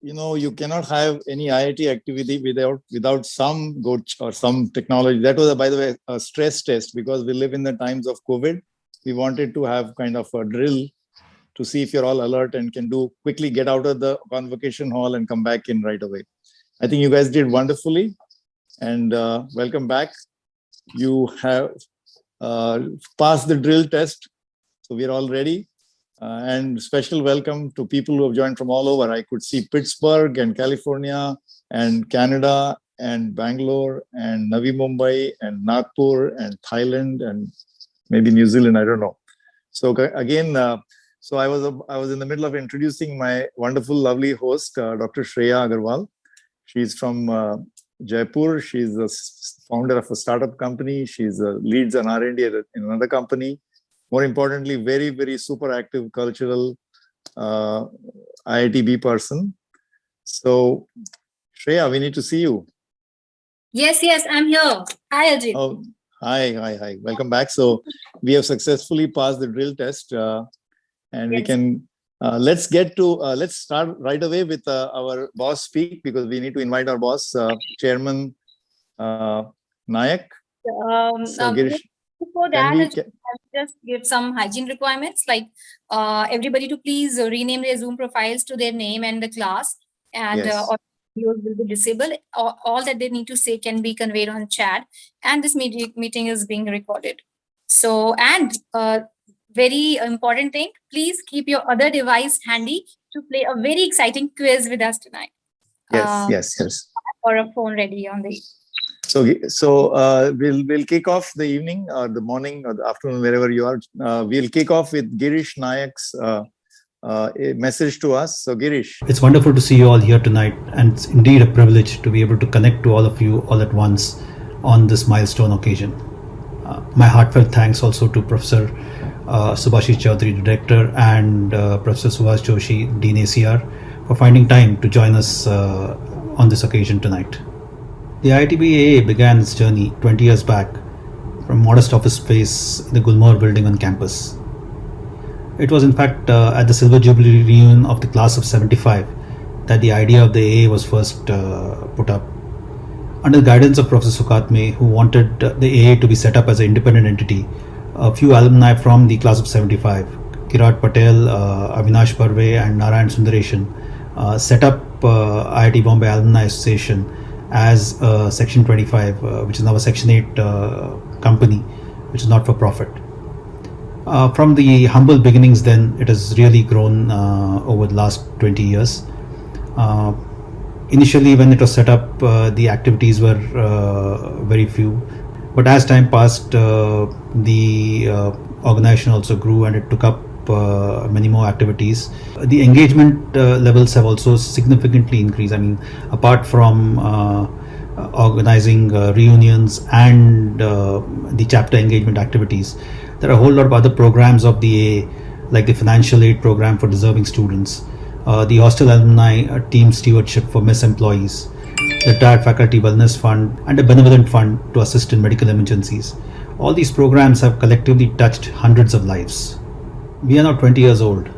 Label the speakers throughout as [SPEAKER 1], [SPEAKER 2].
[SPEAKER 1] you cannot have any IIT activity without some coach or some technology. That was, by the way, a stress test because we live in the times of COVID. We wanted to have kind of a drill to see if you're all alert and can quickly get out of the convocation hall and come back in right away. I think you guys did wonderfully, and welcome back. You have passed the drill test, so we're all ready. And special welcome to people who have joined from all over. I could see Pittsburgh and California and Canada and Bangalore and Navi Mumbai and Nagpur and Thailand and maybe New Zealand. I don't know. So again, so I was in the middle of introducing my wonderful, lovely host, Dr. Shreya Agarwal. She's from Jaipur. She's the founder of a startup company. She's leads an R&D in another company. More importantly, very, very super active cultural IITB person. So, Shreya, we need to see you.
[SPEAKER 2] Yes, I'm here. Hi, Ajit.
[SPEAKER 1] Oh, hi. Welcome back. So, we have successfully passed the drill test, and we can let's start right away with our boss speak because we need to invite our boss, Chairman Nayak.
[SPEAKER 2] Girish, before that, I'll just give some hygiene requirements, like everybody to please rename their Zoom profiles to their name and the class, and all videos will be disabled. All that they need to say can be conveyed on chat, and this meeting is being recorded. So, and very important thing, please keep your other device handy to play a very exciting quiz with us tonight.
[SPEAKER 1] Yes.
[SPEAKER 2] Or a phone ready on the.
[SPEAKER 1] So we'll kick off the evening or the morning or the afternoon, wherever you are. We'll kick off with Girish Nayak's message to us. So Girish.
[SPEAKER 3] It's wonderful to see you all here tonight, and it's indeed a privilege to be able to connect to all of you all at once on this milestone occasion. My heartfelt thanks also to Professor Subhashish Chaudhary, the Director, and Professor Subhash Joshi, Dean ACR, for finding time to join us on this occasion tonight. The IITB-AA began its journey 20 years back from modest office space in the Gulmohar building on campus. It was in fact at the Silver Jubilee reunion of the class of 75 that the idea of the AA was first put up. Under the guidance of Professor Sukatme, who wanted the AA to be set up as an independent entity, a few alumni from the class of 75, Kirat, Patel, Avinash Barve and Narayan Sundareshan, set up IIT Bombay Alumni Association as Section 25, which is now a Section 8 company, which is not for profit. From the humble beginnings then, it has really grown over the last 20 years. Initially, when it was set up, the activities were very few. But as time passed, the organization also grew and it took up many more activities. The engagement levels have also significantly increased. I mean, apart from organizing reunions and the chapter engagement activities, there are a whole lot of other programs of the AA, like the financial aid program for deserving students, the hostel alumni team stewardship for mess employees, the retired faculty wellness fund, and a benevolent fund to assist in medical emergencies. All these programs have collectively touched hundreds of lives. We are now 20 years old,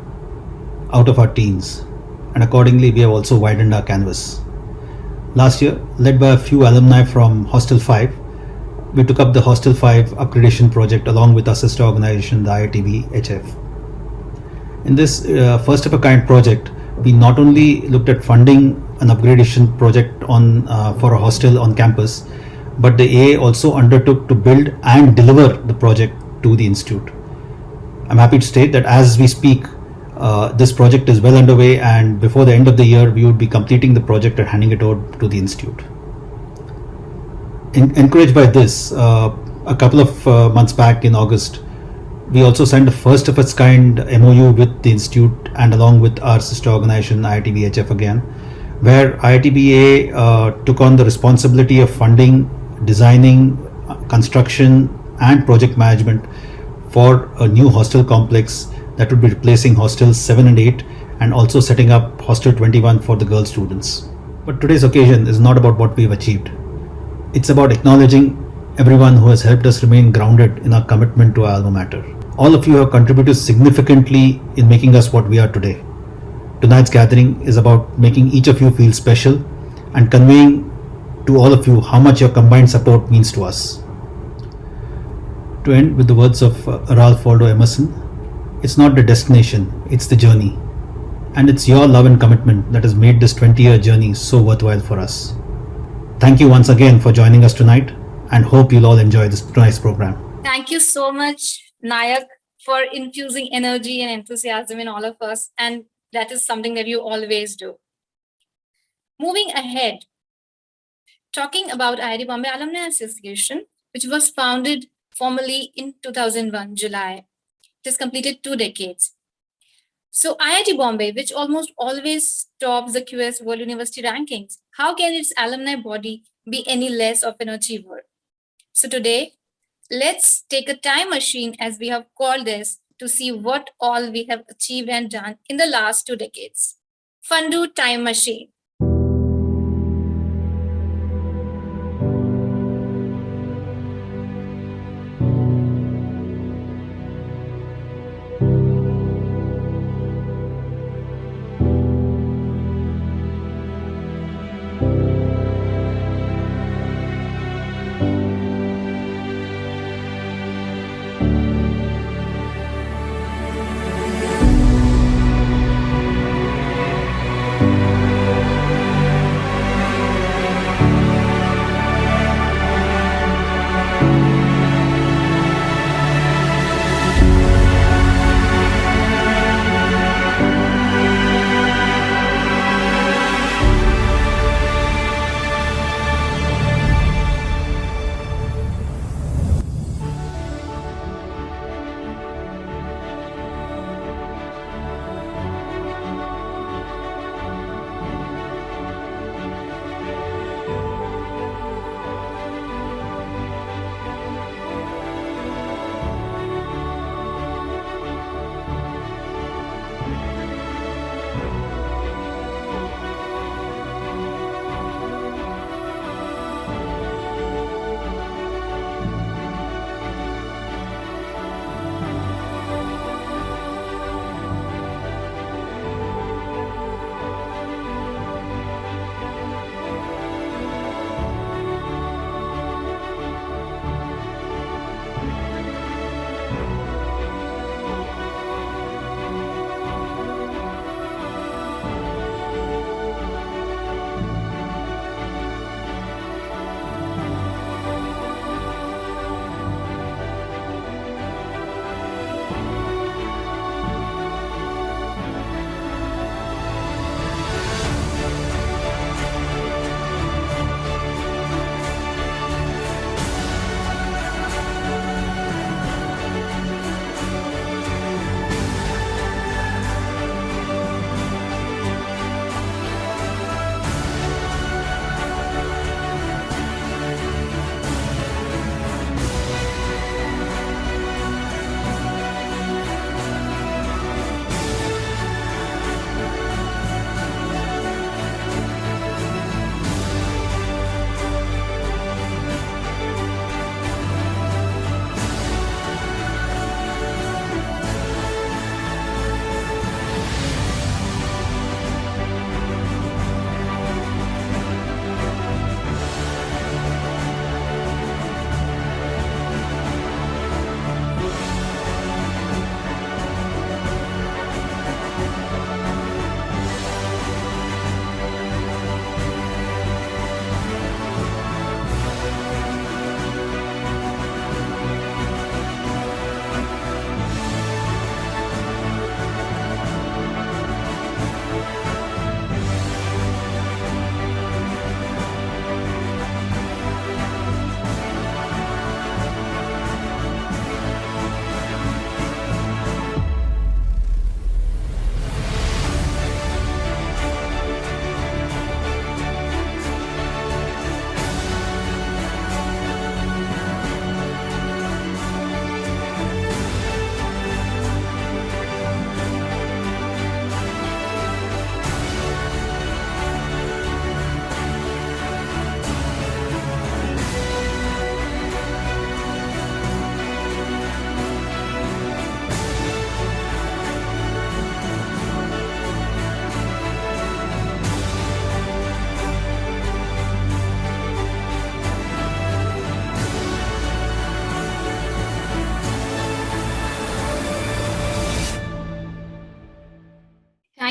[SPEAKER 3] out of our teens, and accordingly we have also widened our canvas. Last year, led by a few alumni from Hostel 5, we took up the Hostel 5 upgradation project along with our sister organization, the IITB HF. In this first of a kind project, we not only looked at funding an upgradation project for a hostel on campus, but the AA also undertook to build and deliver the project to the institute. I'm happy to state that as we speak, this project is well underway, and before the end of the year, we would be completing the project and handing it over to the institute. Encouraged by this, a couple of months back in August, we also signed a first of its kind MOU with the institute and along with our sister organization IITB HF again, where IITB took on the responsibility of funding, designing, construction and project management for a new hostel complex that would be replacing hostels 7 and 8 and also setting up hostel 21 for the girl students. But today's occasion is not about what we've achieved. It's about acknowledging everyone who has helped us remain grounded in our commitment to our alma mater. All of you have contributed significantly in making us what we are today. tonight's gathering is about making each of you feel special and conveying to all of you how much your combined support means to us. To end with the words of Ralph Waldo Emerson, it's not the destination, it's the journey. And it's your love and commitment that has made this 20-year journey so worthwhile for us. Thank you once again for joining us tonight, and hope you'll all enjoy this tonight's program.
[SPEAKER 2] Thank you so much, Nayak, for infusing energy and enthusiasm in all of us. And that is something that you always do. Moving ahead, talking about IIT Bombay Alumni Association, which was founded formally in 2001, July. It has completed 2 decades. So IIT Bombay, which almost always tops the QS World University rankings, how can its alumni body be any less of an achiever? So today, let's take a time machine, as we have called this, to see what all we have achieved and done in the last 2 decades. Fundoo Time Machine.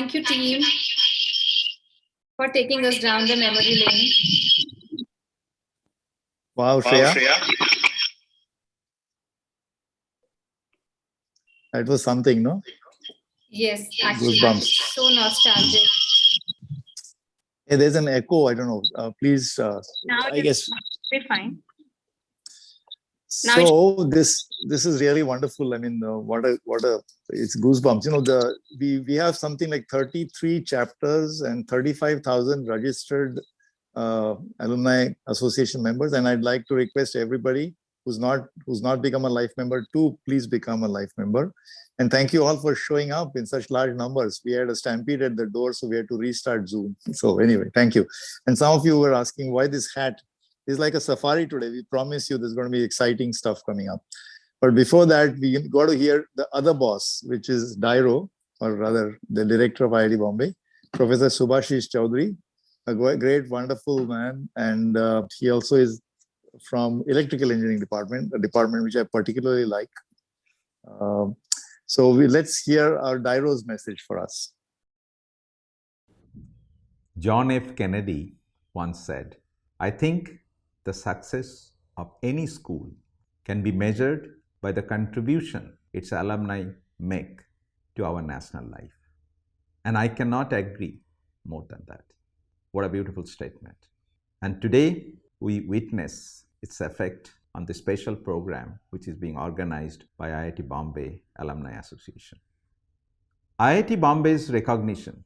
[SPEAKER 2] Thank you, team, for taking us down the memory lane.
[SPEAKER 1] Wow, Shreya. That was something, no?
[SPEAKER 2] Yes, actually,
[SPEAKER 1] Goosebumps.
[SPEAKER 2] So nostalgic.
[SPEAKER 1] Hey, there's an echo. I don't know. Please,
[SPEAKER 2] now
[SPEAKER 1] I guess.
[SPEAKER 2] We're fine.
[SPEAKER 1] So this is really wonderful. I mean, what a it's goosebumps. You know, we have something like 33 chapters and 35,000 registered alumni association members, and I'd like to request everybody who's not become a life member to please become a life member. And thank you all for showing up in such large numbers. We had a stampede at the door, so we had to restart Zoom. So anyway, thank you. And some of you were asking why this hat. It's like a safari today. We promise you there's going to be exciting stuff coming up. But before that, we got to hear the other boss, which is Diro, or rather the director of IIT Bombay, Professor Subhashish Chaudhary, a great, wonderful man. And he also is from Electrical Engineering Department, a department which I particularly like. So let's hear our Diro's message for us.
[SPEAKER 4] John F. Kennedy once said, "I think the success of any school can be measured by the contribution its alumni make to our national life." And I cannot agree more than that. What a beautiful statement. And today we witness its effect on the special program which is being organized by IIT Bombay Alumni Association. IIT Bombay's recognition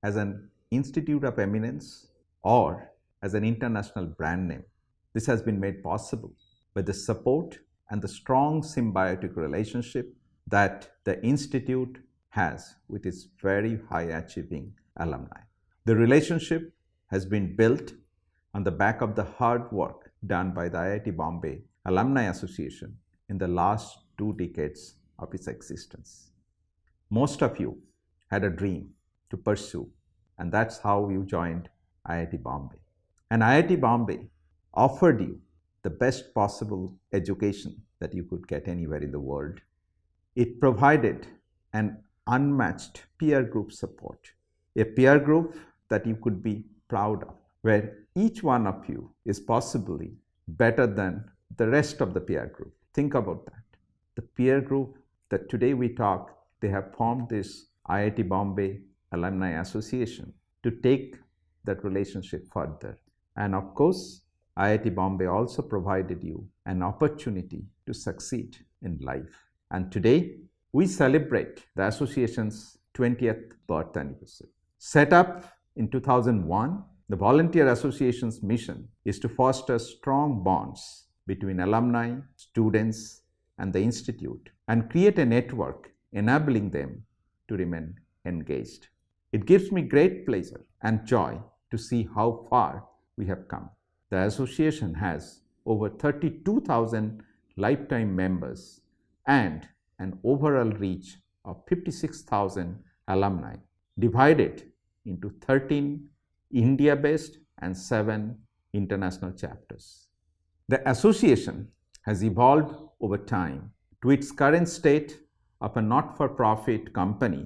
[SPEAKER 4] as an institute of eminence or as an international brand name, this has been made possible by the support and the strong symbiotic relationship that the institute has with its very high achieving alumni. The relationship has been built on the back of the hard work done by the IIT Bombay Alumni Association in the last 2 decades of its existence. Most of you had a dream to pursue, and that's how you joined IIT Bombay. And IIT Bombay offered you the best possible education that you could get anywhere in the world. It provided an unmatched peer group support, a peer group that you could be proud of, where each one of you is possibly better than the rest of the peer group. Think about that. The peer group that today we talk, they have formed this IIT Bombay Alumni Association to take that relationship further. And of course, IIT Bombay also provided you an opportunity to succeed in life. And today, we celebrate the association's 20th birth anniversary. Set up in 2001, the Volunteer Association's mission is to foster strong bonds between alumni, students, and the institute, and create a network enabling them to remain engaged. It gives me great pleasure and joy to see how far we have come. The association has over 32,000 lifetime members and an overall reach of 56,000 alumni, divided into 13 India-based and 7 international chapters. The association has evolved over time to its current state of a not-for-profit company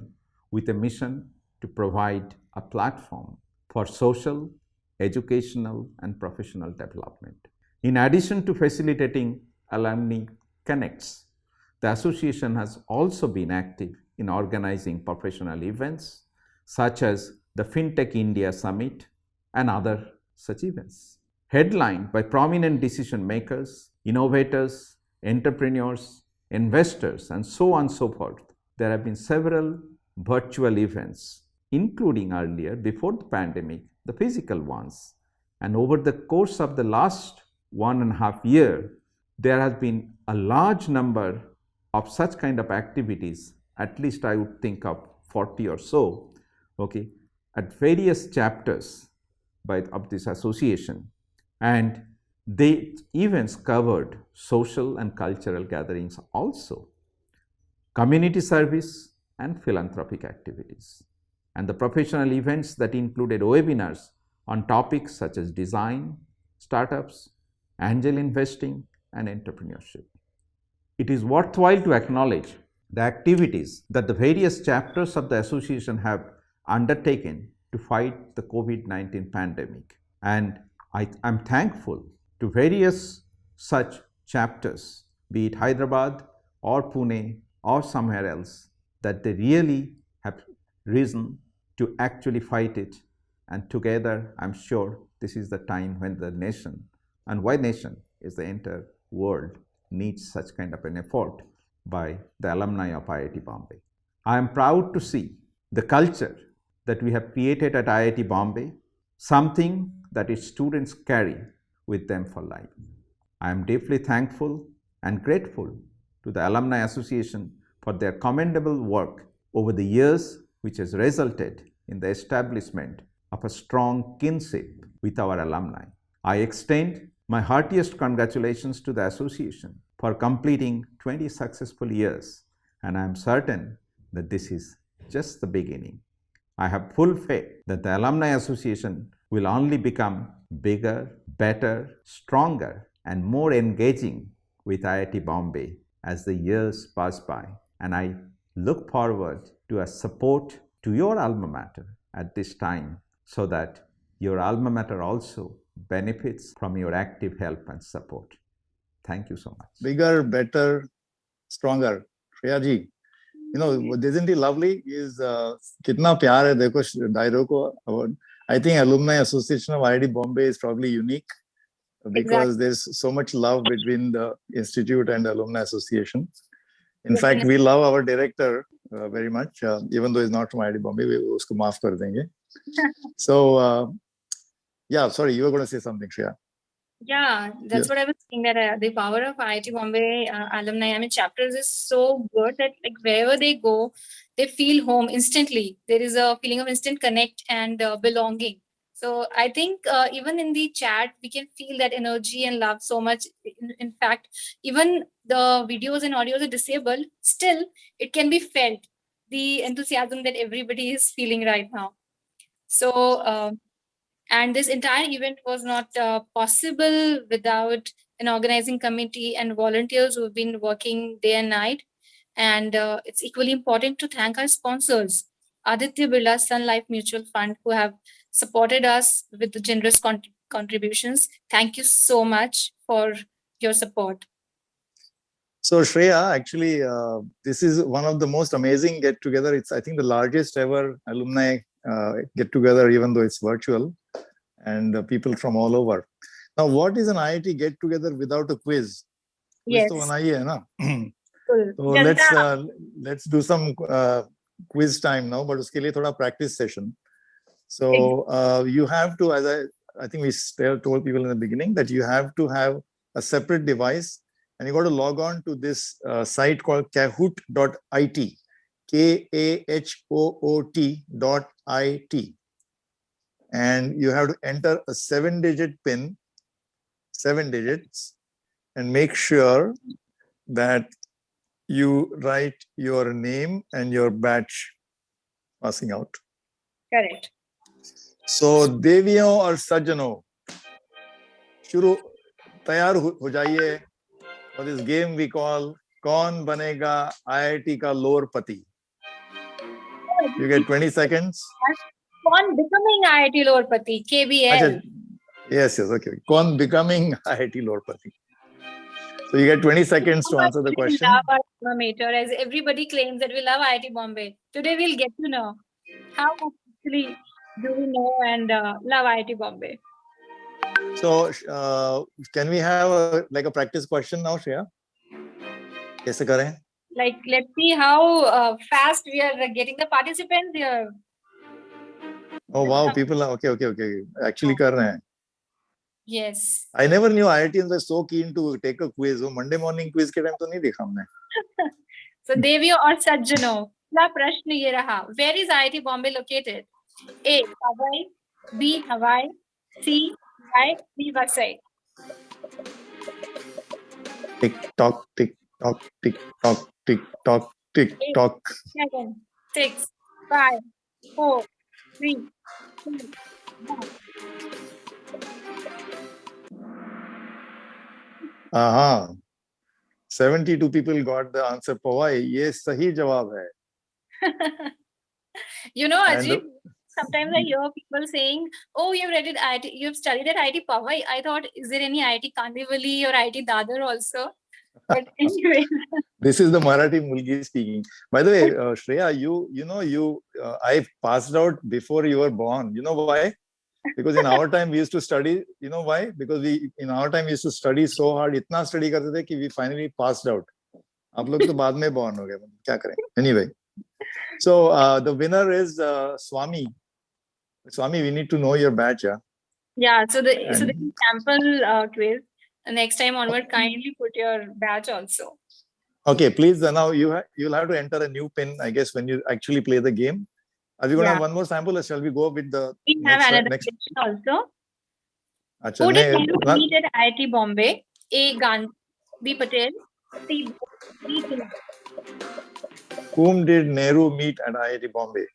[SPEAKER 4] with a mission to provide a platform for social, educational, and professional development. In addition to facilitating alumni connects, the association has also been active in organizing professional events such as the FinTech India Summit and other such events. Headlined by prominent decision makers, innovators, entrepreneurs, investors, and so on and so forth, there have been several virtual events, including earlier, before the pandemic, the physical ones. And over the course of the last 1.5 years, there has been a large number of such kind of activities, at least I would think of 40 or so, okay, at various chapters of this association. And the events covered social and cultural gatherings also, community service and philanthropic activities, and the professional events that included webinars on topics such as design, startups, angel investing, and entrepreneurship. It is worthwhile to acknowledge the activities that the various chapters of the association have undertaken to fight the COVID-19 pandemic. And I'm thankful to various such chapters, be it Hyderabad or Pune or somewhere else, that they really have risen to actually fight it. And together, I'm sure this is the time when the nation, and why nation is the entire world, needs such kind of an effort by the alumni of IIT Bombay. I am proud to see the culture that we have created at IIT Bombay, something that its students carry with them for life. I am deeply thankful and grateful to the Alumni Association for their commendable work over the years, which has resulted in the establishment of a strong kinship with our alumni. I extend my heartiest congratulations to the association for completing 20 successful years, and I am certain that this is just the beginning. I have full faith that the Alumni Association will only become bigger, better, stronger, and more engaging with IIT Bombay as the years pass by. And I look forward to a support to your alma mater at this time, so that your alma mater also benefits from your active help and support. Thank you so much.
[SPEAKER 1] Bigger, better, stronger. Shreya ji, you know, isn't he lovely? Is kitna pyar hai dekho Diro ko award. I think Alumni Association of IIT Bombay is probably unique because there's so much love between the institute and the Alumni Association. In fact, we love our director very much, even though he's not from IIT Bombay. We usko maaf kar denge. So, yeah, sorry, you were going to say something, Shreya.
[SPEAKER 2] Yeah, that's what I was saying, that the power of IIT Bombay alumni, I mean, chapters is so good that like wherever they go, they feel home instantly. There is a feeling of instant connect and belonging. So I think even in the chat, we can feel that energy and love so much. In fact, even the videos and audios are disabled, still it can be felt, the enthusiasm that everybody is feeling right now. So, and this entire event was not possible without an organizing committee and volunteers who have been working day and night. And it's equally important to thank our sponsors, Aditya Birla Sun Life Mutual Fund, who have supported us with the generous contributions. Thank you so much for your support.
[SPEAKER 1] So Shreya, actually, this is one of the most amazing get-together. It's, I think, the largest ever alumni get-together, even though it's virtual, and people from all over. Now, what is an IIT get-together without a quiz?
[SPEAKER 2] Yes.
[SPEAKER 1] Quiz to बनाइए है ना? So let's do some quiz time now, but uske liye thoda practice session. So you have to, as I think we told people in the beginning, that you have to have a separate device, and you got to log on to this site called kahoot.it, kahoot.it, and you have to enter a 7-digit PIN, 7 digits, and make sure that you write your name and your batch passing out.
[SPEAKER 2] Correct.
[SPEAKER 1] So देवियों और सज्जनों, शुरू तैयार हो जाइए for this game we call कौन बनेगा IIT का लोरपति. You get 20 seconds.
[SPEAKER 2] कौन becoming IIT Lorepati, KBL.
[SPEAKER 1] Yes, okay. कौन becoming IIT Lorepati. So you get 20 seconds to answer the question.
[SPEAKER 2] We love our alma mater, as everybody claims that we love IIT Bombay. Today we'll get to know how actually do we know and love IIT Bombay.
[SPEAKER 1] So can we have a practice question now, Shreya? कैसे करें?
[SPEAKER 2] Like, let's see how fast we are getting the participants here.
[SPEAKER 1] Oh wow, people are okay. Actually कर रहे हैं.
[SPEAKER 2] Yes.
[SPEAKER 1] I never knew IITians were so keen to take a quiz. Monday morning quiz के time तो नहीं देखा हमने.
[SPEAKER 2] So देवियों और सज्जनों, पहला प्रश्न ये रहा. Where is IIT Bombay located? A. Hawaii, B. Hawaii, C. Mumbai, D. Vasai.
[SPEAKER 1] Tick tock, tick tock, tick tock, tick tock, tick tock.
[SPEAKER 2] 7, 6, 5, 4, 3, 2, 1.
[SPEAKER 1] Aha. 72 people got the answer. Pawai, ये सही जवाब है.
[SPEAKER 2] Ajit, sometimes I hear people saying, "Oh, you've read it IIT, you've studied at IIT Powai." I thought, is there any IIT Kandivali or IIT Dadar also? But anyway,
[SPEAKER 1] this is the Marathi Mulgi speaking. By the way, Shreya, I passed out before you were born. You know why? Because in our time we used to study. You know why? Because in our time we used to study so hard, इतना study करते थे कि we finally passed out. आप लोग तो बाद में born हो गए. क्या करें? Anyway, so the winner is Swami. Swami, we need to know your badge, yeah.
[SPEAKER 2] Yeah. So the sample quiz. Next time onward, kindly put your badge also.
[SPEAKER 1] Okay, please. Now you'll have to enter a new pin, I guess, when you actually play the game. Are we going to have one more sample, or shall we go with the
[SPEAKER 2] have another question also.
[SPEAKER 1] Achha,
[SPEAKER 2] who did Nehru meet at IIT Bombay? A. Gandhi, B. Patel, C. D.
[SPEAKER 1] Whom did Nehru meet at IIT Bombay?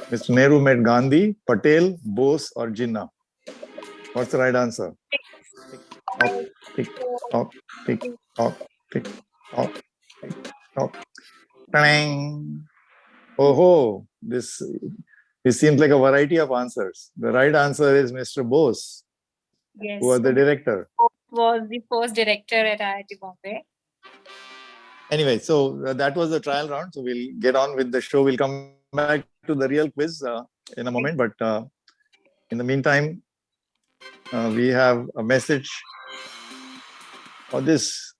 [SPEAKER 1] Mr. Nehru met Gandhi, Patel, Bose, or Jinnah. What's the right answer? Tick tock, tick tock, tick tock, tick tock. Dang. Oh, this seems like a variety of answers. The right answer is Mr. Bose, who was the director.
[SPEAKER 2] Was the first director at IIT Bombay.
[SPEAKER 1] Anyway, so that was the trial round. So we'll get on with the show. We'll come back to the real quiz in a moment. But in the meantime, we have a message for this.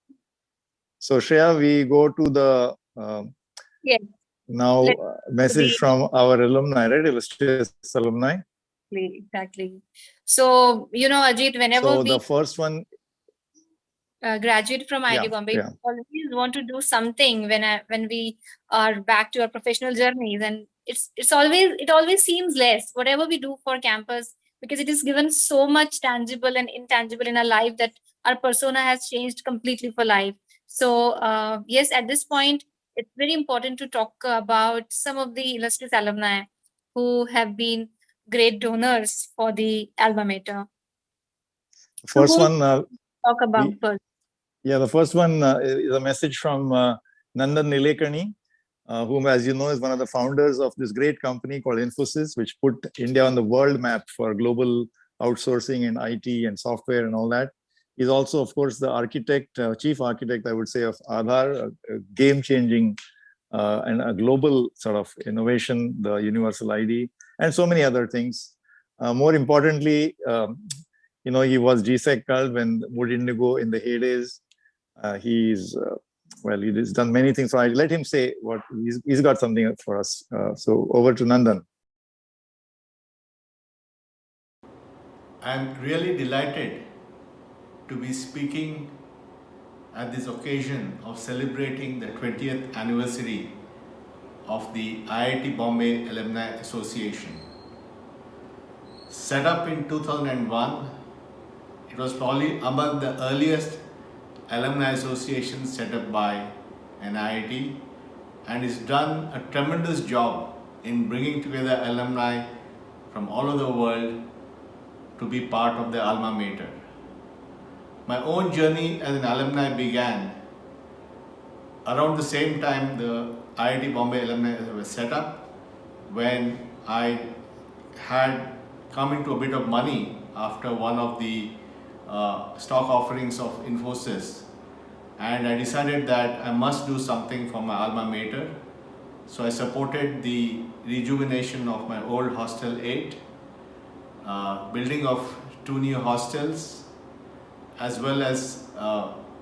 [SPEAKER 1] So Shreya, we go to the now message from our alumni, right? Illustrious alumni.
[SPEAKER 2] Exactly. So, Ajit, whenever
[SPEAKER 1] the first one
[SPEAKER 2] graduate from IIT Bombay, we always want to do something when we are back to our professional journeys, and it always seems less whatever we do for campus, because it is given so much tangible and intangible in our life that our persona has changed completely for life. So yes, at this point, it's very important to talk about some of the illustrious alumni who have been great donors for the alma mater.
[SPEAKER 1] First one
[SPEAKER 2] talk about first.
[SPEAKER 1] Yeah, the first one is a message from Nandan Nilekani, whom, as you know, is one of the founders of this great company called Infosys, which put India on the world map for global outsourcing in IT and software and all that. He's also, of course, the architect, chief architect, I would say, of Aadhaar, a game-changing and a global sort of innovation, the universal ID, and so many other things. More importantly, he was GSEC called when Mood Indigo in the heydays. He's done many things. So I let him say what he's got something for us. So over to Nandan.
[SPEAKER 5] I'm really delighted to be speaking at this occasion of celebrating the 20th anniversary of the IIT Bombay Alumni Association. Set up in 2001, it was probably among the earliest alumni associations set up by an IIT, and it's done a tremendous job in bringing together alumni from all over the world to be part of the alma mater. My own journey as an alumni began around the same time the IIT Bombay alumni was set up, when I had come into a bit of money after one of the stock offerings of Infosys, and I decided that I must do something for my alma mater. So I supported the rejuvenation of my old hostel 8, building of 2 new hostels, as well as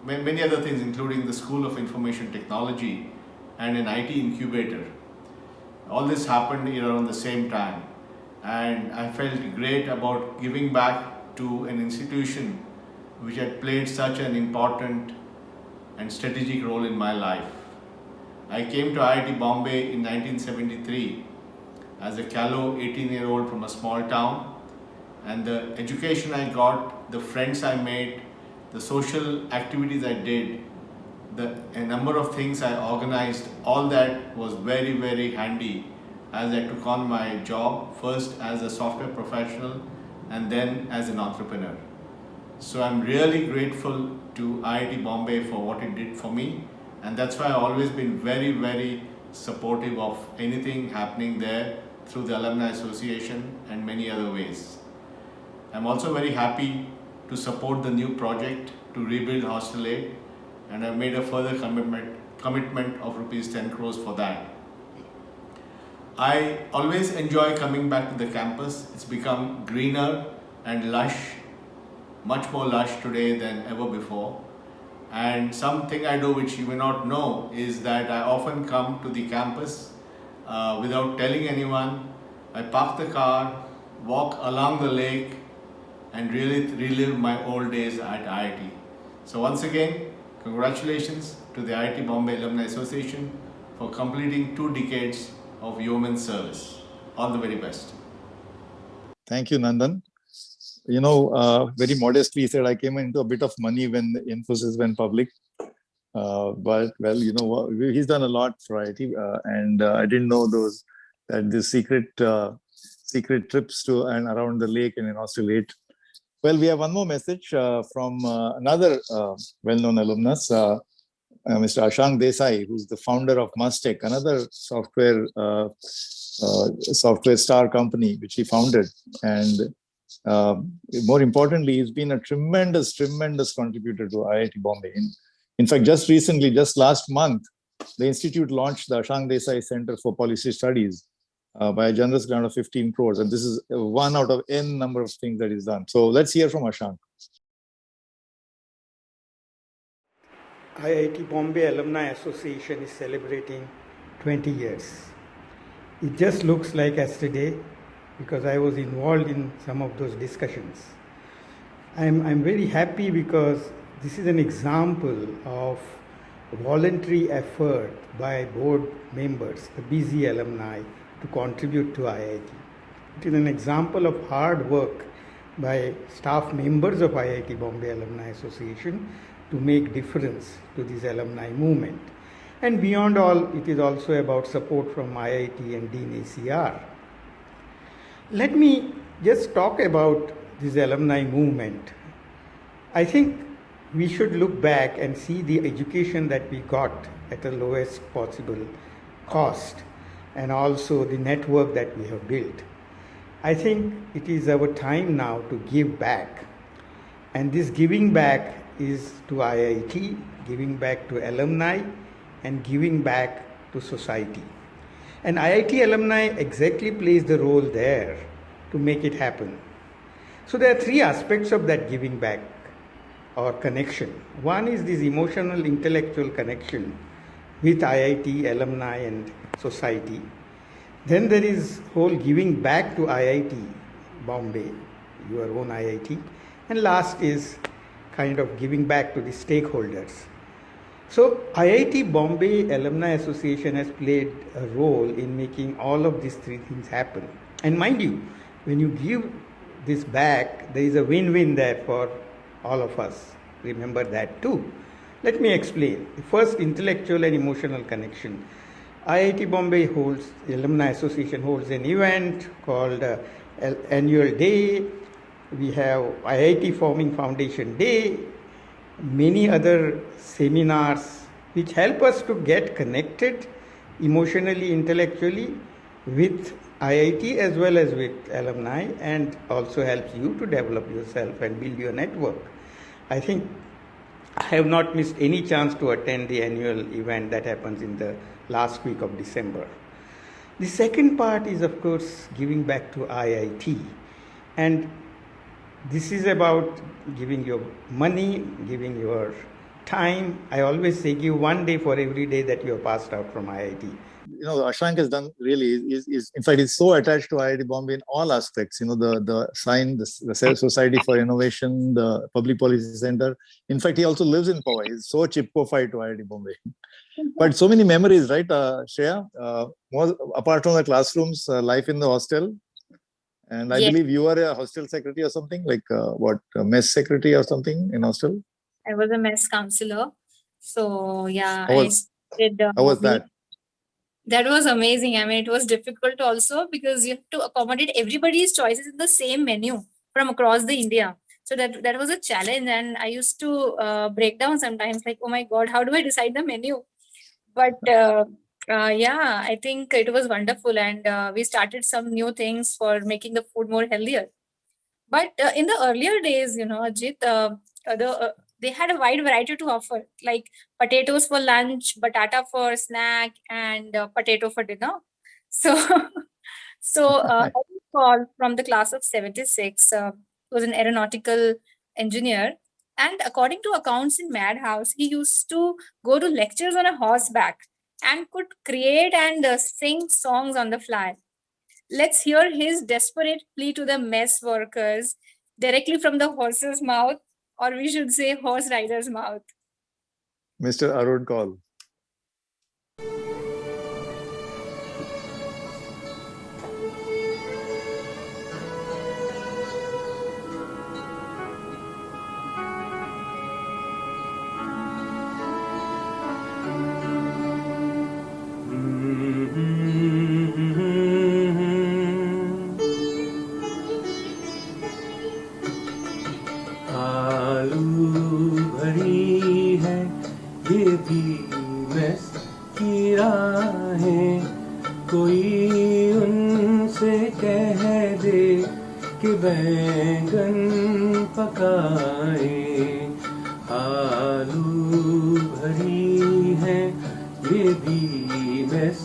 [SPEAKER 5] many other things, including the School of Information Technology and an IT incubator. All this happened around the same time, and I felt great about giving back to an institution which had played such an important and strategic role in my life. I came to IIT Bombay in 1973 as a callow 18-year-old from a small town, and the education I got, the friends I made, the social activities I did, a number of things I organized, all that was very, very handy as I took on my job, first as a software professional and then as an entrepreneur. So I'm really grateful to IIT Bombay for what it did for me, and that's why I've always been very, very supportive of anything happening there through the Alumni Association and many other ways. I'm also very happy to support the new project to rebuild Hostel 8, and I've made a further commitment of rupees 10 crores for that. I always enjoy coming back to the campus. It's become greener and lush, much more lush today than ever before. And something I do which you may not know is that I often come to the campus without telling anyone. I park the car, walk along the lake, and really relive my old days at IIT. So once again, congratulations to the IIT Bombay Alumni Association for completing 2 decades of yeoman service. All the very best.
[SPEAKER 1] Thank you, Nandan. Very modestly, he said, I came into a bit of money when the Infosys went public. But, well, he's done a lot for IT. And I didn't know that the secret trips to and around the lake and in Hostel 8. Well, we have one more message from another well-known alumnus, Mr. Ashank Desai, who's the founder of Mustech, another software star company which he founded. And more importantly, he's been a tremendous contributor to IIT Bombay. In fact, just recently, just last month, the institute launched the Ashank Desai Center for Policy Studies by a generous grant of 15 crores. And this is one out of N number of things that is done. So let's hear from Ashank.
[SPEAKER 6] IIT Bombay Alumni Association is celebrating 20 years. It just looks like yesterday because I was involved in some of those discussions. I'm very happy because this is an example of voluntary effort by board members, the busy alumni, to contribute to IIT. It is an example of hard work by staff members of IIT Bombay Alumni Association to make difference to this alumni movement. And beyond all, it is also about support from IIT and Dean ACR. Let me just talk about this alumni movement. I think we should look back and see the education that we got at the lowest possible cost and also the network that we have built. I think it is our time now to give back. And this giving back is to IIT, giving back to alumni, and giving back to society. And IIT alumni exactly plays the role there to make it happen. So there are 3 aspects of that giving back or connection. One is this emotional, intellectual connection with IIT, alumni and society. Then there is whole giving back to IIT Bombay, your own IIT. And last is kind of giving back to the stakeholders. So IIT Bombay Alumni Association has played a role in making all of these 3 things happen. And mind you, when you give this back, there is a win-win there for all of us. Remember that too. Let me explain. The first, intellectual and emotional connection. IIT Bombay holds, the Alumni Association holds an event called Annual Day. We have IIT Forming Foundation Day, many other seminars which help us to get connected emotionally, intellectually with IIT as well as with alumni, and also helps you to develop yourself and build your network. I think I have not missed any chance to attend the annual event that happens in the last week of December. The second part is, of course, giving back to IIT. And this is about giving your money, giving your time. I always say give 1 day for every day that you have passed out from IIT.
[SPEAKER 1] Ashank has done really is in fact, is so attached to IIT Bombay in all aspects. The sign, the Society for Innovation, the Public Policy Center. In fact, he also lives in Powai. He's so chipkofied to IIT Bombay. But so many memories, right, Shreya? More, apart from the classrooms, life in the hostel. And I believe you are a hostel secretary or something, like a mess secretary or something in hostel?
[SPEAKER 2] I was a mess counselor. So, yeah.
[SPEAKER 1] How was that?
[SPEAKER 2] That was amazing. I mean, it was difficult also because you have to accommodate everybody's choices in the same menu from across the India. So that was a challenge. And I used to break down sometimes like, oh my God, how do I decide the menu? But Yeah, I think it was wonderful, and we started some new things for making the food more healthier. But in the earlier days, Ajit, they had a wide variety to offer, like potatoes for lunch, batata for snack, and potato for dinner. So, I was called from the class of 76, was an aeronautical engineer. And according to accounts in Madhouse, he used to go to lectures on a horseback and could create and sing songs on the fly. Let's hear his desperate plea to the mess workers directly from the horse's mouth, or we should say horse rider's mouth.
[SPEAKER 1] Mr. Arun Kaul.
[SPEAKER 7] बैंगन पकाए आलू भरी है ये भी बस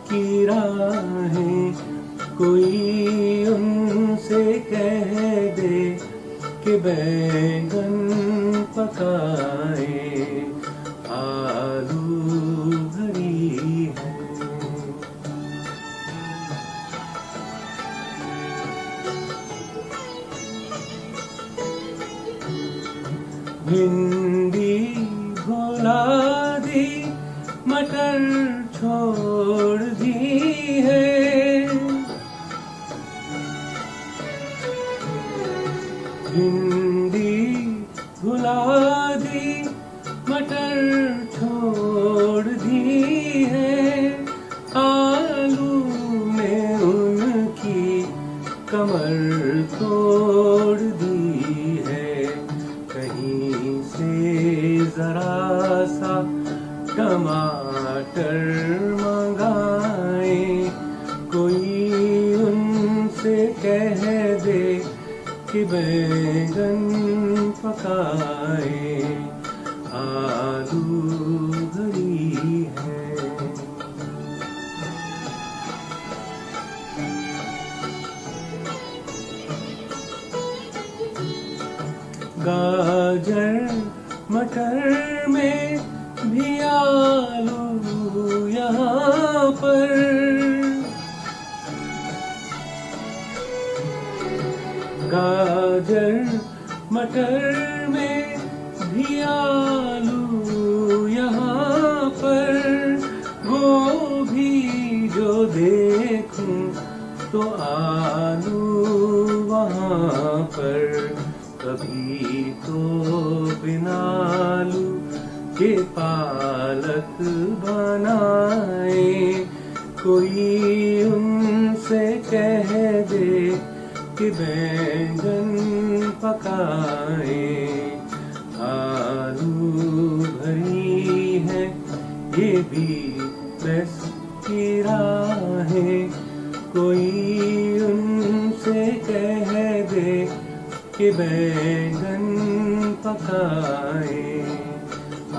[SPEAKER 7] की राहें कोई उनसे कह दे कि बैंगन पकाए आलू भरी है भिंडी भुला दी मटर छोड़ दी है भिंडी भुला दी मटर छोड़ दी है आलू ने उनकी कमर तोड़ दी है जरा सा टमाटर मंगाए कोई उनसे कह दे कि बैंगन पकाए आलू भरी है गाजर मटर में भी आलू यहाँ पर गाजर मटर में भी आलू यहाँ पर गोभी जो देखूं तो आलू वहाँ पर कभी तो बिना आलू के पालक बनाए कोई उनसे कह दे कि बैंगन पकाए आलू भरी है ये भी बस की राहें कोई उनसे कह दे कि बैंगन पकाए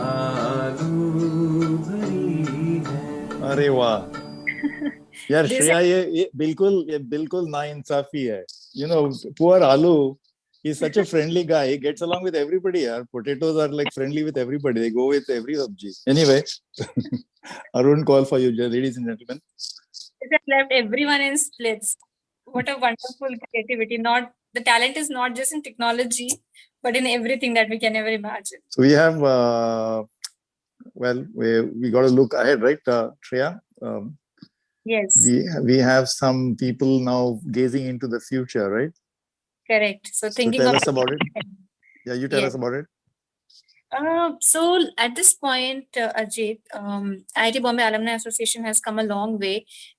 [SPEAKER 7] आलू भरी है
[SPEAKER 1] अरे वाह यार श्रेया ये बिल्कुल नाइंसाफी है poor Alu he's such a friendly guy he gets along with everybody yaar potatoes are like friendly with everybody they go with every sabji anyway Arun call for you ladies and gentlemen
[SPEAKER 2] it has left everyone in splits what a wonderful creativity not the talent is not just in technology but in everything that we can ever imagine
[SPEAKER 1] so we have we got to look ahead right Shreya
[SPEAKER 2] yes
[SPEAKER 1] we have some people now gazing into the future right
[SPEAKER 2] correct so thinking
[SPEAKER 1] tell us about it yeah you tell us about it
[SPEAKER 2] so at this point Ajit IIT Bombay Alumni Association has come a long way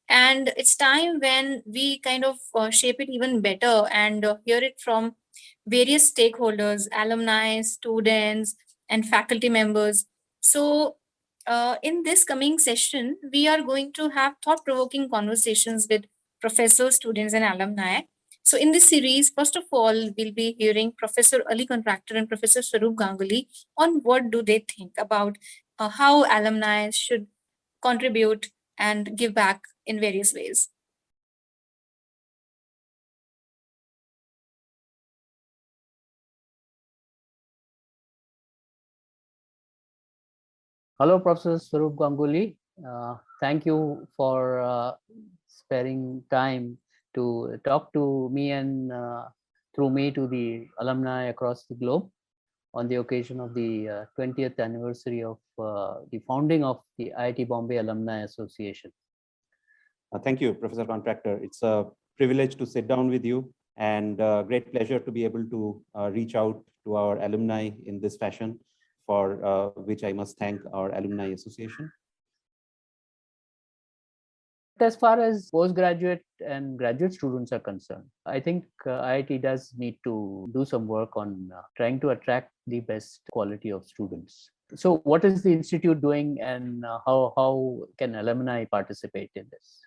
[SPEAKER 2] and it's time when we kind of shape it even better and hear it from various stakeholders alumni students and faculty members so in this coming session, we are going to have thought-provoking conversations with professors, students, and alumni. So in this series, first of all, we'll be hearing Professor Ali Contractor and Professor Swaroop Ganguly on what do they think about how alumni should contribute and give back in various ways.
[SPEAKER 8] Hello, Professor Swaroop Ganguly. Thank you for sparing time to talk to me and through me to the alumni across the globe on the occasion of the 20th anniversary of the founding of the IIT Bombay Alumni Association.
[SPEAKER 9] Thank you, Professor Contractor. It's a privilege to sit down with you and great pleasure to be able to reach out to our alumni in this fashion, for which I must thank our Alumni Association.
[SPEAKER 8] As far as postgraduate and graduate students are concerned, I think IIT does need to do some work on trying to attract the best quality of students. So what is the institute doing, and how can alumni participate in this?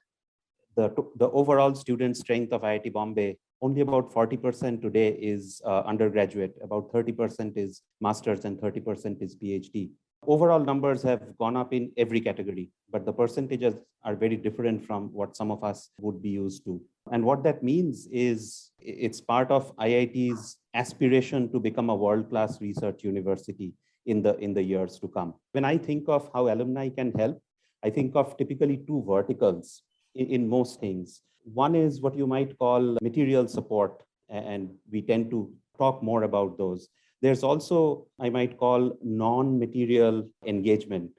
[SPEAKER 9] The overall student strength of IIT Bombay, only about 40% today is undergraduate, about 30% is masters and 30% is PhD. Overall numbers have gone up in every category, but the percentages are very different from what some of us would be used to. And what that means is it's part of IIT's aspiration to become a world-class research university in the years to come. When I think of how alumni can help, I think of typically two verticals in most things. One is what you might call material support, and we tend to talk more about those. There's also, I might call, non-material engagement.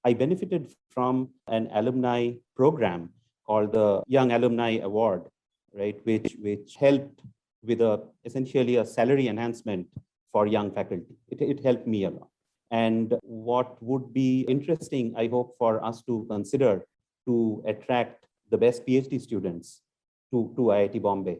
[SPEAKER 9] I benefited from an alumni program called the Young Alumni Award, right, which helped with essentially a salary enhancement for young faculty. It helped me a lot. And what would be interesting, I hope, for us to consider to attract the best PhD students to IIT Bombay.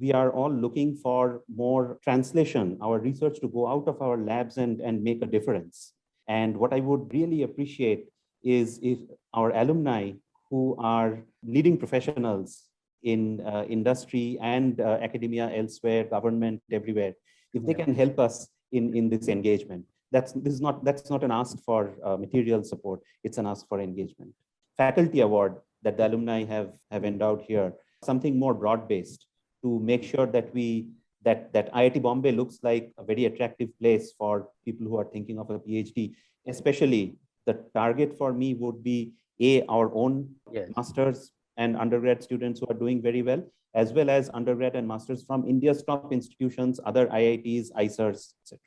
[SPEAKER 9] We are all looking for more translation, our research to go out of our labs and make a difference. And what I would really appreciate is if our alumni who are leading professionals in industry and academia elsewhere, government, everywhere, if they can help us in this engagement. That's not an ask for material support, it's an ask for engagement. Faculty award that the alumni have endowed here, something more broad-based, to make sure that that IIT Bombay looks like a very attractive place for people who are thinking of a PhD. Especially the target for me would be our own masters and undergrad students who are doing very well, as well as undergrad and masters from India's top institutions, other IITs, ICERs, etc.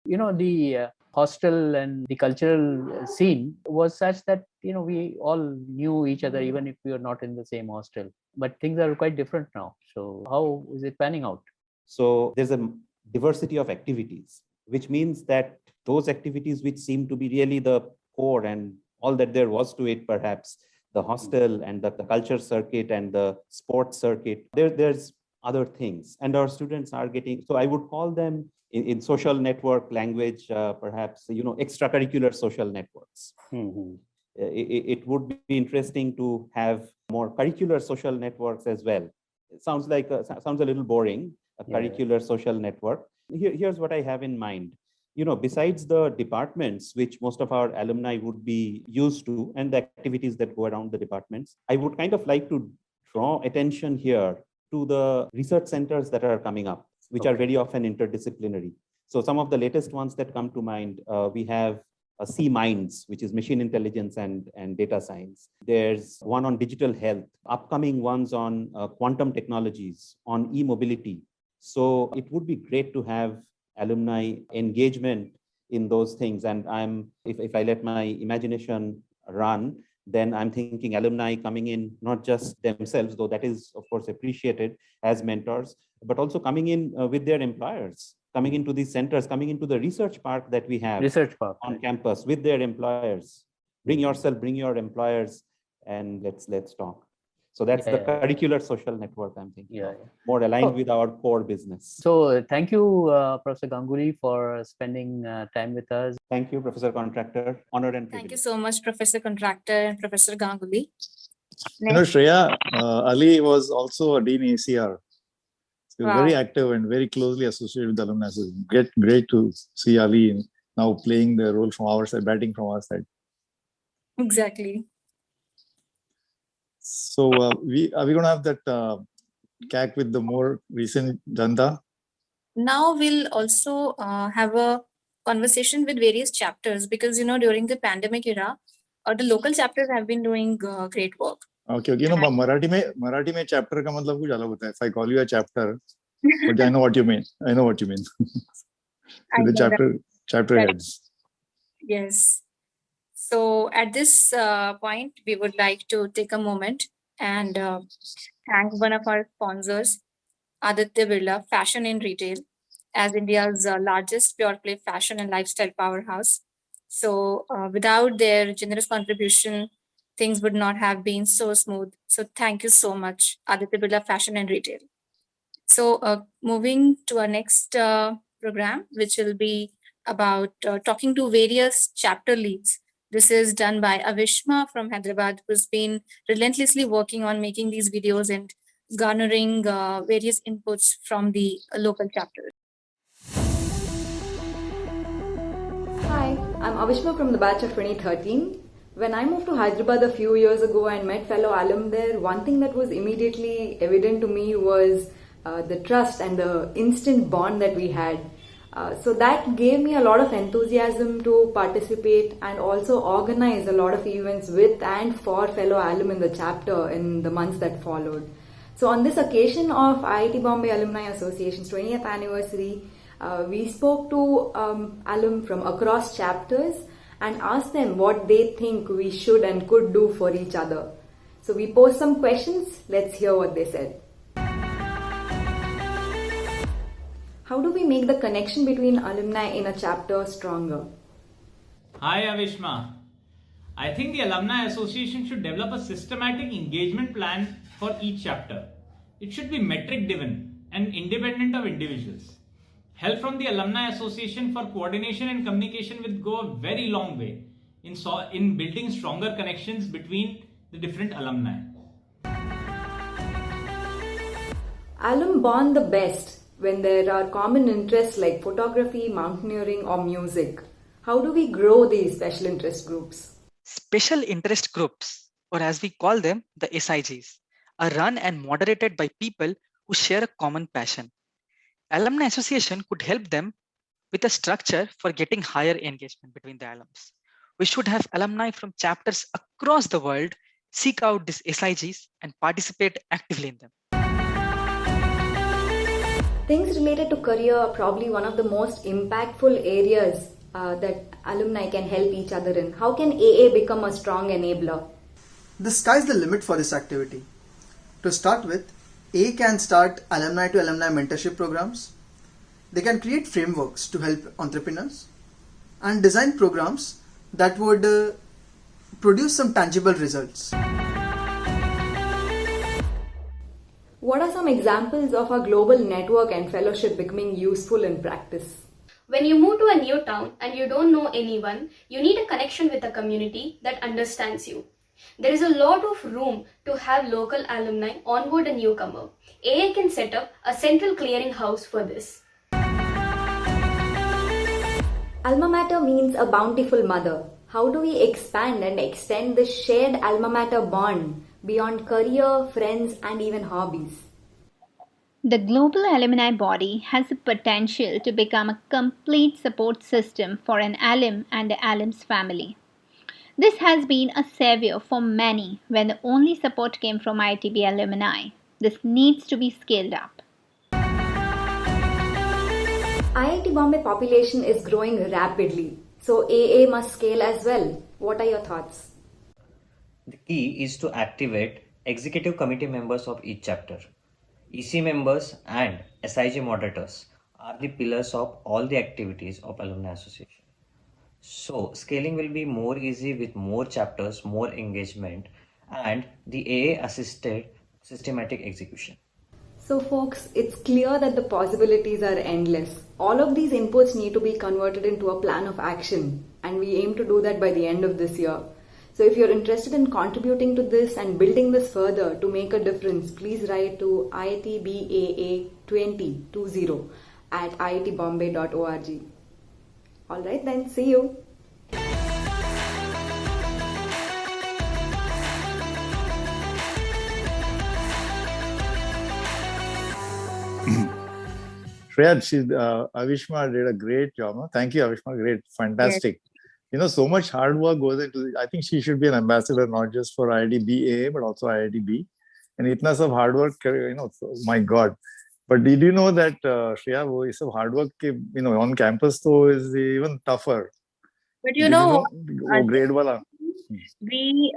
[SPEAKER 8] You know, the hostel and the cultural scene was such that, you know, we all knew each other, even if we were not in the same hostel. But things are quite different now. So how is it panning out?
[SPEAKER 9] So there's a diversity of activities, which means that those activities which seem to be really the core and all that there was to it, perhaps the hostel and the culture circuit and the sports circuit, there's other things. And our students are getting, so I would call them in social network language, perhaps, you know, extracurricular social networks.
[SPEAKER 8] Mm-hmm.
[SPEAKER 9] It would be interesting to have more curricular social networks as well. It sounds a little boring, a curricular social network. Here's what I have in mind. You know, besides the departments, which most of our alumni would be used to, and the activities that go around the departments, I would kind of like to draw attention here to the research centers that are coming up, which are very often interdisciplinary. So some of the latest ones that come to mind, we have C Minds, which is machine intelligence and data science. There's one on digital health, upcoming ones on quantum technologies, on e-mobility. So it would be great to have alumni engagement in those things. And if I let my imagination run, then I'm thinking alumni coming in, not just themselves, though that is, of course, appreciated as mentors, but also coming in with their employers, coming into these centers, coming into the research park that we have on campus with their employers. Bring yourself, bring your employers, and let's talk. So that's the curricular social network I'm thinking of.
[SPEAKER 8] Yeah.
[SPEAKER 9] More aligned with our core business.
[SPEAKER 8] So thank you, Professor Ganguly, for spending time with us.
[SPEAKER 9] Thank you, Professor Contractor. Honor and privilege.
[SPEAKER 2] Thank you so much, Professor Contractor and Professor Ganguly.
[SPEAKER 1] You know, Shreya, Ali was also a Dean ACR. He was very active and very closely associated with the alumni. So great to see Ali now playing the role from our side, batting from our side.
[SPEAKER 2] Exactly.
[SPEAKER 1] So are we going to have that Cack with the more recent Janta?
[SPEAKER 2] Now we'll also have a conversation with various chapters because, you know, during the pandemic era, the local chapters have been doing great work.
[SPEAKER 1] Okay, you know, Marathi में chapter का मतलब कुछ अलग होता है. If I call you a chapter, but I know what you mean. The chapter heads.
[SPEAKER 2] Yes. So at this point, we would like to take a moment and thank one of our sponsors, Aditya Birla Fashion in Retail, as India's largest pure play fashion and lifestyle powerhouse. So without their generous contribution, things would not have been so smooth. So thank you so much, Aditya Birla Fashion and Retail. So moving to our next program, which will be about talking to various chapter leads. This is done by Avishma from Hyderabad, who's been relentlessly working on making these videos and garnering various inputs from the local chapters.
[SPEAKER 10] Hi, I'm Avishma from the batch of 2013. When I moved to Hyderabad a few years ago and met fellow alum there, one thing that was immediately evident to me was the trust and the instant bond that we had. So that gave me a lot of enthusiasm to participate and also organize a lot of events with and for fellow alum in the chapter in the months that followed. So on this occasion of IIT Bombay Alumni Association's 20th anniversary, we spoke to alum from across chapters and asked them what they think we should and could do for each other. So we posed some questions. Let's hear what they said. How do we make the connection between alumni in a chapter stronger?
[SPEAKER 11] Hi Avishma. I think the Alumni Association should develop a systematic engagement plan for each chapter. It should be metric driven and independent of individuals. Help from the Alumni Association for coordination and communication will go a very long way in building stronger connections between the different alumni.
[SPEAKER 10] Alum bond the best when there are common interests like photography, mountaineering or music. How do we grow these special interest groups?
[SPEAKER 12] Special interest groups, or as we call them, the SIGs, are run and moderated by people who share a common passion. Alumni Association could help them with a structure for getting higher engagement between the alums. We should have alumni from chapters across the world seek out these SIGs and participate actively in them.
[SPEAKER 10] Things related to career are probably one of the most impactful areas that alumni can help each other in. How can AA become a strong enabler?
[SPEAKER 13] The sky's the limit for this activity. To start with, AA can start alumni to alumni mentorship programs. They can create frameworks to help entrepreneurs and design programs that would produce some tangible results.
[SPEAKER 10] What are some examples of our global network and fellowship becoming useful in practice?
[SPEAKER 14] When you move to a new town and you don't know anyone, you need a connection with a community that understands you. There is a lot of room to have local alumni onboard a newcomer. AA can set up a central clearing house for this.
[SPEAKER 10] Alma mater means a bountiful mother. How do we expand and extend the shared alma mater bond beyond career, friends, and even hobbies?
[SPEAKER 15] The global alumni body has the potential to become a complete support system for an alum and the alum's family. This has been a savior for many when the only support came from IITB alumni. This needs to be scaled up.
[SPEAKER 10] IIT Bombay population is growing rapidly, so AA must scale as well. What are your thoughts?
[SPEAKER 16] The key is to activate executive committee members of each chapter. EC members and SIG moderators are the pillars of all the activities of Alumni Association. So scaling will be more easy with more chapters, more engagement, and the AA assisted systematic execution.
[SPEAKER 10] So folks, it's clear that the possibilities are endless. All of these inputs need to be converted into a plan of action, and we aim to do that by the end of this year. So if you're interested in contributing to this and building this further to make a difference, please write to IITBAA2020 at iitbombay.org. Alright then, see you.
[SPEAKER 1] Shreya, Avishma did a great job. No? Thank you, Avishma. Great, fantastic. Yes. You know, so much hard work goes into it. I think she should be an ambassador, not just for IIT but also IIT. And itna sab hard work, you know, so, my God. But did you know that, Shreya, wo ye sab hard work, you know, on campus though is even tougher.
[SPEAKER 2] But you know
[SPEAKER 1] grade wala.
[SPEAKER 2] We,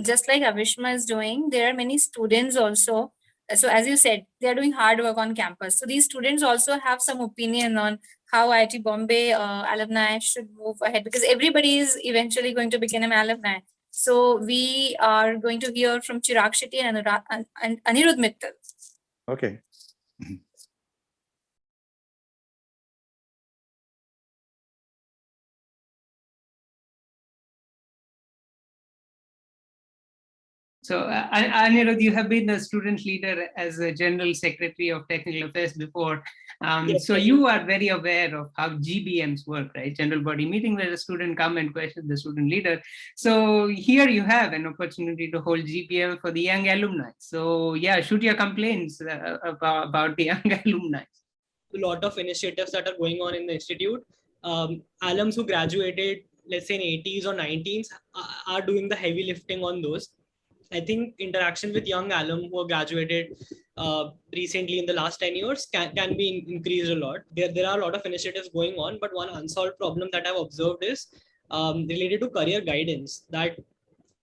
[SPEAKER 2] just like Avishma is doing, there are many students also. So as you said, they are doing hard work on campus. So these students also have some opinion on how IIT Bombay alumni should move ahead, because everybody is eventually going to become an alumni. So we are going to hear from Chirag, Shetty and Anirudh Mittal.
[SPEAKER 1] Okay.
[SPEAKER 17] So, Anirudh, you have been a student leader as a General Secretary of Technical Affairs before.
[SPEAKER 18] Yes,
[SPEAKER 17] so you are very aware of how GBMs work, right? General Body Meeting, where the student come and question the student leader. So here you have an opportunity to hold GBM for the young alumni. So yeah, shoot your complaints about the young alumni.
[SPEAKER 18] A lot of initiatives that are going on in the institute. Alums who graduated, let's say in 80s or 90s, are doing the heavy lifting on those. I think interaction with young alum who have graduated recently in the last 10 years can be increased a lot. There are a lot of initiatives going on, but one unsolved problem that I've observed is related to career guidance. That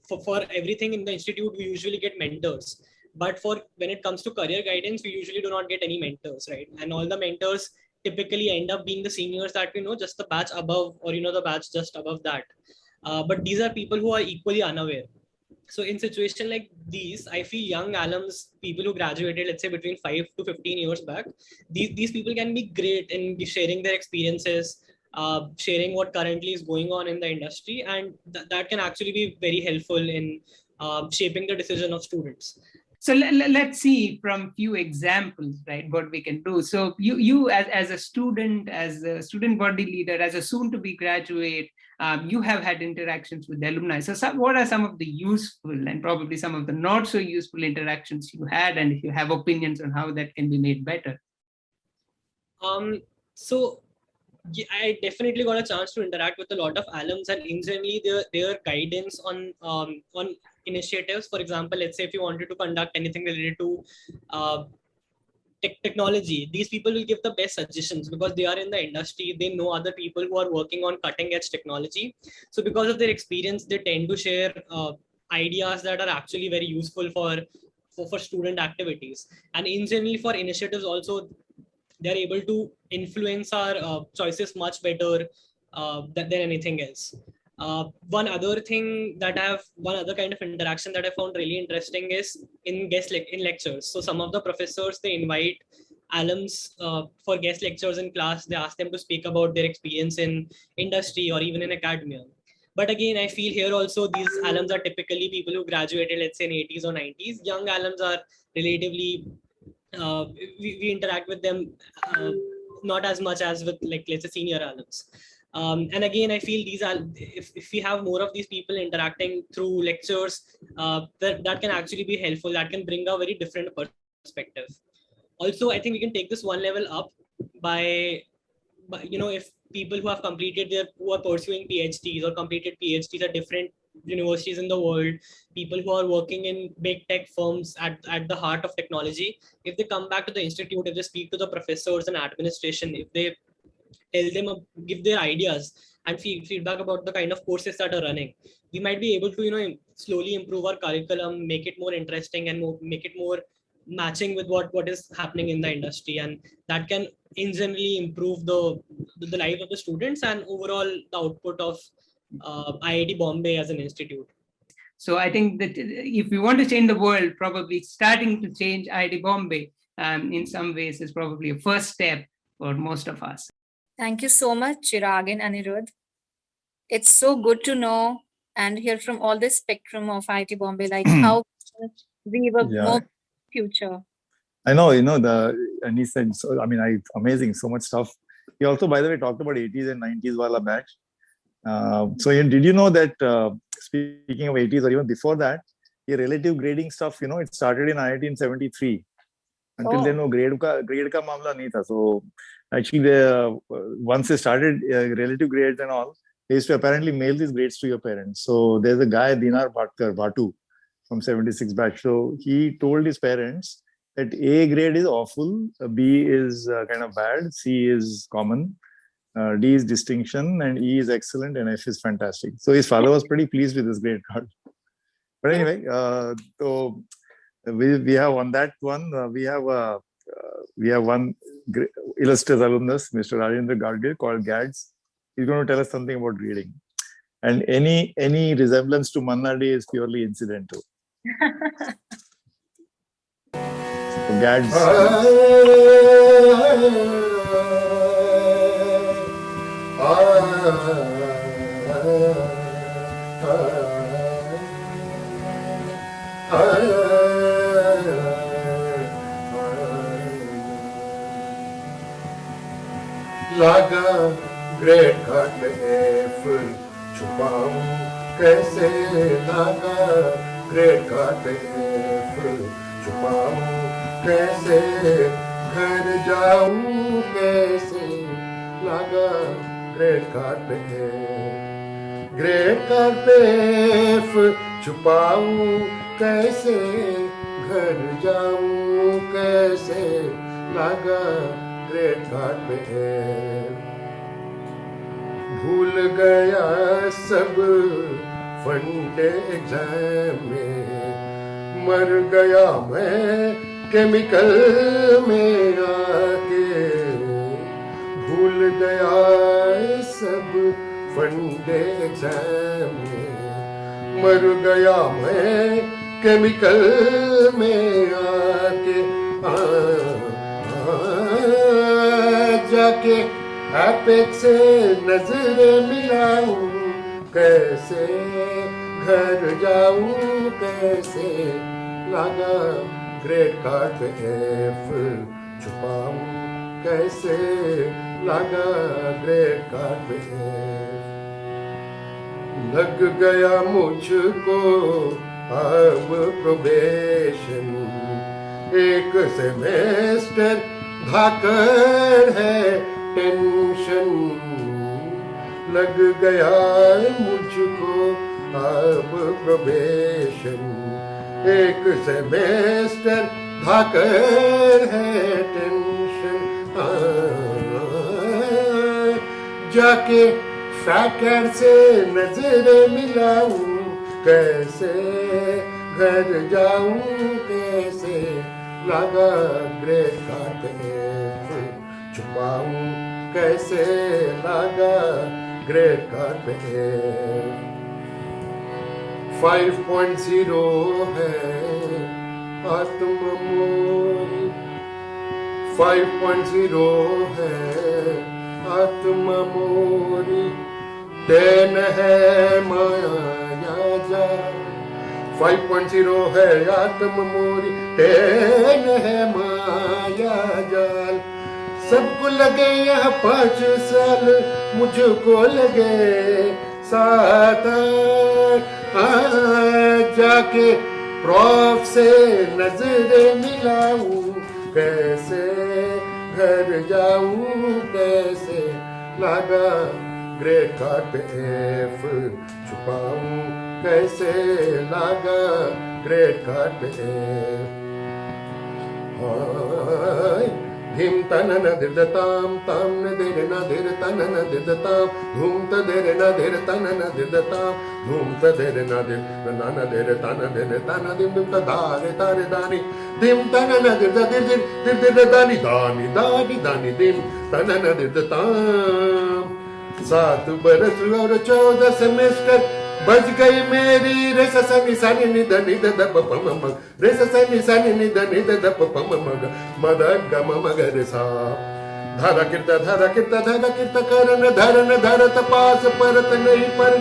[SPEAKER 18] for everything in the institute, we usually get mentors. But when it comes to career guidance, we usually do not get any mentors, right? And all the mentors typically end up being the seniors that we know, just the batch above, or the batch just above that. But these are people who are equally unaware. So in situation like these, I feel young alums, people who graduated, let's say between 5 to 15 years back, these people can be great in sharing their experiences, sharing what currently is going on in the industry, and that can actually be very helpful in shaping the decision of students.
[SPEAKER 17] So let's see from few examples, right, what we can do. So you as a student body leader, as a soon-to-be graduate, you have had interactions with the alumni. So what are some of the useful and probably some of the not so useful interactions you had, and if you have opinions on how that can be made better?
[SPEAKER 18] So I definitely got a chance to interact with a lot of alums, and in generally their guidance on initiatives. For example, let's say if you wanted to conduct anything related to technology, these people will give the best suggestions because they are in the industry. They know other people who are working on cutting edge technology. So because of their experience, they tend to share ideas that are actually very useful for student activities. And in general, for initiatives also, they're able to influence our choices much better than anything else. One other kind of interaction that I found really interesting is in lectures. So some of the professors, they invite alums for guest lectures in class. They ask them to speak about their experience in industry or even in academia. But again, I feel here also these alums are typically people who graduated, let's say in 80s or 90s. Young alums are relatively, we interact with them not as much as with, like, let's say senior alums. And again, I feel if we have more of these people interacting through lectures, that can actually be helpful. That can bring a very different perspective. Also, I think we can take this one level up by if people who are pursuing PhDs or completed PhDs at different universities in the world, people who are working in big tech firms at the heart of technology, if they come back to the institute, if they speak to the professors and administration, if they tell them, give their ideas and feedback about the kind of courses that are running, we might be able to slowly improve our curriculum, make it more interesting and make it more matching with what is happening in the industry, and that can in generally improve the life of the students and overall the output of IIT Bombay as an institute.
[SPEAKER 17] So I think that if we want to change the world, probably starting to change IIT Bombay in some ways is probably a first step for most of us.
[SPEAKER 2] Thank you so much, Chirag and Anirudh. It's so good to know and hear from all this spectrum of IIT Bombay, like how we were more future.
[SPEAKER 1] I know, and he said, so, amazing, so much stuff. He also, by the way, talked about 80s and 90s wala batch. So did you know that, speaking of 80s or even before that, the relative grading stuff, it started in 1973. Until then, no grade ka mamla nahi tha. So actually, once they started relative grades and all, they used to apparently mail these grades to your parents. So there's a guy, Dinar Bhatu, from 76 batch. So he told his parents that A grade is awful, B is kind of bad, C is common, D is distinction, and E is excellent, and F is fantastic. So his father was pretty pleased with his grade card. But anyway, so we have on that one, we have one illustrious alumnus, Mr. Rajendra Gadgil, called GADS. He's going to tell us something about reading. And any resemblance to Manna Day is purely incidental. So GADS.
[SPEAKER 19] लागा great घाट F छुपाऊं कैसे, लागा great घाट F छुपाऊं कैसे, घर जाऊं कैसे, लागा great घाट F छुपाऊं कैसे, घर जाऊं कैसे, लागा ग्रेट घाट पे है। भूल गया सब फंडे एग्जाम में, मर गया मैं केमिकल में आके, भूल गया सब फंडे एग्जाम में, मर गया मैं केमिकल में आके, जाके एपेक्स से नजर मिलाऊं कैसे, घर जाऊं कैसे, लागा ग्रेट कार्ड एफ छुपाऊं कैसे, लागा ग्रेट कार्ड एफ। लग गया मुझको अब प्रोबेशन, एक सेमेस्टर भाकर है टेंशन, लग गया मुझको अब प्रोबेशन, एक सेमेस्टर भाकर है टेंशन, जाके फैकर से नजर मिलाऊं कैसे, घर जाऊं कैसे, लागा ग्रेट कार्ड एफ छुपाऊं कैसे, लागा ग्रेट कार्ड एफ। 5.0 है आत्म मोरी, 5.0 है आत्म मोरी, 10 है माया जा, 5.0 है आत्म मोरी, 10 है माया जाल, सबको लगे यह 5 साल, मुझको लगे 7 जाके प्रॉफ से नजर मिलाऊं कैसे, घर जाऊं कैसे, लागा ग्रेट कार्ड एफ छुपाऊं कैसे, लागा ग्रेट कार्ड एफ। धिम तनन दिदताम ताम न दिर न दिर तनन दिदताम, धूम त दिर न दिर तनन दिदताम, धूम त दिर न दिर नन दिर तन दिर तन दिम दिम त दारे तारे दानी, धिम तनन दिर दिर दिर दिर दिर दानी दानी दानी दानी दिम तनन दिदताम। 7 बरस और 14 सेमेस्टर बज गई मेरी रे सनी सनी निद निद द प म म रे सनी निद निद द प म म मद ग म म ग रे सा धारा कीर्त करन धरन धरत पास परत नहीं पर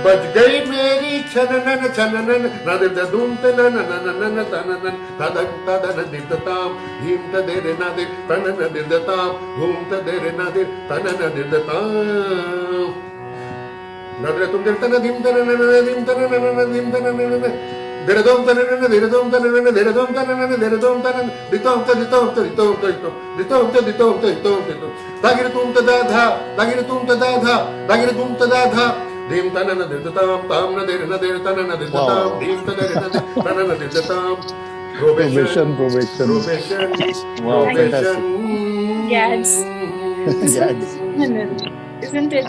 [SPEAKER 19] बज गई मेरी छननन छननन नद धूम तनन नन तनन तदन तदन दिदताम धीम तदेरे नदे तनन दिदताम धूम तदेरे नदे तनन दिदताम नदरे तुम दिल तन धीम तनन धीम तनन धीम तनन दिरदोम तनन दिरदोम तनन दिरदोम तनन दिरदोम तनन दितोम दितोम दितोम दितोम दितोम दितोम दागिर तुम तदा दागिर तुम तदा धा Dim tanana dirtatam tam nadir tanana dirtatam dim tadir tanana dirtatam
[SPEAKER 1] Probation. Wow,
[SPEAKER 2] Gads.
[SPEAKER 1] Gads.
[SPEAKER 2] Isn't it?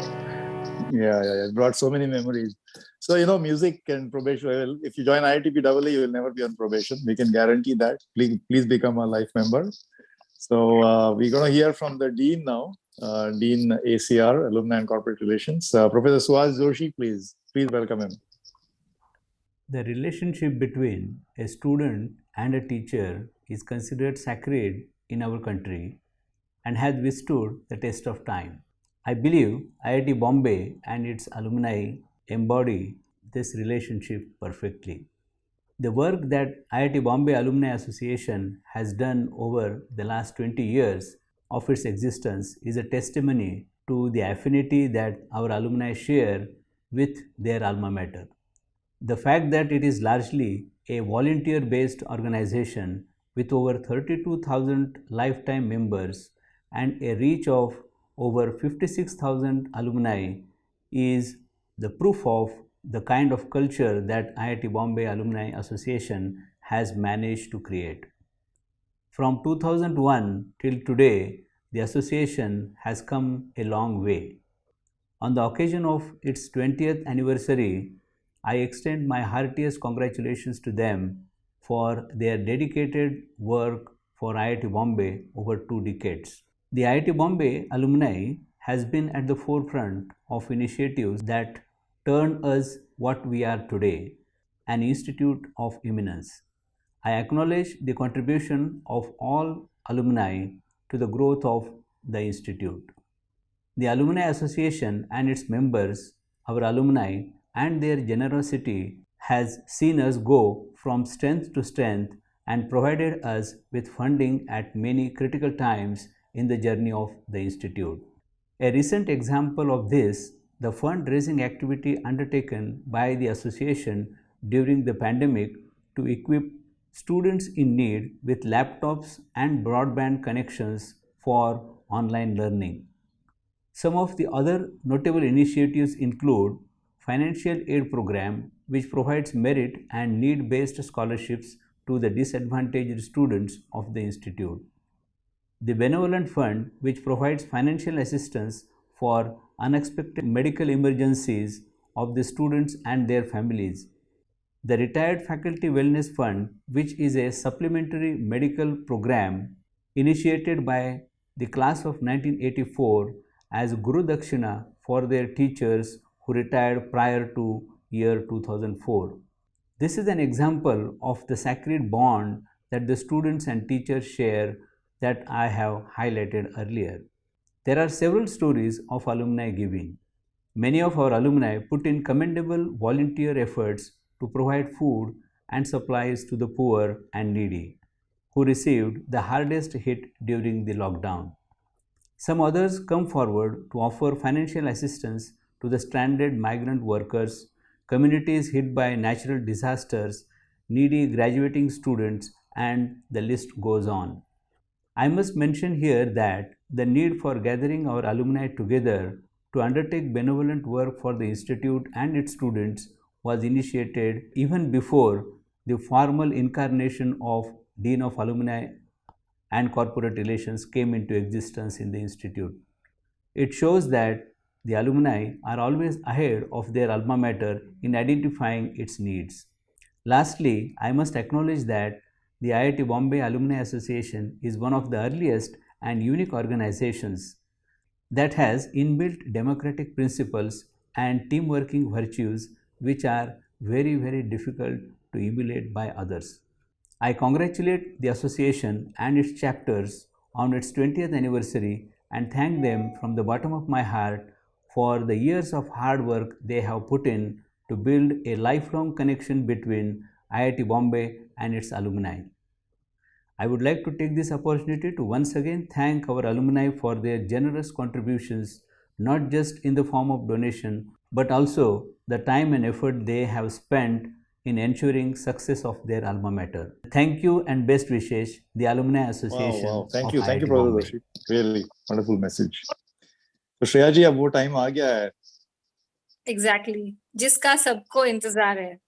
[SPEAKER 1] Yeah. It brought so many memories. So, music and probation, well, if you join IITPEE, you will never be on probation. We can guarantee that. Please become a life member. So we're going to hear from the Dean now, Dean ACR, Alumni and Corporate Relations. Professor Suhas Joshi, please welcome him.
[SPEAKER 3] The relationship between a student and a teacher is considered sacred in our country and has withstood the test of time. I believe IIT Bombay and its alumni embody this relationship perfectly. The work that IIT Bombay Alumni Association has done over the last 20 years of its existence is a testimony to the affinity that our alumni share with their alma mater. The fact that it is largely a volunteer-based organization with over 32,000 lifetime members and a reach of over 56,000 alumni is the proof of the kind of culture that IIT Bombay Alumni Association has managed to create. From 2001 till today, the association has come a long way. On the occasion of its 20th anniversary, I extend my heartiest congratulations to them for their dedicated work for IIT Bombay over 2 decades. The IIT Bombay alumni has been at the forefront of initiatives that turned us what we are today, an institute of eminence. I acknowledge the contribution of all alumni to the growth of the institute. The Alumni Association and its members, our alumni, and their generosity has seen us go from strength to strength and provided us with funding at many critical times in the journey of the institute. A recent example of this, the fundraising activity undertaken by the association during the pandemic to equip students in need with laptops and broadband connections for online learning. Some of the other notable initiatives include Financial Aid Program, which provides merit and need-based scholarships to the disadvantaged students of the institute. The Benevolent Fund, which provides financial assistance for unexpected medical emergencies of the students and their families. The Retired Faculty Wellness Fund, which is a supplementary medical program initiated by the class of 1984 as Guru Dakshina for their teachers who retired prior to year 2004. This is an example of the sacred bond that the students and teachers share that I have highlighted earlier. There are several stories of alumni giving. Many of our alumni put in commendable volunteer efforts to provide food and supplies to the poor and needy, who received the hardest hit during the lockdown. Some others come forward to offer financial assistance to the stranded migrant workers, communities hit by natural disasters, needy graduating students, and the list goes on. I must mention here that the need for gathering our alumni together to undertake benevolent work for the institute and its students was initiated even before the formal incarnation of Dean of Alumni and Corporate Relations came into existence in the institute. It shows that the alumni are always ahead of their alma mater in identifying its needs. Lastly, I must acknowledge that the IIT Bombay Alumni Association is one of the earliest and unique organizations that has inbuilt democratic principles and team working virtues
[SPEAKER 20] which are very, very difficult to emulate by others. I congratulate the association and its chapters on its 20th anniversary and thank them from the bottom of my heart for the years of hard work they have put in to build a lifelong connection between IIT Bombay and its alumni. I would like to take this opportunity to once again thank our alumni for their generous contributions, not just in the form of donation, but also the time and effort they have spent in ensuring success of their alma mater. Thank you and best wishes, the Alumni Association.
[SPEAKER 1] Wow. Thank
[SPEAKER 20] of
[SPEAKER 1] you,
[SPEAKER 20] IIT
[SPEAKER 1] Professor
[SPEAKER 20] Bombay.
[SPEAKER 1] Doshi. Really wonderful message. तो श्रेया जी अब वो time आ गया है.
[SPEAKER 2] Exactly. जिसका सबको इंतजार है.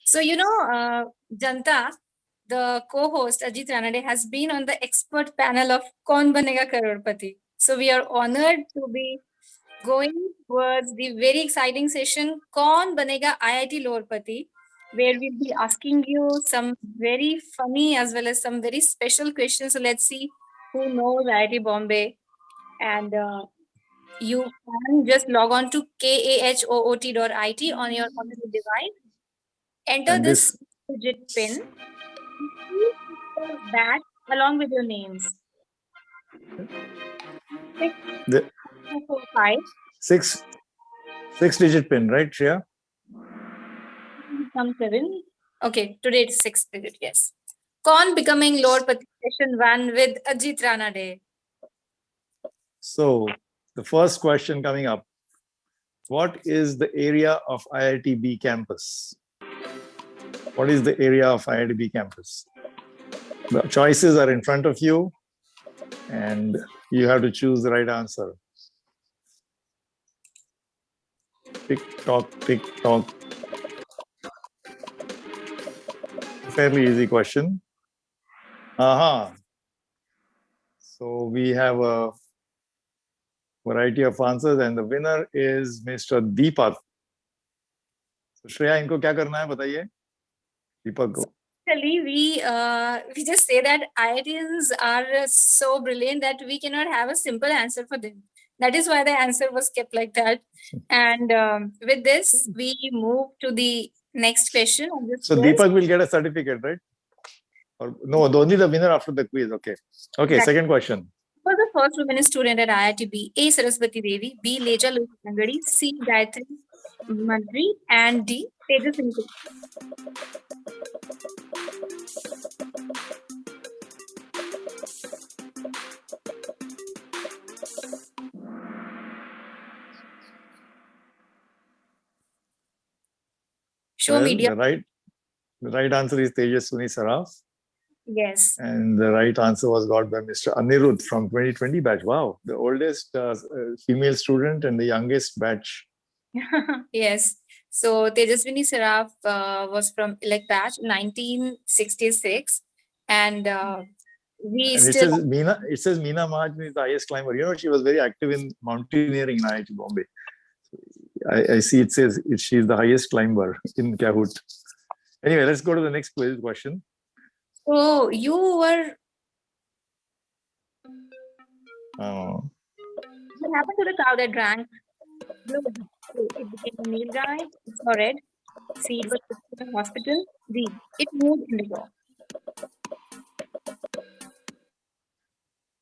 [SPEAKER 2] So Janta, the co-host Ajit Ranade has been on the expert panel of Kaun Banega Crorepati. So we are honored to be going towards the very exciting session Kaun Banega IIT Lorepati, where we'll be asking you some very funny as well as some very special questions. So let's see who knows IIT Bombay. And you can just log on to kahoot.it on your computer device. Enter this digit pin. That along with your names.
[SPEAKER 1] 6-digit pin, right, Shreya?
[SPEAKER 2] Some 7. Okay, today it's 6 digit, yes. Kaun becoming Lorepati session 1 with Ajit Ranade.
[SPEAKER 1] So, the first question coming up. What is the area of IITB campus? What is the area of IITB campus? The choices are in front of you and you have to choose the right answer. Tick tock, tick tock. Fairly easy question. So we have a variety of answers and the winner is Mr. Deepak. So Shreya, इनको क्या करना है बताइए? Deepak को.
[SPEAKER 2] Actually, we just say that IITs are so brilliant that we cannot have a simple answer for them. That is why the answer was kept like that. And with this, we move to the next question.
[SPEAKER 1] So Deepak will get a certificate, right? Or no, only the winner after the quiz. Okay. Okay. Exactly. Second question.
[SPEAKER 2] Who was the first women student at IITB? A. Saraswati Devi, B. Leja Lokangadi, C. Gayatri Mantri, and D. Tejaswini. Show media.
[SPEAKER 1] The right answer is Tejaswini Saraf.
[SPEAKER 2] Yes.
[SPEAKER 1] And the right answer was got by Mr. Anirudh from 2020 batch. Wow, the oldest female student and the youngest batch.
[SPEAKER 2] Yes. So Tejaswini Saraf was from elect batch 1966, and
[SPEAKER 1] it says Meena Mahajan is the highest climber. You know, she was very active in mountaineering in IIT Bombay. I see it says she's the highest climber in Kahoot. Anyway, let's go to the next question.
[SPEAKER 2] So you were. What happened to the cow that drank blue? It became a meal guy. It saw red. C. It was put in the hospital. D. It moved indigo.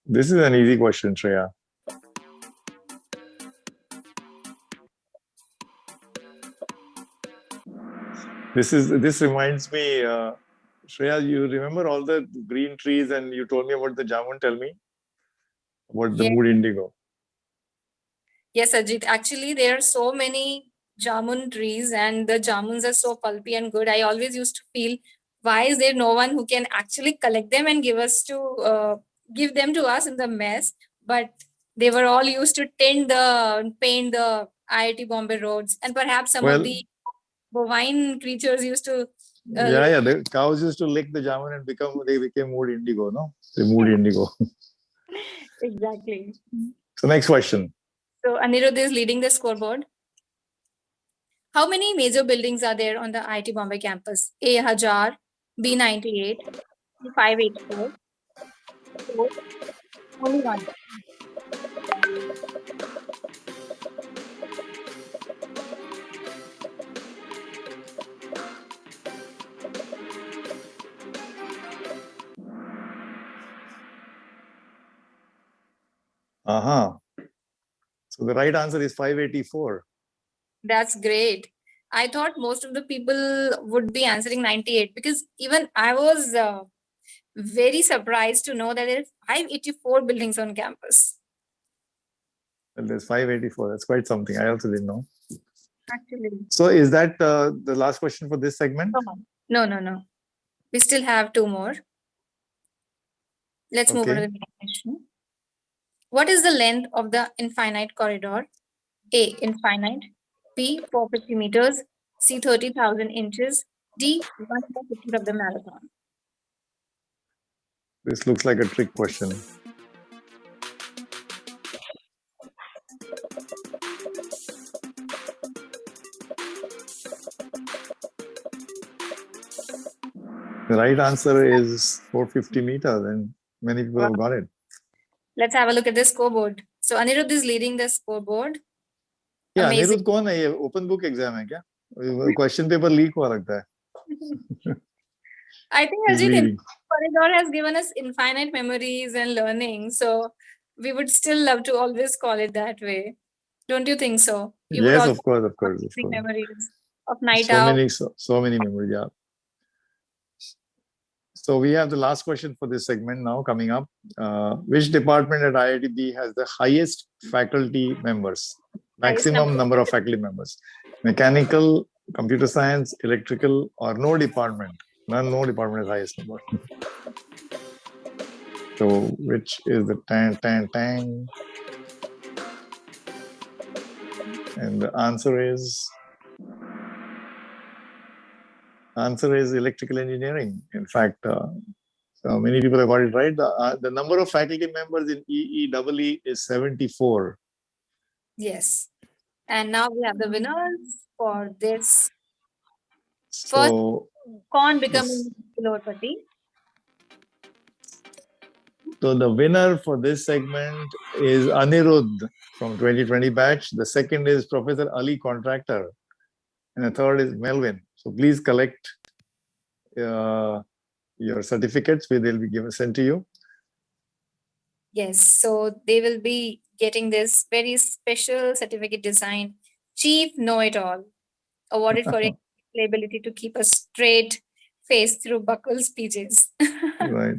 [SPEAKER 1] This is an easy question, Shreya. This reminds me, Shreya, you remember all the green trees and you told me about the jamun. Tell me about the mood indigo.
[SPEAKER 2] Yes, Ajit. Actually, there are so many jamun trees and the jamuns are so pulpy and good. I always used to feel, why is there no one who can actually collect them and give them to us in the mess? But they were all used to paint the IIT Bombay roads, and perhaps some of the bovine creatures used to.
[SPEAKER 1] The cows used to lick the jamun and they became mood indigo, no? They mood indigo.
[SPEAKER 2] Exactly.
[SPEAKER 1] So next question.
[SPEAKER 2] So Anirudh is leading the scoreboard. How many major buildings are there on the IIT Bombay campus? A. 1000, B. 98, B. 584. Only one.
[SPEAKER 1] So the right answer is 584.
[SPEAKER 2] That's great. I thought most of the people would be answering 98 because even I was very surprised to know that there are 584 buildings on campus.
[SPEAKER 1] Well, there's 584. That's quite something. I also didn't know.
[SPEAKER 2] Actually.
[SPEAKER 1] So is that the last question for this segment?
[SPEAKER 2] No. We still have two more. Let's move on to the next question. What is the length of the infinite corridor? A. Infinite. B. 450 meters. C. 30,000 inches. D. 150 of the marathon.
[SPEAKER 1] This looks like a trick question. The right answer is 450 meters, and many people have got it.
[SPEAKER 2] Let's have a look at the scoreboard. So Anirudh is leading the scoreboard.
[SPEAKER 1] Yeah, Anirudh कौन है ये? Open book exam है क्या? Question paper leak हुआ लगता है.
[SPEAKER 2] I think Arjit, corridor has given us infinite memories and learning. So we would still love to always call it that way. Don't you think so? You
[SPEAKER 1] yes, of course.
[SPEAKER 2] Memories of night out.
[SPEAKER 1] So many memories, yeah. So we have the last question for this segment now coming up. Which department at IITB has the highest faculty members? Maximum number of faculty members? Mechanical, computer science, electrical, or no department? No department is highest number. So which is the tang? And the answer is electrical engineering. In fact, so many people have got it right. The number of faculty members in EEEE is 74.
[SPEAKER 2] Yes. And now we have the winners for this. First, Kaun becoming Lorepati.
[SPEAKER 1] So the winner for this segment is Anirudh from 2020 batch. The second is Professor Ali Contractor. And the third is Melvin. So please collect your certificates. They'll be sent to you.
[SPEAKER 2] Yes, so they will be getting this very special certificate designed Chief Know-It-All, awarded for the ability to keep a straight face through buckle speeches.
[SPEAKER 1] Right.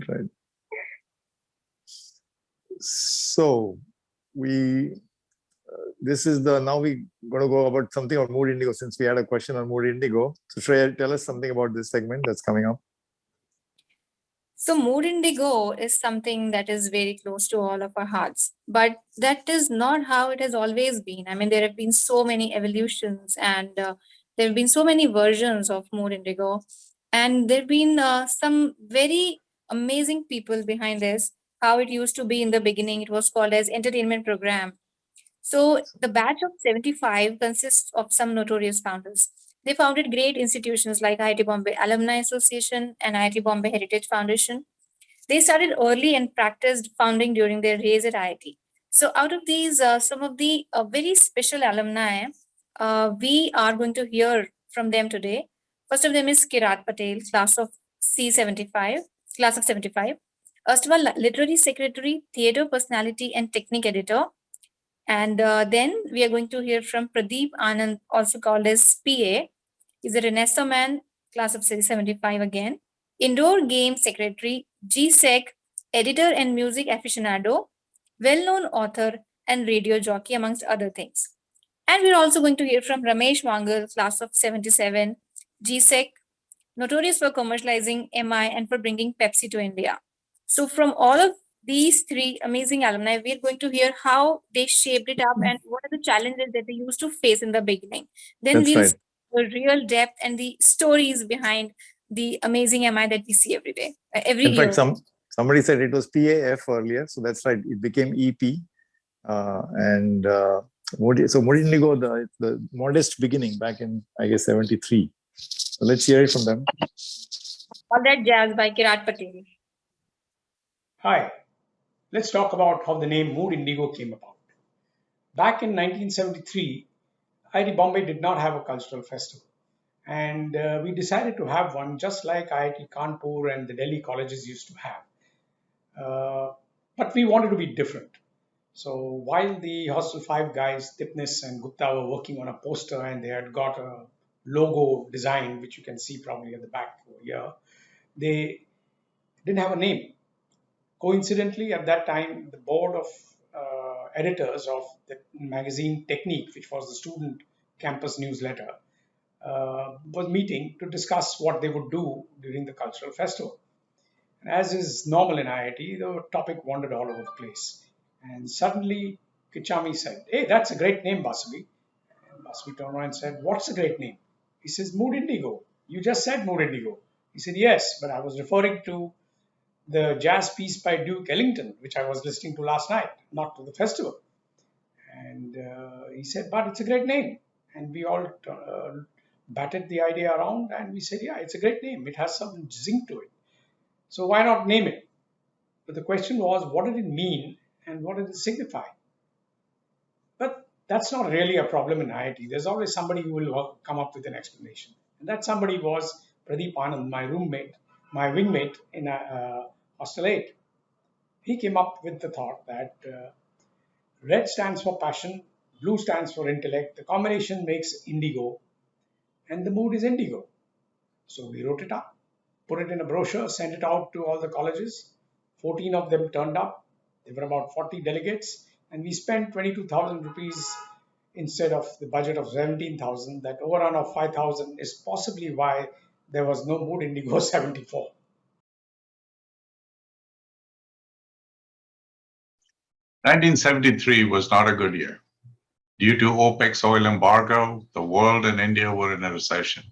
[SPEAKER 1] So this is now we're going to go about something on Mood Indigo, since we had a question on Mood Indigo. So Shreya, tell us something about this segment that's coming up.
[SPEAKER 2] So Mood Indigo is something that is very close to all of our hearts, but that is not how it has always been. I mean, there have been so many evolutions and there have been so many versions of Mood Indigo, and there have been some very amazing people behind this. How it used to be in the beginning, it was called as entertainment program. So the batch of 75 consists of some notorious founders. They founded great institutions like IIT Bombay Alumni Association and IIT Bombay Heritage Foundation. They started early and practiced founding during their days at IIT. So out of these, some of the very special alumni, we are going to hear from them today. First of them is Kirat Patel, class of 75. Erstwhile literary secretary, theatre personality, and technique editor. And then we are going to hear from Pradeep Anand, also called as PA. He's a Renaissance man, class of 75 again. Indoor game secretary, GSEC, editor and music aficionado, well-known author and radio jockey, amongst other things. And we're also going to hear from Ramesh Wangal, class of 77, GSEC, notorious for commercializing MI and for bringing Pepsi to India. So from all of these three amazing alumni, we're going to hear how they shaped it up and what are the challenges that they used to face in the beginning. Then we'll see the real depth and the stories behind the amazing MI that we see every day, every year.
[SPEAKER 1] In fact, somebody said it was PAF earlier, so that's right. It became EP. So Mood Indigo, the modest beginning back in, I guess, 73. So let's hear it from them.
[SPEAKER 2] All that jazz by Kirat Patel.
[SPEAKER 21] Hi, let's talk about how the name Mood Indigo came about. Back in 1973, IIT Bombay did not have a cultural festival. And we decided to have one just like IIT Kanpur and the Delhi colleges used to have. But we wanted to be different. So while the Hostel 5 guys, Tipnis and Gupta, were working on a poster and they had got a logo design, which you can see probably at the back over here, they didn't have a name. Coincidentally, at that time, the board of editors of the magazine Technique, which was the student campus newsletter, was meeting to discuss what they would do during the cultural festival. And as is normal in IIT, the topic wandered all over the place. And suddenly, Kichami said, "Hey, that's a great name, Basavi." And Basavi turned around and said, "What's a great name?" He says, "Mood Indigo. You just said Mood Indigo." He said, "Yes, but I was referring to the jazz piece by Duke Ellington, which I was listening to last night, not to the festival." And he said, "But it's a great name." And we all batted the idea around and we said, "Yeah, it's a great name. It has some zing to it. So why not name it?" But the question was, what did it mean and what did it signify? But that's not really a problem in IIT. There's always somebody who will come up with an explanation. And that somebody was Pradeep Anand, my roommate, my wingmate in Hostel 8. He came up with the thought that red stands for passion, blue stands for intellect, the combination makes indigo, and the mood is indigo. So we wrote it up, put it in a brochure, sent it out to all the colleges. 14 of them turned up. There were about 40 delegates, and we spent 22,000 rupees instead of the budget of 17,000. That overrun of 5,000 is possibly why there was no Mood Indigo 74.
[SPEAKER 4] "1973 was not a good year. Due to OPEC's oil embargo, the world and India were in a recession.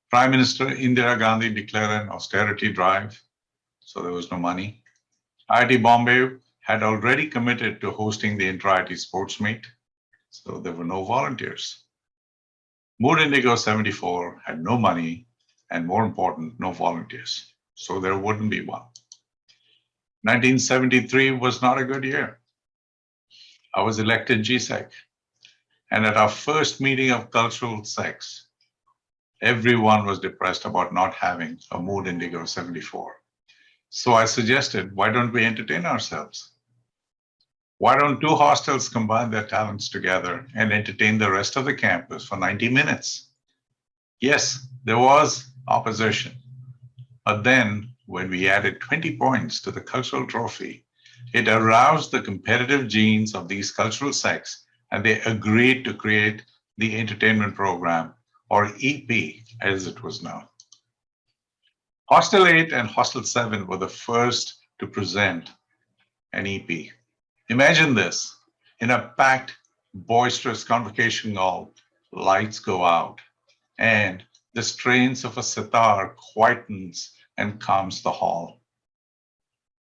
[SPEAKER 4] Prime Minister Indira Gandhi declared an austerity drive, so there was no money. IIT Bombay had already committed to hosting the inter-IIT sports meet, so there were no volunteers. Mood Indigo 74 had no money and, more important, no volunteers, so there wouldn't be one. 1973 was not a good year. I was elected GSEC, and at our first meeting of cultural sex, everyone was depressed about not having a Mood Indigo 74. So I suggested, why don't we entertain ourselves? Why don't two hostels combine their talents together and entertain the rest of the campus for 90 minutes? Yes, there was opposition. But then, when we added 20 points to the cultural trophy, it aroused the competitive genes of these cultural sects, and they agreed to create the entertainment program, or EP as it was known. Hostel 8 and Hostel 7 were the first to present an EP. Imagine this: in a packed, boisterous convocation hall, lights go out, and the strains of a sitar quietens and calms the hall.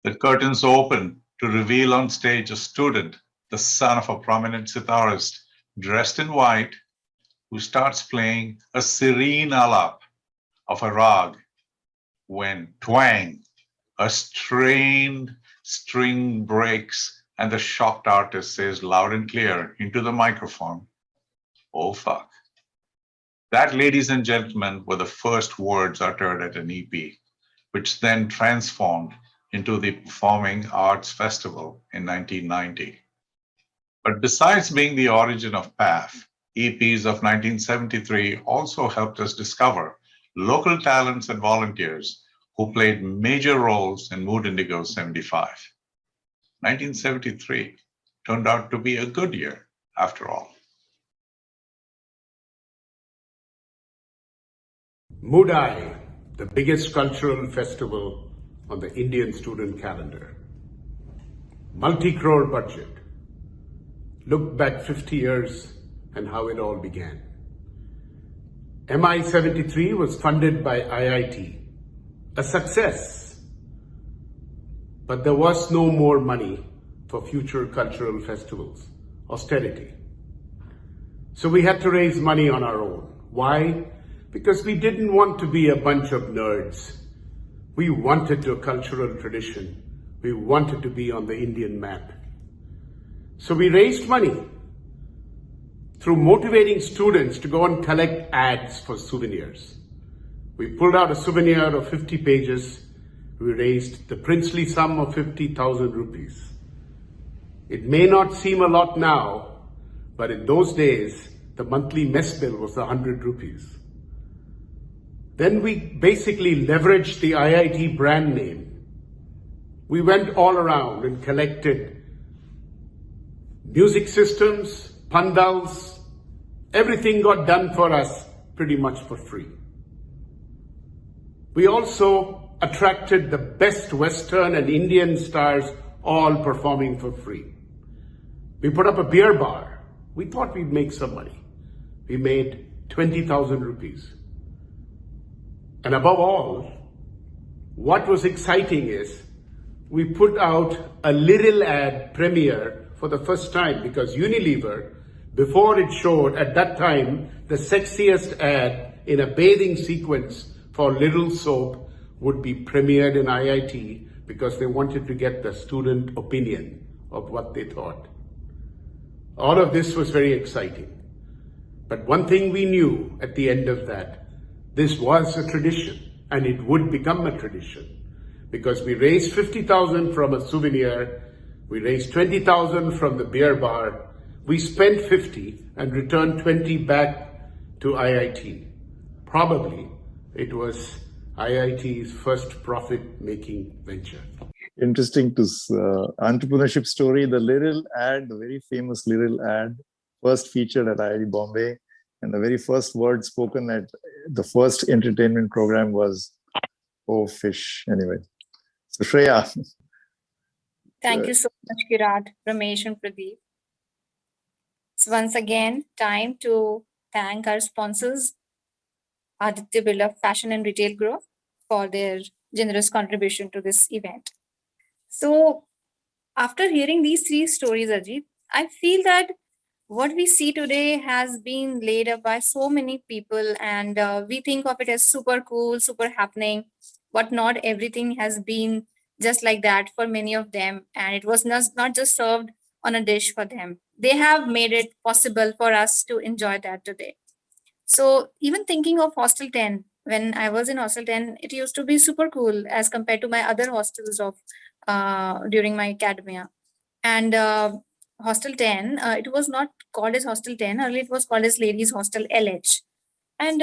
[SPEAKER 4] The curtains open to reveal on stage a student, the son of a prominent sitarist, dressed in white, who starts playing a serene alap of a rag, when twang, a strained string breaks and the shocked artist says loud and clear into the microphone, "Oh fuck." That, ladies and gentlemen, were the first words uttered at an EP, which then transformed into the Performing Arts Festival in 1990. But besides being the origin of PAF, EPs of 1973 also helped us discover local talents and volunteers who played major roles in Mood Indigo 75. 1973 turned out to be a good year after all.
[SPEAKER 19] Moodai, the biggest cultural festival on the Indian student calendar. Multi-crore budget. Look back 50 years and how it all began. MI 73 was funded by IIT, a success. But there was no more money for future cultural festivals, austerity. So we had to raise money on our own. Why? Because we didn't want to be a bunch of nerds. We wanted a cultural tradition. We wanted to be on the Indian map. So we raised money through motivating students to go and collect ads for souvenirs. We pulled out a souvenir of 50 pages. We raised the princely sum of 50,000 rupees. It may not seem a lot now, but in those days, the monthly mess bill was 100 rupees. Then we basically leveraged the IIT brand name. We went all around and collected music systems, pandals, everything got done for us pretty much for free. We also attracted the best Western and Indian stars, all performing for free. We put up a beer bar. We thought we'd make some money. We made 20,000 rupees. And above all, what was exciting is we put out a little ad premiere for the first time, because Unilever, before it showed at that time the sexiest ad in a bathing sequence for Little soap, would be premiered in IIT because they wanted to get the student opinion of what they thought. All of this was very exciting. But one thing we knew at the end of that, this was a tradition, and it would become a tradition, because we raised 50,000 from a souvenir, we raised 20,000 from the beer bar, we spent 50 and returned 20 back to IIT. Probably it was IIT's first profit-making venture.
[SPEAKER 1] Interesting to entrepreneurship story. The little ad, the very famous little ad, first featured at IIT Bombay, and the very first word spoken at the first entertainment program was "Oh, fish." Anyway, so Shreya.
[SPEAKER 2] Thank you so much, Kirat, Ramesh, and Pradeep. So once again, time to thank our sponsors, Aditya Birla Fashion and Retail Group, for their generous contribution to this event. So after hearing these three stories, Ajit, I feel that what we see today has been laid up by so many people, and we think of it as super cool, super happening, but not everything has been just like that for many of them. And it was not just served on a dish for them. They have made it possible for us to enjoy that today. So even thinking of Hostel 10, when I was in Hostel 10, it used to be super cool as compared to my other hostels of during my academia. And Hostel 10, it was not called as Hostel 10, earlier it was called as Ladies Hostel LH. And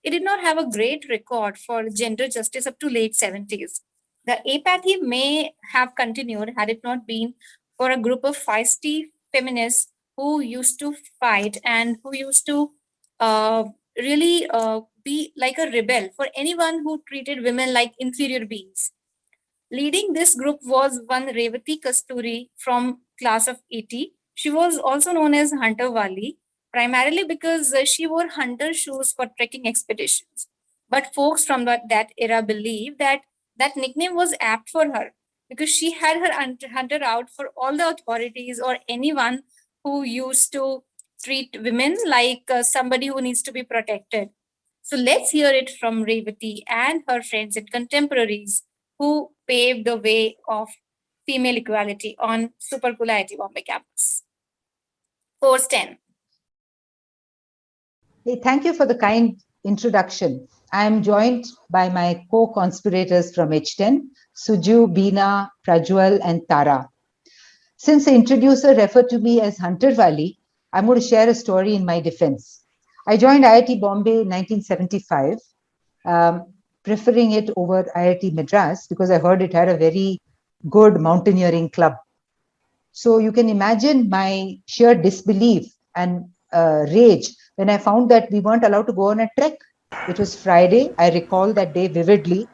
[SPEAKER 2] it did not have a great record for gender justice up to late 70s. The apathy may have continued had it not been for a group of feisty feminists who used to fight and who used to really be like a rebel for anyone who treated women like inferior beings. Leading this group was one Revati Kasturi from class of 80. She was also known as Hunter Wali, primarily because she wore hunter shoes for trekking expeditions. But folks from that era believe that that nickname was apt for her because she had her hunter out for all the authorities or anyone who used to treat women like somebody who needs to be protected. So let's hear it from Revati and her friends and contemporaries who paved the way of female equality on Super Cool IIT Bombay campus. Course 10.
[SPEAKER 5] Hey, thank you for the kind introduction. I am joined by my co-conspirators from H10, Suju, Beena, Prajwal, and Tara. Since the introducer referred to me as Hunter Wali, I'm going to share a story in my defense. I joined IIT Bombay in 1975, preferring it over IIT Madras because I heard it had a very good mountaineering club. So you can imagine my sheer disbelief and rage when I found that we weren't allowed to go on a trek. It was Friday. I recall that day vividly.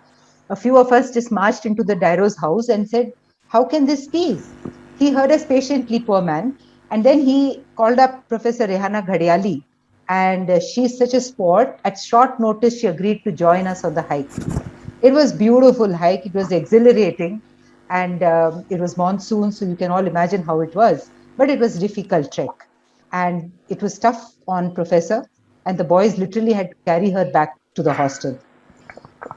[SPEAKER 5] A few of us just marched into the Diro's house and said, "How can this be?" He heard us patiently, poor man. And then he called up Professor Rehana Ghadiali. And she's such a sport. At short notice, she agreed to join us on the hike. It was a beautiful hike. It was exhilarating. And it was monsoon, so you can all imagine how it was. But it was a difficult trek. And it was tough on Professor. And the boys literally had to carry her back to the hostel.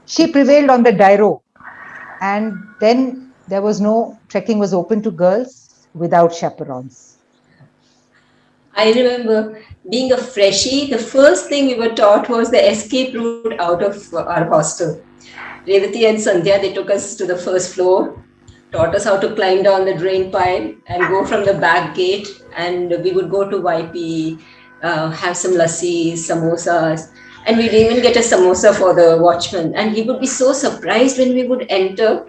[SPEAKER 5] She prevailed on the Diro. And then there was no trekking was open to girls without chaperones.
[SPEAKER 22] I remember being a freshie, the first thing we were taught was the escape route out of our hostel. Revati and Sandhya, they took us to the first floor. taught us how to climb down the drain pipe and go from the back gate, and we would go to YP, have some lassis, samosas, and we'd even get a samosa for the watchman, and he would be so surprised when we would enter.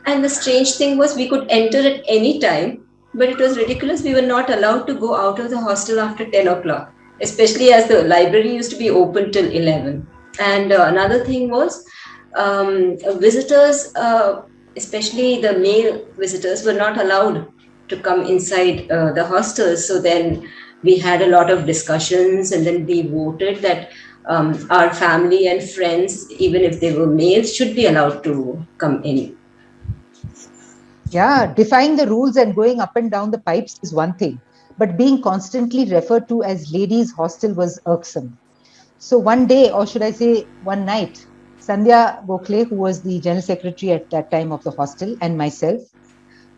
[SPEAKER 22] And the strange thing was we could enter at any time, but it was ridiculous. We were not allowed to go out of the hostel after 10 o'clock, especially as the library used to be open till 11. And another thing was visitors, especially the male visitors, were not allowed to come inside the hostels. So then we had a lot of discussions, and then we voted that our family and friends, even if they were males, should be allowed to come in.
[SPEAKER 5] Yeah, defying the rules and going up and down the pipes is one thing, but being constantly referred to as ladies' hostel was irksome. So one day, or should I say one night, Sandhya Gokhale, who was the general secretary at that time of the hostel, and myself,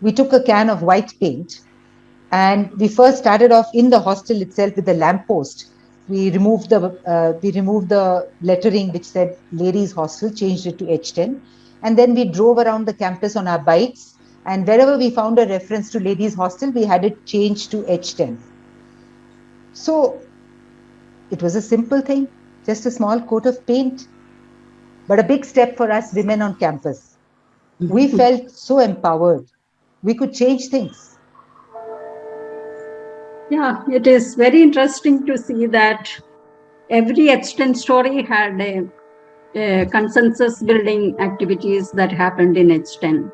[SPEAKER 5] we took a can of white paint, and we first started off in the hostel itself with the lamppost. We removed the lettering which said ladies' hostel, changed it to H10, and then we drove around the campus on our bikes. And wherever we found a reference to ladies' hostel, we had it changed to H10. So it was a simple thing, just a small coat of paint, but a big step for us women on campus. We felt so empowered. We could change things.
[SPEAKER 6] Yeah, it is very interesting to see that every H10 story had a consensus building activities that happened in H10.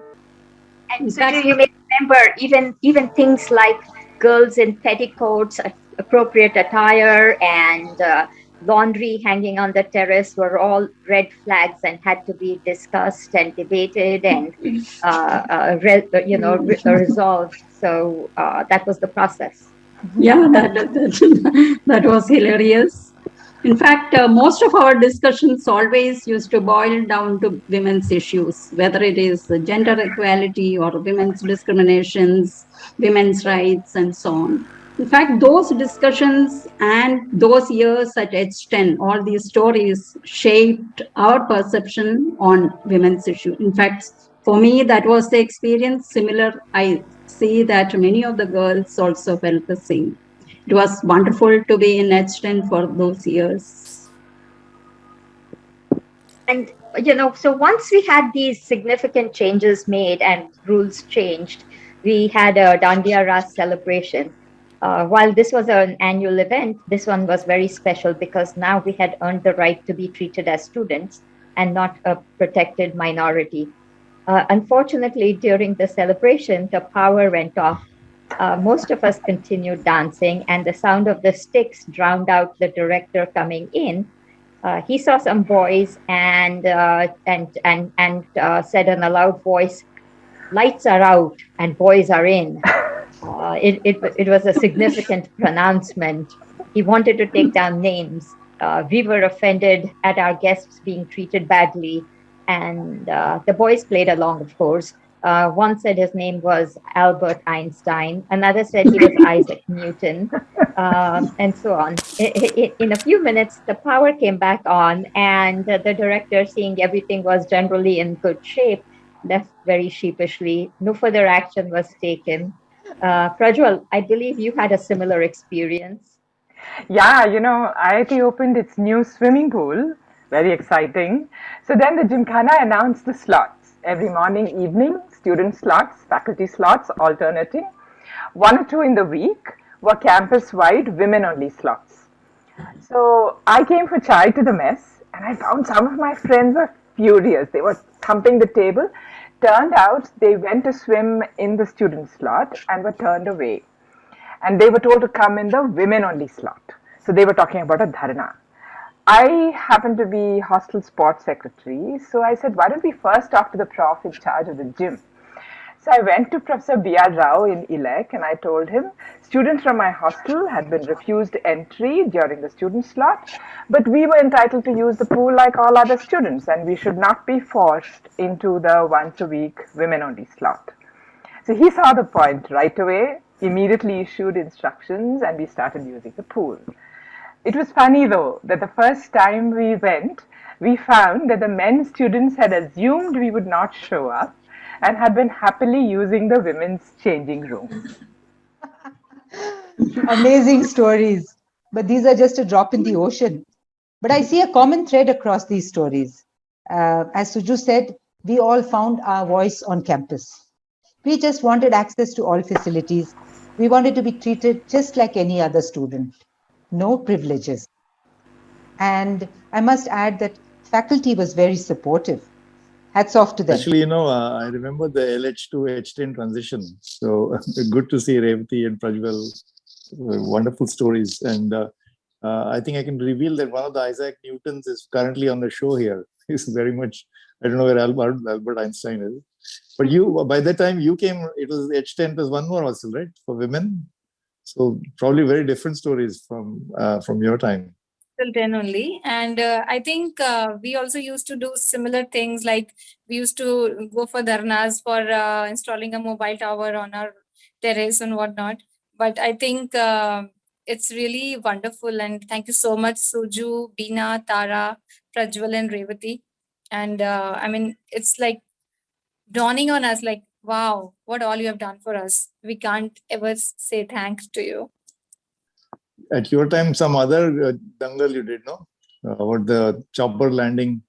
[SPEAKER 7] And so you may remember even things like girls in petticoats, appropriate attire, and laundry hanging on the terrace were all red flags and had to be discussed and debated and resolved. So that was the process.
[SPEAKER 6] Yeah, that was hilarious. In fact, most of our discussions always used to boil down to women's issues, whether it is gender equality or women's discriminations, women's rights, and so on. In fact, those discussions and those years at H10, all these stories shaped our perception on women's issues. In fact, for me, that was the experience. Similar, I see that many of the girls also felt the same. It was wonderful to be in H10 for those years.
[SPEAKER 7] And, so once we had these significant changes made and rules changed, we had a Dandiya Ras celebration. While this was an annual event, this one was very special because now we had earned the right to be treated as students and not a protected minority. Unfortunately, during the celebration, the power went off. Most of us continued dancing, and the sound of the sticks drowned out the director coming in. He saw some boys and said in a loud voice, "Lights are out and boys are in." It was a significant pronouncement. He wanted to take down names. We were offended at our guests being treated badly, and the boys played along, of course. One said his name was Albert Einstein. Another said he was Isaac Newton, and so on. In a few minutes, the power came back on, and the director, seeing everything was generally in good shape, left very sheepishly. No further action was taken. Prajwal, I believe you had a similar experience.
[SPEAKER 23] Yeah, IIT opened its new swimming pool. Very exciting. So then the Gymkhana announced the slots. Every morning, evening, student slots, faculty slots, alternating. 1 or 2 in the week were campus-wide women-only slots. So I came for chai to the mess, and I found some of my friends were furious. They were thumping the table. Turned out they went to swim in the student slot and were turned away. And they were told to come in the women-only slot. So they were talking about a dharna. I happened to be hostel sports secretary, so I said, why don't we first talk to the prof in charge of the gym? So I went to Professor B.R. Rao in ILEC and I told him, students from my hostel had been refused entry during the student slot, but we were entitled to use the pool like all other students and we should not be forced into the once a week women-only slot. So he saw the point right away, immediately issued instructions, and we started using the pool. It was funny though, that the first time we went, we found that the men students had assumed we would not show up and had been happily using the women's changing room.
[SPEAKER 5] Amazing stories. But these are just a drop in the ocean. But I see a common thread across these stories. As Suju said, we all found our voice on campus. We just wanted access to all facilities. We wanted to be treated just like any other student. No privileges. And I must add that faculty was very supportive. Hats off to them.
[SPEAKER 1] Actually, I remember the LH to H10 transition. So good to see Revati and Prajwal. Wonderful stories. And I think I can reveal that one of the Isaac Newtons is currently on the show here. He's very much, I don't know where Albert Einstein is. But by the time you came, it was H10 plus one more also, right? For women. So probably very different stories from your time.
[SPEAKER 2] Till 10 only. And I think we also used to do similar things, like we used to go for dharnas for installing a mobile tower on our terrace and whatnot. But I think it's really wonderful. And thank you so much, Suju, Beena, Tara, Prajwal and Revati. And I mean, it's like dawning on us like, wow, what all you have done for us. We can't ever say thanks to you.
[SPEAKER 1] At your time, some other dangle you did, no? About the chopper landing.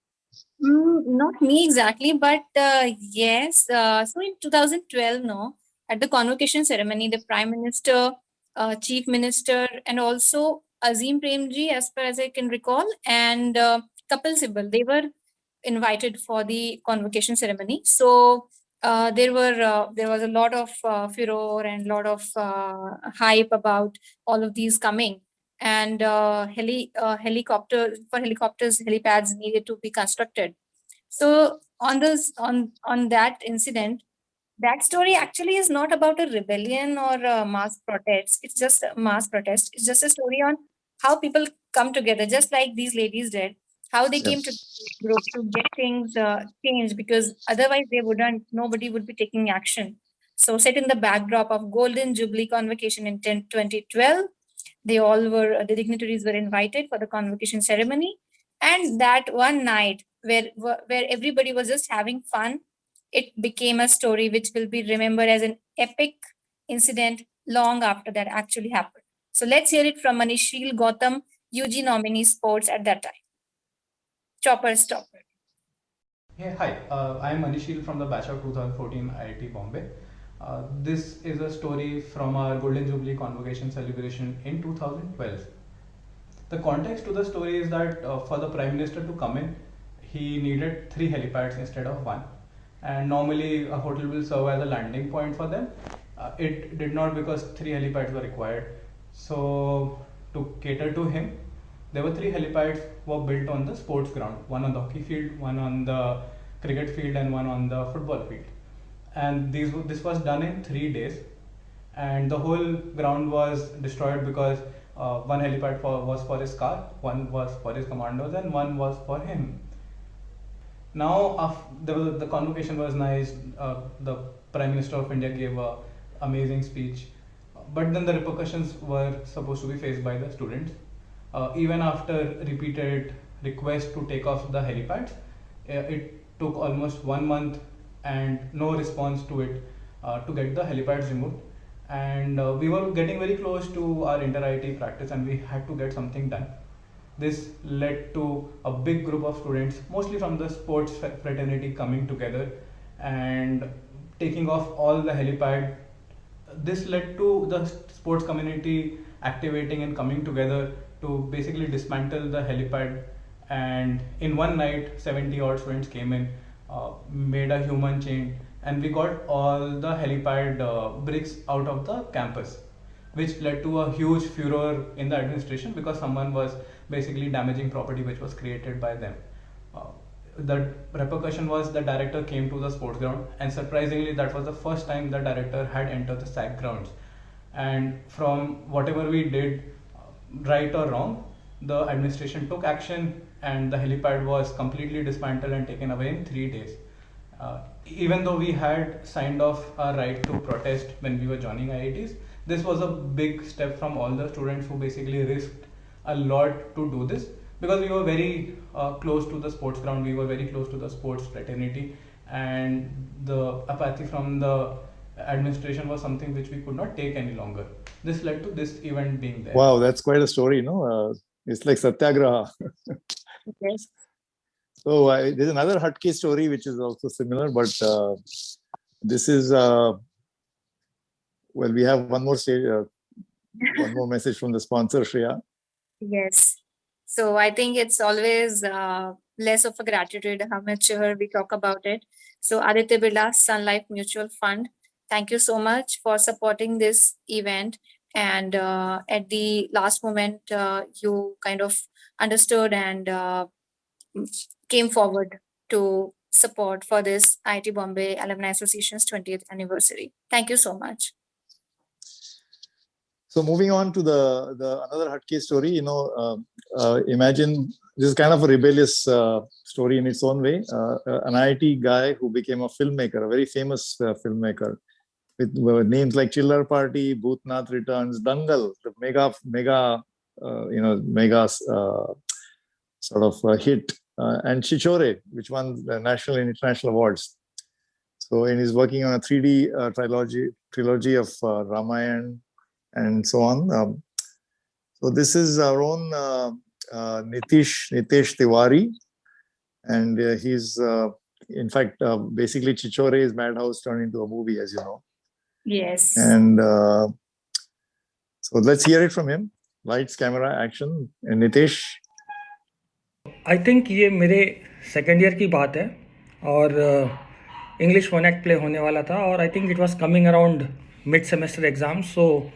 [SPEAKER 2] Not me exactly, but yes. So in 2012, no, at the convocation ceremony, the Prime Minister, Chief Minister, and also Azim Premji, as far as I can recall, and Kapil Sibal, they were invited for the convocation ceremony. So there was a lot of furor and a lot of hype about all of these coming, and helicopters, helipads needed to be constructed. So on that incident, that story actually is not about a rebellion or a mass protest. It's just a mass protest. It's just a story on how people come together, just like these ladies did, how they came to group to get things changed, because otherwise nobody would be taking action. So set in the backdrop of Golden Jubilee Convocation in 2012, the dignitaries were invited for the convocation ceremony. And that one night where everybody was just having fun, it became a story which will be remembered as an epic incident long after that actually happened. So let's hear it from Manishil Gautam, UG nominee sports at that time. Chopper stopper.
[SPEAKER 8] Hey, hi. I am Anishil from the batch of 2014 IIT Bombay. This is a story from our Golden Jubilee Convocation celebration in 2012. The context to the story is that for the Prime Minister to come in, he needed 3 helipads instead of 1. And normally a hotel will serve as a landing point for them. It did not, because 3 helipads were required. So to cater to him, there were 3 helipads were built on the sports ground, one on the hockey field, one on the cricket field, and one on the football field. And this was done in 3 days, and the whole ground was destroyed because one helipad was for his car, one was for his commandos, and one was for him. Now the convocation was nice. The Prime Minister of India gave an amazing speech, but then the repercussions were supposed to be faced by the students. Even after repeated requests to take off the helipads, it took almost 1 month and no response to it to get the helipads removed. And we were getting very close to our inter-IIT practice, and we had to get something done. This led to a big group of students, mostly from the sports fraternity, coming together and taking off all the helipad. This led to the sports community activating and coming together to basically dismantle the helipad. And in one night, 70 odd students came in, made a human chain, and we got all the helipad bricks out of the campus, which led to a huge furor in the administration because someone was basically damaging property which was created by them. The repercussion was the director came to the sports ground, and surprisingly that was the first time the director had entered the SAC grounds. And from whatever we did, right or wrong, the administration took action, and the helipad was completely dismantled and taken away in 3 days. Even though we had signed off our right to protest when we were joining IITs, this was a big step from all the students who basically risked a lot to do this, because we were very close to the sports ground, we were very close to the sports fraternity, and the apathy from the administration was something which we could not take any longer. This led to this event being there.
[SPEAKER 1] Wow, that's quite a story, no? It's like Satyagraha.
[SPEAKER 2] Yes.
[SPEAKER 1] So there's another Hatke story which is also similar, but this is well, we have one more one more message from the sponsor, Shreya.
[SPEAKER 2] Yes. So I think it's always less of a gratitude how much we talk about it. So Aditya Birla Sun Life Mutual Fund, thank you so much for supporting this event. And at the last moment, you kind of understood and came forward to support for this IIT Bombay Alumni Association's 20th anniversary. Thank you so much.
[SPEAKER 1] So moving on to the another Hatke story, you know, imagine this is kind of a rebellious story in its own way. An IIT guy who became a filmmaker, a very famous filmmaker, with names like Chiller Party, Bhootnath Returns, Dangal, the mega sort of hit, and Chichore, which won the national and international awards. So, and he's working on a 3D trilogy of Ramayana and so on. So this is our own Nitesh Tiwari, and he's in fact basically Chichore's Madhouse turned into a movie, as you know.
[SPEAKER 2] Yes.
[SPEAKER 1] And so let's hear it from him. Lights, camera, action. And Nitesh.
[SPEAKER 9] I think ये मेरे second year की बात है और English one act play होने वाला था और I think it was coming around mid semester exam. So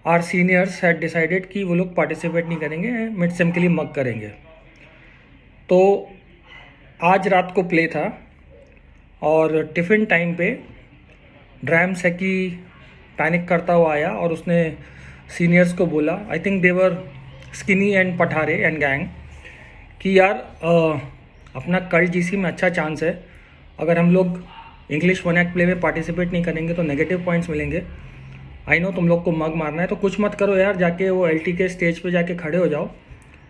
[SPEAKER 9] our seniors had decided कि वो लोग पार्टिसिपेट नहीं करेंगे, मिड सेम के लिए मग करेंगे. तो आज रात को प्ले था और टिफ़िन टाइम पे ड्रैम सेकी पैनिक करता हुआ आया और उसने सीनियर्स को बोला, I think they were skinny and Pathare and gang, कि यार अपना कल जीसी में अच्छा चांस है, अगर हम लोग इंग्लिश वन एक्ट प्ले में पार्टिसिपेट नहीं करेंगे तो नेगेटिव पॉइंट्स मिलेंगे. आई नो तुम लोग को मग मारना है तो कुछ मत करो यार, जाके वो एलटी के स्टेज पे जाके खड़े हो जाओ,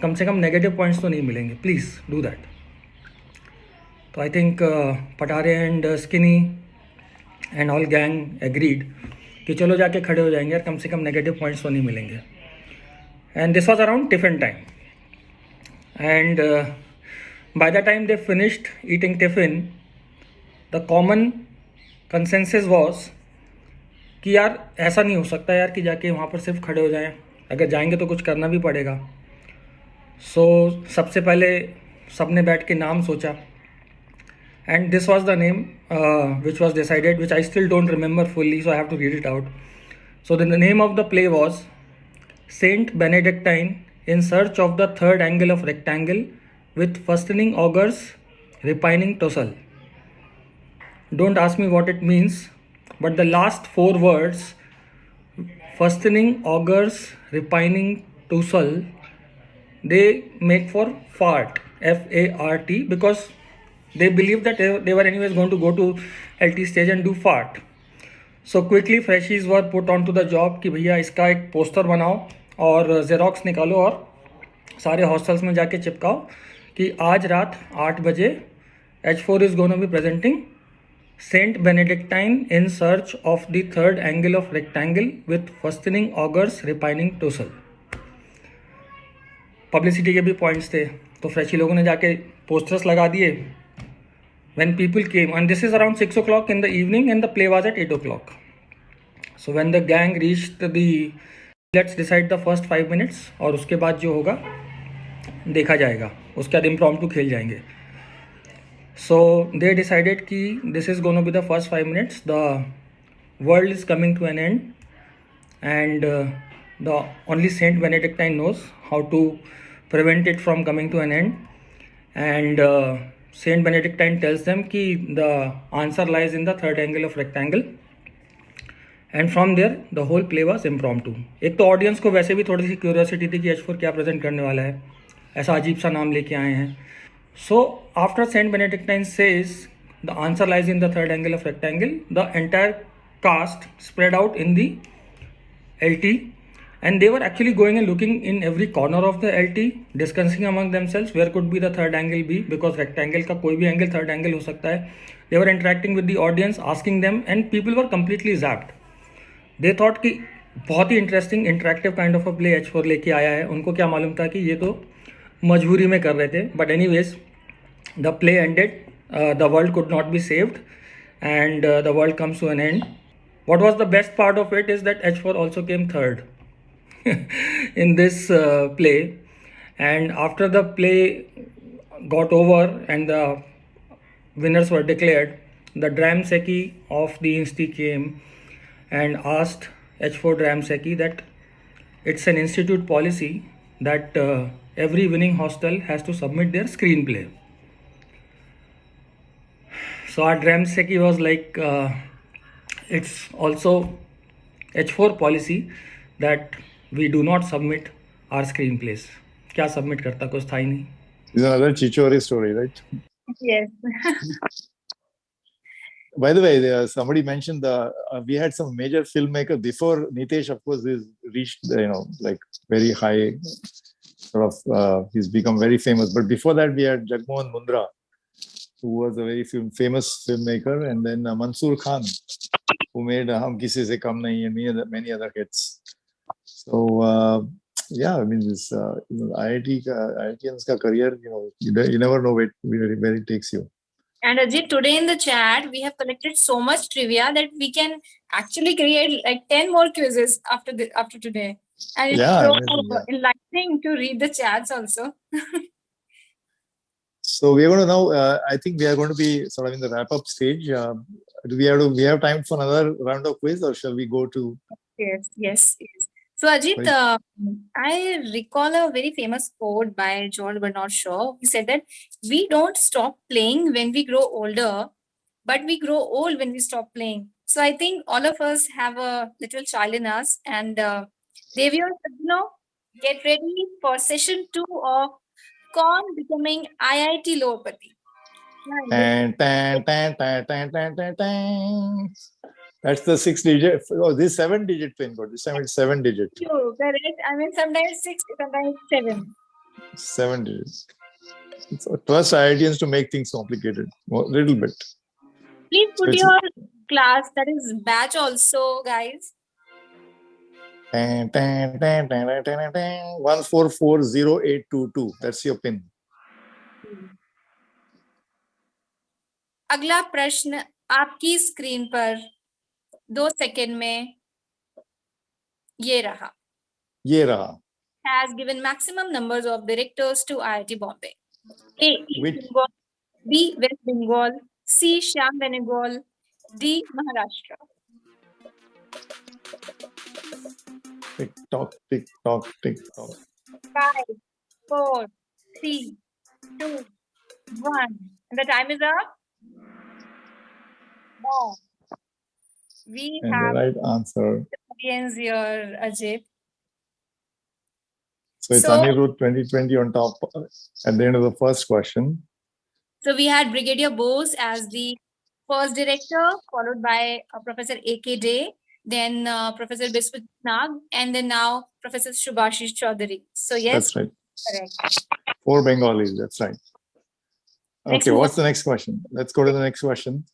[SPEAKER 9] कम से कम नेगेटिव पॉइंट्स तो नहीं मिलेंगे, प्लीज़ डू दैट. तो I think Pathare and skinny and all gang agreed कि चलो जाके खड़े हो जाएंगे यार, कम से कम नेगेटिव पॉइंट्स तो नहीं मिलेंगे. And this was around tiffin time. And by the time they finished eating tiffin, the common consensus was कि यार ऐसा नहीं हो सकता यार कि जाके वहाँ पर सिर्फ खड़े हो जाएं, अगर जाएंगे तो कुछ करना भी पड़ेगा. सो सबसे पहले सबने बैठ के नाम सोचा and this was the name which was decided, which I still don't remember fully, so I have to read it out. So then the name of the play was Saint Benedictine in search of the third angle of rectangle with fastening augurs, repining tossle. Don't ask me what it means, but the last four words, fastening augurs, repining tossle, they make for fart, F-A-R-T, because they believe that they were anyways going to go to LT stage and do fart. So quickly freshies were put onto the job कि भैया इसका एक poster बनाओ और xerox निकालो और सारे hostels में जाके चिपकाओ कि आज रात 8 बजे H4 is going to be presenting Saint Benedictine in search of the third angle of rectangle with fastening augurs, repining tossle. Publicity के भी पॉइंट्स थे तो फ्रेशी लोगों ने जाके पोस्टर्स लगा दिए. When people came, and this is around 6 o'clock in the evening and the play was at 8 o'clock. So when the gang reached the, let's decide the first 5 minutes और उसके बाद जो होगा देखा जाएगा, उसके बाद इम्प्रॉम्प्टू खेल जाएंगे. So they decided कि this is going to be the first 5 minutes, the world is coming to an end and the only Saint Benedictine knows how to prevent it from coming to an end. And Saint Benedictine tells them कि the answer lies in the third angle of rectangle. And from there the whole play was impromptu. एक तो audience को वैसे भी थोड़ी सी curiosity थी कि H4 क्या प्रेजेंट करने वाला है, ऐसा अजीब सा नाम लेके आए हैं. So after Saint Benedictine says the answer lies in the third angle of rectangle, the entire cast spread out in the LT And they were actually going and looking in every corner of the LT, discussing among themselves where could be the third angle be, because rectangle ka koi bhi angle third angle ho sakta hai. They were interacting with the audience, asking them, and people were completely zapped. They thought कि बहुत ही interesting interactive kind of a play H4 लेके आया है. उनको क्या मालूम था कि ये तो मजबूरी में कर रहे थे. But anyways the play ended, the world could not be saved and the world comes to an end. What was the best part of it is that H4 also came third in this play, and after the play got over and the winners were declared, the Dram Seki of the Insti came and asked H4 Dram Seki that it's an institute policy that every winning hostel has to submit their screenplay. So our Dram Seki was like, it's also H4 policy that we do not submit our screenplays. क्या submit करता, कुछ था ही नहीं.
[SPEAKER 1] It's another Chichori story, right?
[SPEAKER 2] Yes.
[SPEAKER 1] By the way, somebody mentioned we had some major filmmaker before Nitesh. Of course, he's reached like very high sort of. He's become very famous. But before that, we had Jagmohan Mundra, who was a very famous filmmaker, and then Mansoor Khan, who made Hum Kisi Se Kam Nahi and many other hits. So yeah, I mean this IITians ka career, you never know where it takes you.
[SPEAKER 2] And Ajit, today in the chat, we have collected so much trivia that we can actually create like 10 more quizzes after today. And it's so enlightening to read the chats also.
[SPEAKER 1] So we are going to now, I think we are going to be sort of in the wrap-up stage. Do we have time for another round of quiz, or shall we go to?
[SPEAKER 2] Yes. So Ajit, I recall a very famous quote by George Bernard Shaw. He said that we don't stop playing when we grow older, but we grow old when we stop playing. So I think all of us have a little child in us, and Devios, get ready for session 2 of Kaun becoming IIT Lorepati.
[SPEAKER 1] That's the 6-digit. Oh, this 7-digit pin code. This time it's 7-digit.
[SPEAKER 2] Correct. I mean, sometimes 6, sometimes 7.
[SPEAKER 1] 7 digits. So trust IITians to make things complicated. A little bit.
[SPEAKER 2] Please put your class, that is batch also, guys.
[SPEAKER 1] 1440822. That's your pin.
[SPEAKER 2] अगला प्रश्न आपकी screen पर 2 second में ये रहा. Has given maximum numbers of directors to IIT Bombay. A. East Bengal, B. West Bengal, C. Shyam Benegal, D. Maharashtra.
[SPEAKER 1] Tick tock, tick tock, tick tock.
[SPEAKER 2] 5, 4, 3, 2, 1. And the time is up. No. We have
[SPEAKER 1] the right answer.
[SPEAKER 2] Audience here, Ajit.
[SPEAKER 1] So it's Anirudh 2020 on top at the end of the first question.
[SPEAKER 2] So we had Brigadier Bose as the first director, followed by Professor A.K. Day, then Professor Biswajit Nag, and then now Professor Subhashish Chaudhary. So yes,
[SPEAKER 1] that's right.
[SPEAKER 2] Correct.
[SPEAKER 1] 4 Bengalis, that's right. Okay, what's the next question? Let's go to the next question.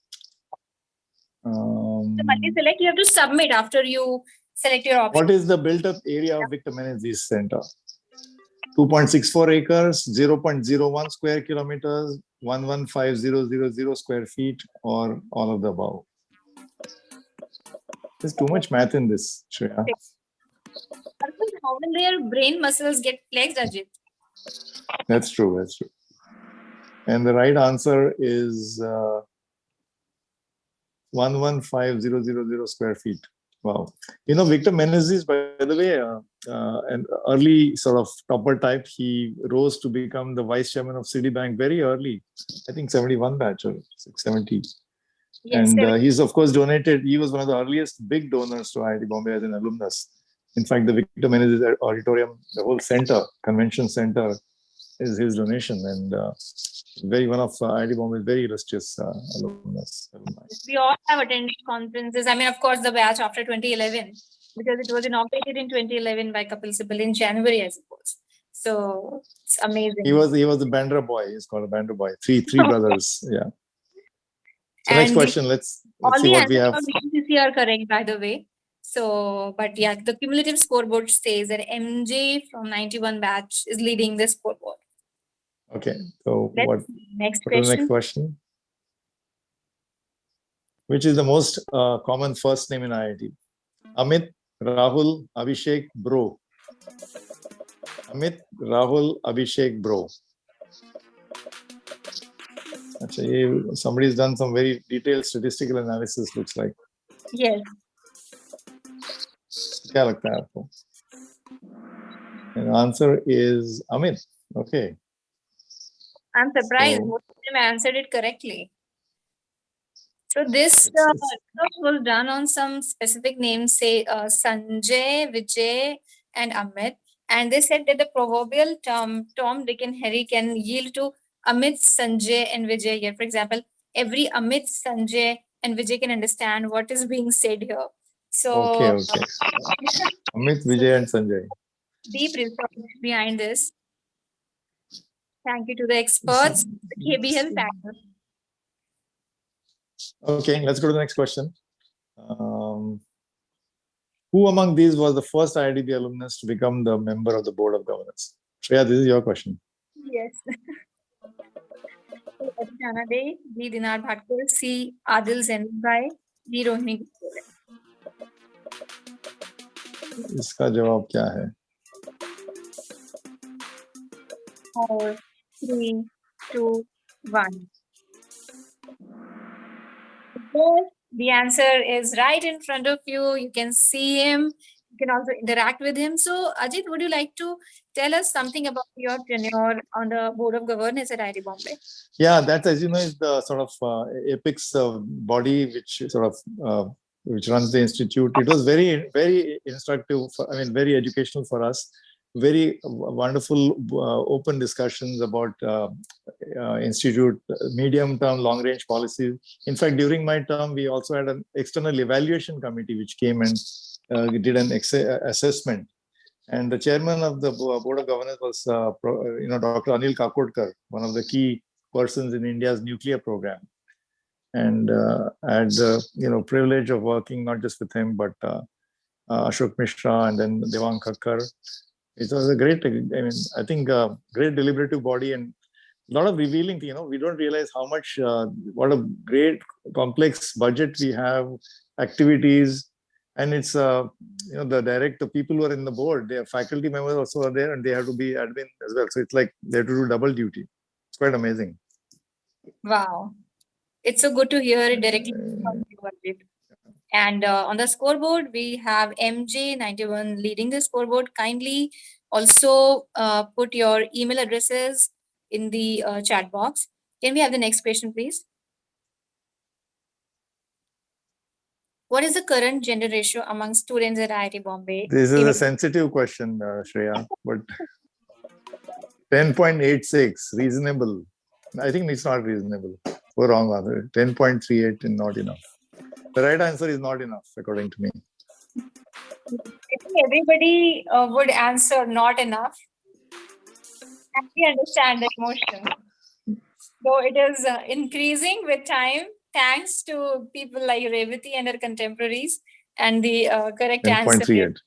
[SPEAKER 2] So multi-select, you have to submit after you select your option.
[SPEAKER 1] What is the built-up area of Victor Menezes Center? 2.64 acres, 0.01 square kilometers, 115,000 square feet, or all of the above? There's too much math in this, Shreya.
[SPEAKER 2] How will their brain muscles get flexed, Ajit?
[SPEAKER 1] That's true, that's true. And the right answer is 115,000 square feet. Wow. Victor Menezes, by the way, an early sort of topper type, he rose to become the vice chairman of Citibank very early. I think 71 batch or 670. Yes, and he's of course donated. He was one of the earliest big donors to IIT Bombay as an alumnus. In fact, the Victor Menezes Auditorium, the whole center, convention center, is his donation, and one of IIT Bombay's very illustrious alumni.
[SPEAKER 2] We all have attended conferences. I mean, of course, the batch after 2011. because it was inaugurated in 2011 by Kapil Sibal in January, I suppose. So it's amazing.
[SPEAKER 1] He was the Bandra boy. He's called a Bandra boy. Three brothers. Yeah. So next question. Let's see what we have.
[SPEAKER 2] All the answers are correct, by the way. So, but yeah, the cumulative scoreboard says that MJ from 91 batch is leading the scoreboard.
[SPEAKER 1] Okay. So
[SPEAKER 2] Next
[SPEAKER 1] what is the next question? Which is the most common first name in IIT? Amit, Rahul, Abhishek, Bro. Amit, Rahul, Abhishek, Bro. Actually, somebody's done some very detailed statistical analysis, looks like.
[SPEAKER 2] Yes.
[SPEAKER 1] क्या लगता है आपको? And the answer is Amit. Okay.
[SPEAKER 2] I'm surprised. Most of them answered it correctly. So this was done on some specific names, say Sanjay, Vijay, and Amit. And they said that the proverbial term Tom, Dick, and Harry can yield to Amit, Sanjay, and Vijay here. For example, every Amit, Sanjay, and Vijay can understand what is being said here. So
[SPEAKER 1] okay. Amit, Vijay, and Sanjay.
[SPEAKER 2] Deep research behind this. Thank you to the experts, the KBL panel.
[SPEAKER 1] Okay, let's go to the next question. Who among these was the first IITB alumnus to become the member of the Board of Governors? Shreya, this is your question.
[SPEAKER 2] Yes. Aditana Day, B. Dinar Bhatkar, C. Adil Zenbai, D. Rohini.
[SPEAKER 1] इसका जवाब क्या है?
[SPEAKER 2] 4, 3, 2, 1. The answer is right in front of you. You can see him. You can also interact with him. So, Ajit, would you like to tell us something about your tenure on the Board of Governors at IIT Bombay?
[SPEAKER 1] Yeah, that, as you know, is the sort of apex body which which runs the institute. It was very, very instructive. Very educational for us. Very wonderful open discussions about institute medium-term, long-range policies. In fact, during my term, we also had an external evaluation committee which came and did an assessment. And the chairman of the Board of Governors was, Dr. Anil Kakodkar, one of the key persons in India's nuclear program. And I had the privilege of working not just with him, but Ashok Mishra and then Devang Khakkar. It was a great, I think, great deliberative body and a lot of revealing. We don't realize how much, what a great complex budget we have, activities, and it's, the people who are in the board, their faculty members also are there and they have to be admin as well. So it's like they have to do double duty. It's quite amazing.
[SPEAKER 2] Wow. It's so good to hear it directly from you, Ajit. And on the scoreboard, we have MJ91 leading the scoreboard. Kindly also put your email addresses in the chat box. Can we have the next question, please? What is the current gender ratio among students at IIT Bombay?
[SPEAKER 1] This is a sensitive question, Shreya, but 10.86, reasonable. I think it's not reasonable. We're wrong answer. 10.38 is not enough. The right answer is not enough, according to me.
[SPEAKER 2] I think everybody would answer not enough. And we understand the emotion. So it is increasing with time, thanks to people like Revati and her contemporaries. And the correct answer is...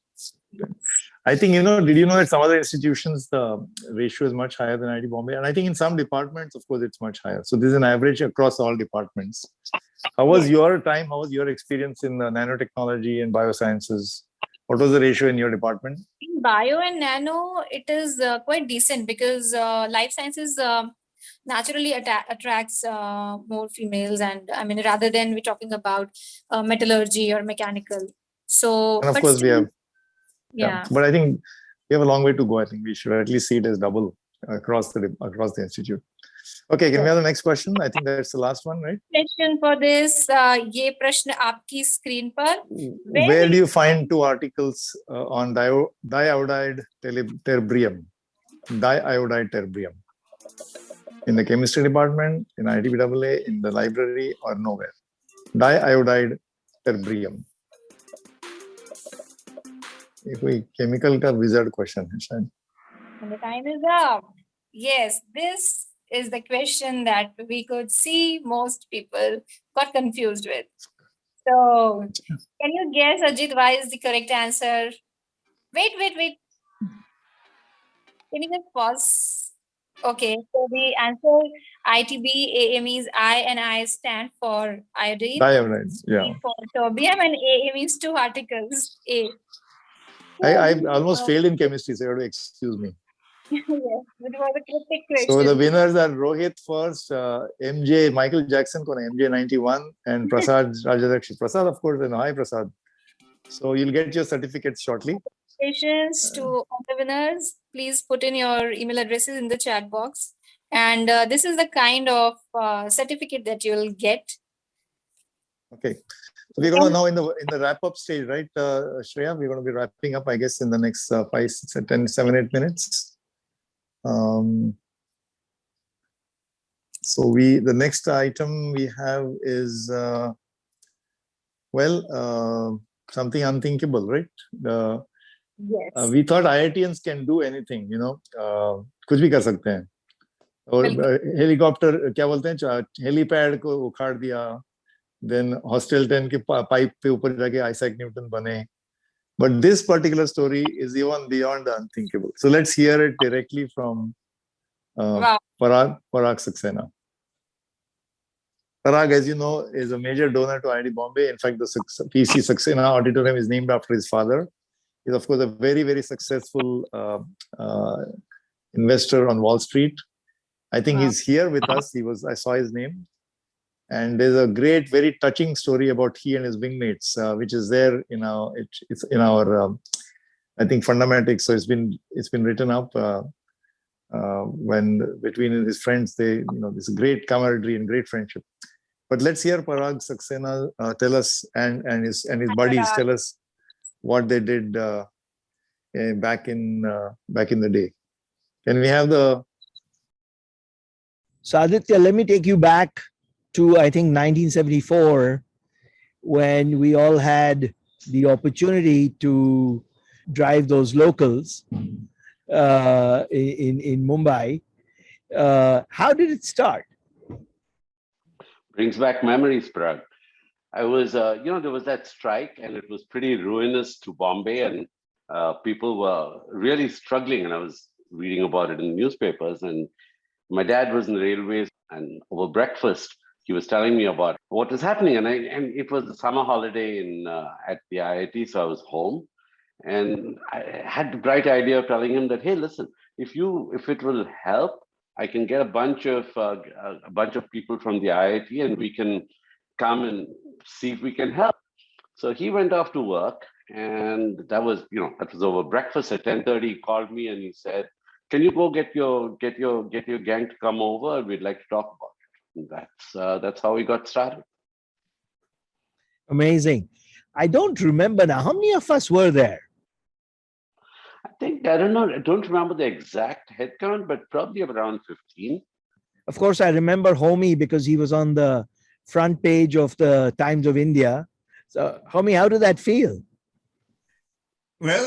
[SPEAKER 1] I think, did you know that some other institutions, the ratio is much higher than IIT Bombay? And I think in some departments, of course, it's much higher. So this is an average across all departments. How was your time? How was your experience in nanotechnology and biosciences? What was the ratio in your department?
[SPEAKER 2] In bio and nano, it is quite decent because life sciences naturally attracts more females. And rather than we're talking about metallurgy or mechanical. So,
[SPEAKER 1] and of course, we have.
[SPEAKER 2] Yeah.
[SPEAKER 1] But I think we have a long way to go. I think we should at least see it as double across the institute. Okay, can we have the next question? I think that's the last one, right?
[SPEAKER 2] Question for this. Ye prashna aapki screen par.
[SPEAKER 1] Where do you find two articles on diiodide terbium? Diiodide terbium. In the chemistry department, in IITBAA, in the library, or nowhere? Diiodide terbium. chemical ka wizard question hai shayad.
[SPEAKER 2] And the time is up. Yes, this is the question that we could see most people got confused with. So, can you guess, Ajit, why is the correct answer? Wait. Can you just pause? Okay, so the answer ITB AME is I, and I stand for iodine.
[SPEAKER 1] Iodine, yeah.
[SPEAKER 2] B for terbium, and A means two articles. A.
[SPEAKER 1] I almost failed in chemistry, so you have to excuse me.
[SPEAKER 2] Yes, it was a cryptic question.
[SPEAKER 1] So the winners are Rohit first, MJ, Michael Jackson, MJ 91, and Prasad Rajendra. Prasad, of course, and hi Prasad. So you'll get your certificates shortly.
[SPEAKER 2] Congratulations to all the winners. Please put in your email addresses in the chat box. And this is the kind of certificate that you'll get.
[SPEAKER 1] Okay. So we're going to now in the wrap up stage, right, Shreya? We're going to be wrapping up, I guess, in the next 5, 6, 10, 7, 8 minutes. So the next item we have is something unthinkable, right?
[SPEAKER 2] Yes.
[SPEAKER 1] We thought IITians can do anything, कुछ भी कर सकते हैं. और helicopter क्या बोलते हैं, helipad को उखाड़ दिया, then hostel 10 के पाइप पे ऊपर जाके Isaac Newton बने. But this particular story is even beyond the unthinkable. So let's hear it directly from Parag Saxena. Parag, as you know, is a major donor to IIT Bombay. In fact, the PC Saxena Auditorium is named after his father. He's, of course, a very, very successful investor on Wall Street. I think he's here with us. I saw his name. And there's a great, very touching story about he and his wingmates, which is there in our, it's in our, I think, Fundamatics. So it's been written up when between his friends, there's a great camaraderie and great friendship. But let's hear Parag Saxena tell us and his buddies tell us what they did back in the day. Can we have the?
[SPEAKER 11] So Aditya, let me take you back to, I think, 1974, when we all had the opportunity to drive those locals in Mumbai. How did it start?
[SPEAKER 12] Brings back memories, Parag. I was, there was that strike, and it was pretty ruinous to Bombay, and people were really struggling. And I was reading about it in newspapers, and my dad was in the railways, and over breakfast, he was telling me about what was happening. And it was a summer holiday at the IIT, so I was home. And I had the bright idea of telling him that, hey, listen, if it will help, I can get a bunch of people from the IIT, and we can come and see if we can help. So he went off to work, and that was over breakfast at 10:30. He called me and he said, "Can you go get your gang to come over? We'd like to talk about it." And that's how we got started.
[SPEAKER 11] Amazing. I don't remember now. How many of us were there?
[SPEAKER 12] I don't know. I don't remember the exact head count, but probably around 15.
[SPEAKER 11] Of course, I remember Homi because he was on the front page of the Times of India. So, Homi, how did that feel?
[SPEAKER 13] Well,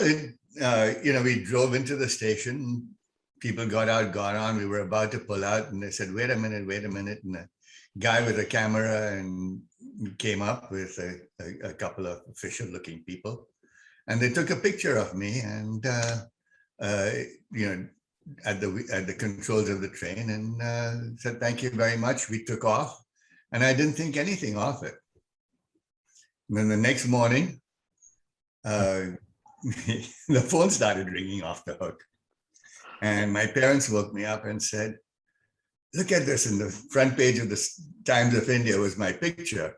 [SPEAKER 13] we drove into the station. People got on. We were about to pull out, and they said, wait a minute. And a guy with a camera and came up with a couple of official-looking people. And they took a picture of me and, at the controls of the train, and said, thank you very much. We took off, and I didn't think anything of it. And then the next morning, the phone started ringing off the hook. And my parents woke me up and said, look at this. In the front page of the Times of India was my picture.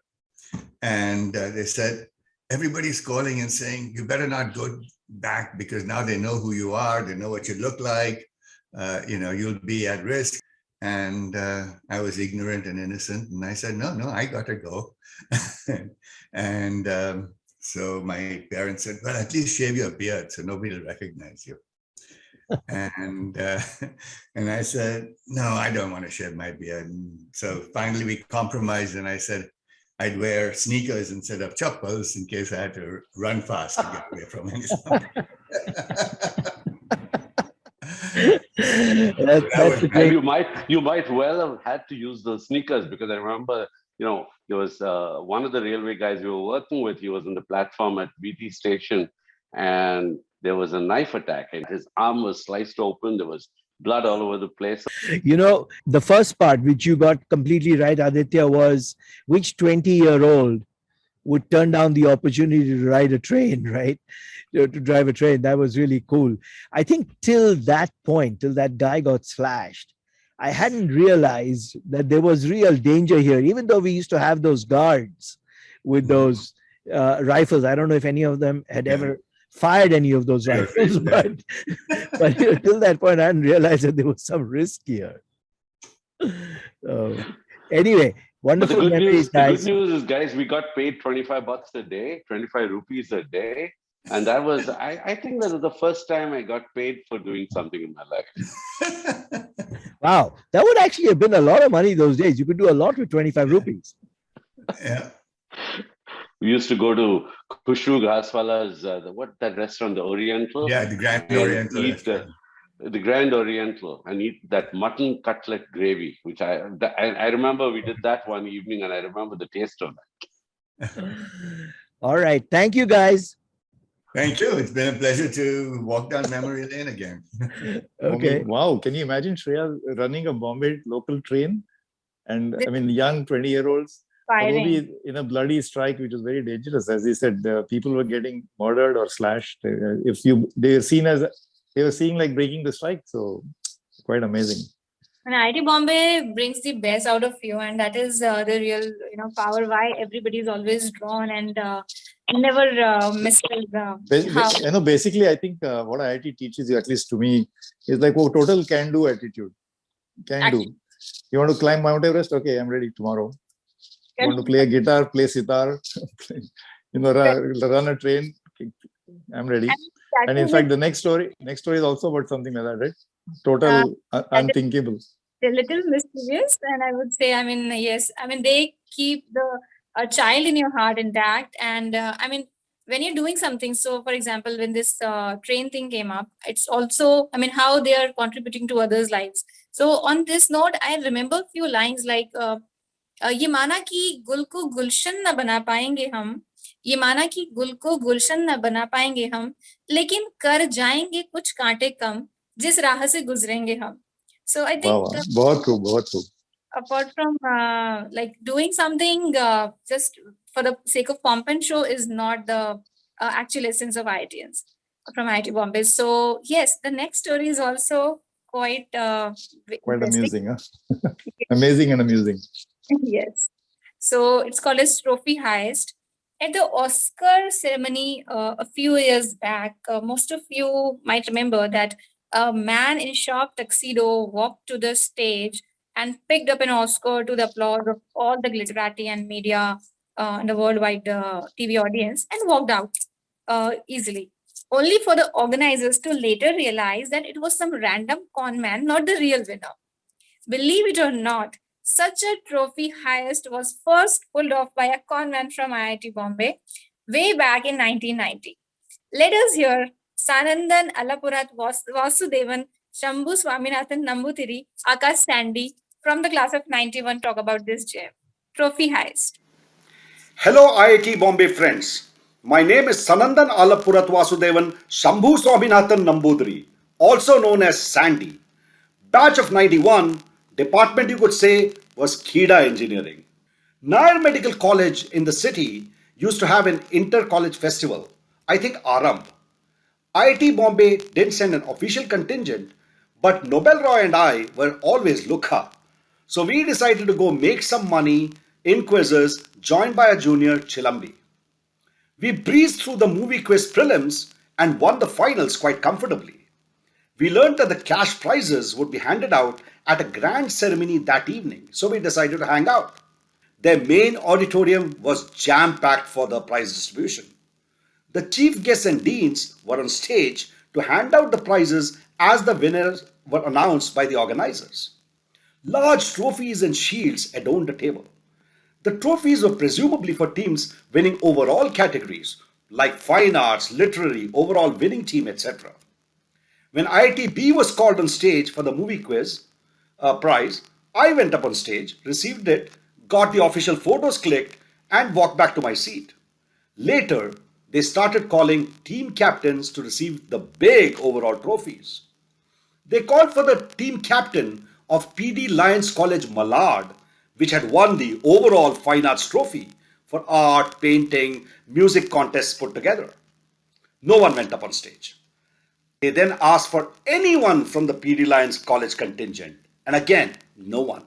[SPEAKER 13] And they said, everybody's calling and saying, you better not go back, because now they know who you are. They know what you look like. You'll be at risk. And I was ignorant and innocent. And I said, no, I got to go. And so my parents said, well, at least shave your beard so nobody will recognize you. And I said, no, I don't want to shave my beard. And so finally we compromised, and I said, I'd wear sneakers instead of chappals in case I had to run fast to get away from anyone.
[SPEAKER 12] You might well have had to use those sneakers, because I remember, there was one of the railway guys we were working with. He was on the platform at BT station, and there was a knife attack, and his arm was sliced open. There was blood all over the place.
[SPEAKER 11] The first part, which you got completely right, Aditya, was which 20-year-old would turn down the opportunity to ride a train, right? To drive a train. That was really cool. I think till that point, till that guy got slashed, I hadn't realized that there was real danger here, even though we used to have those guards with those rifles. I don't know if any of them had ever fired any of those rifles, but till that point, I hadn't realized that there was some risk here. Anyway, wonderful memories, guys.
[SPEAKER 12] The good news is, guys, we got paid 25 bucks a day, 25 rupees a day. And that was, I think that was the first time I got paid for doing something in my life.
[SPEAKER 11] Wow. That would actually have been a lot of money those days. You could do a lot with 25 rupees.
[SPEAKER 13] Yeah.
[SPEAKER 12] We used to go to Kushu Ghaswala's, that restaurant, the Oriental?
[SPEAKER 13] Yeah, the Grand Oriental.
[SPEAKER 12] Eat the Grand Oriental and eat that mutton cutlet gravy, which I remember we did that one evening, and I remember the taste of that.
[SPEAKER 11] All right. Thank you, guys.
[SPEAKER 13] Thank you. It's been a pleasure to walk down memory lane again.
[SPEAKER 1] Okay. Wow. Can you imagine Shreya running a Bombay local train? And I mean, young 20-year-olds, probably in a bloody strike, which was very dangerous. As he said, people were getting murdered or slashed. They were seeing like breaking the strike. So quite amazing.
[SPEAKER 2] And IIT Bombay brings the best out of you, and that is the real, power why everybody is always drawn and never misses.
[SPEAKER 1] Basically, I think what IIT teaches you, at least to me, is like total can-do attitude. Can-do. You want to climb Mount Everest? Okay, I'm ready tomorrow. You want to play a guitar, play sitar, run a train? I'm ready. And in fact, the next story is also about something like that, right? Total unthinkable.
[SPEAKER 2] They're a little mischievous, and I would say, yes, they keep a child in your heart intact. And when you're doing something, so for example, when this train thing came up, it's also, how they are contributing to others' lives. So on this note, I remember a few lines like, ये माना कि गुल को गुलशन न बना पाएंगे हम, ये माना कि गुल को गुलशन न बना पाएंगे हम, लेकिन कर जाएंगे कुछ कांटे कम जिस राह से गुजरेंगे हम. So I think
[SPEAKER 1] बहुत true.
[SPEAKER 2] Apart from like doing something just for the sake of pomp and show is not the actual essence of IITians from IIT Bombay. So yes, the next story is also quite
[SPEAKER 1] amusing. Huh? Amazing and amusing.
[SPEAKER 2] Yes. So it's called as Trophy Heist. At the Oscar ceremony a few years back, most of you might remember that a man in sharp tuxedo walked to the stage and picked up an Oscar to the applause of all the glitterati and media and the worldwide TV audience and walked out easily. Only for the organizers to later realize that it was some random con man, not the real winner. Believe it or not, such a trophy heist was first pulled off by a con man from IIT Bombay way back in 1990. Let us hear Sanandan Alapurat Vasudevan Shambhu Swaminathan Nambutiri Akash Sandy from the class of 91 talk about this gem. Trophy heist.
[SPEAKER 14] Hello IIT Bombay friends. My name is Sanandan Alapurat Vasudevan Shambhu Swaminathan Nambutiri, also known as Sandy. Batch of 91, department you could say was Kheda Engineering. Nair Medical College in the city used to have an inter-college festival, I think Aram. IIT Bombay didn't send an official contingent, but Nobel Roy and I were always lukha. So we decided to go make some money in quizzes joined by a junior Chilambi. We breezed through the movie quiz prelims and won the finals quite comfortably. We learned that the cash prizes would be handed out at a grand ceremony that evening, so we decided to hang out. Their main auditorium was jam-packed for the prize distribution. The chief guests and deans were on stage to hand out the prizes as the winners were announced by the organizers. Large trophies and shields adorned the table. The trophies were presumably for teams winning overall categories like fine arts, literary, overall winning team, etc. When IIT was called on stage for the movie quiz prize, I went up on stage, received it, got the official photos clicked, and walked back to my seat. Later, they started calling team captains to receive the big overall trophies. They called for the team captain of PD Lions College Malad, which had won the overall fine arts trophy for art, painting, music contests put together. No one went up on stage. They then asked for anyone from the PD Lions College contingent, and again, no one.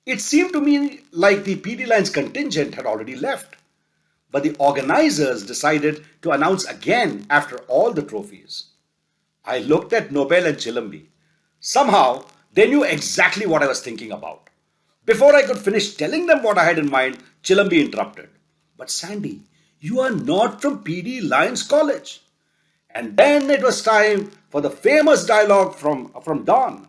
[SPEAKER 14] It seemed to me like the PD Lions contingent had already left, but the organizers decided to announce again after all the trophies. I looked at Nobel and Chilambi. Somehow, they knew exactly what I was thinking about. Before I could finish telling them what I had in mind, Chilambi interrupted. But Sandy, you are not from PD Lions College. And then it was time for the famous dialogue from Don.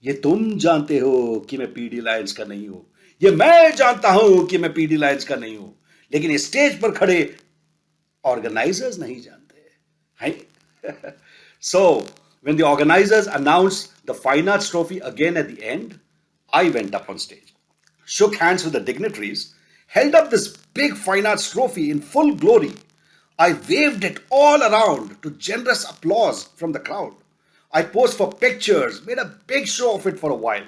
[SPEAKER 14] ये तुम जानते हो कि मैं PD Lions का नहीं हूं, ये मैं जानता हूं कि मैं पीडी लायंस का नहीं हूं, लेकिन ये स्टेज पर खड़े organizers नहीं जानते हैं. So when the organizers announced the fine arts trophy again at the end, I went up on stage, shook hands with the dignitaries, held up this big fine arts trophy in full glory. I waved it all around to generous applause from the crowd. I posed for pictures, made a big show of it for a while,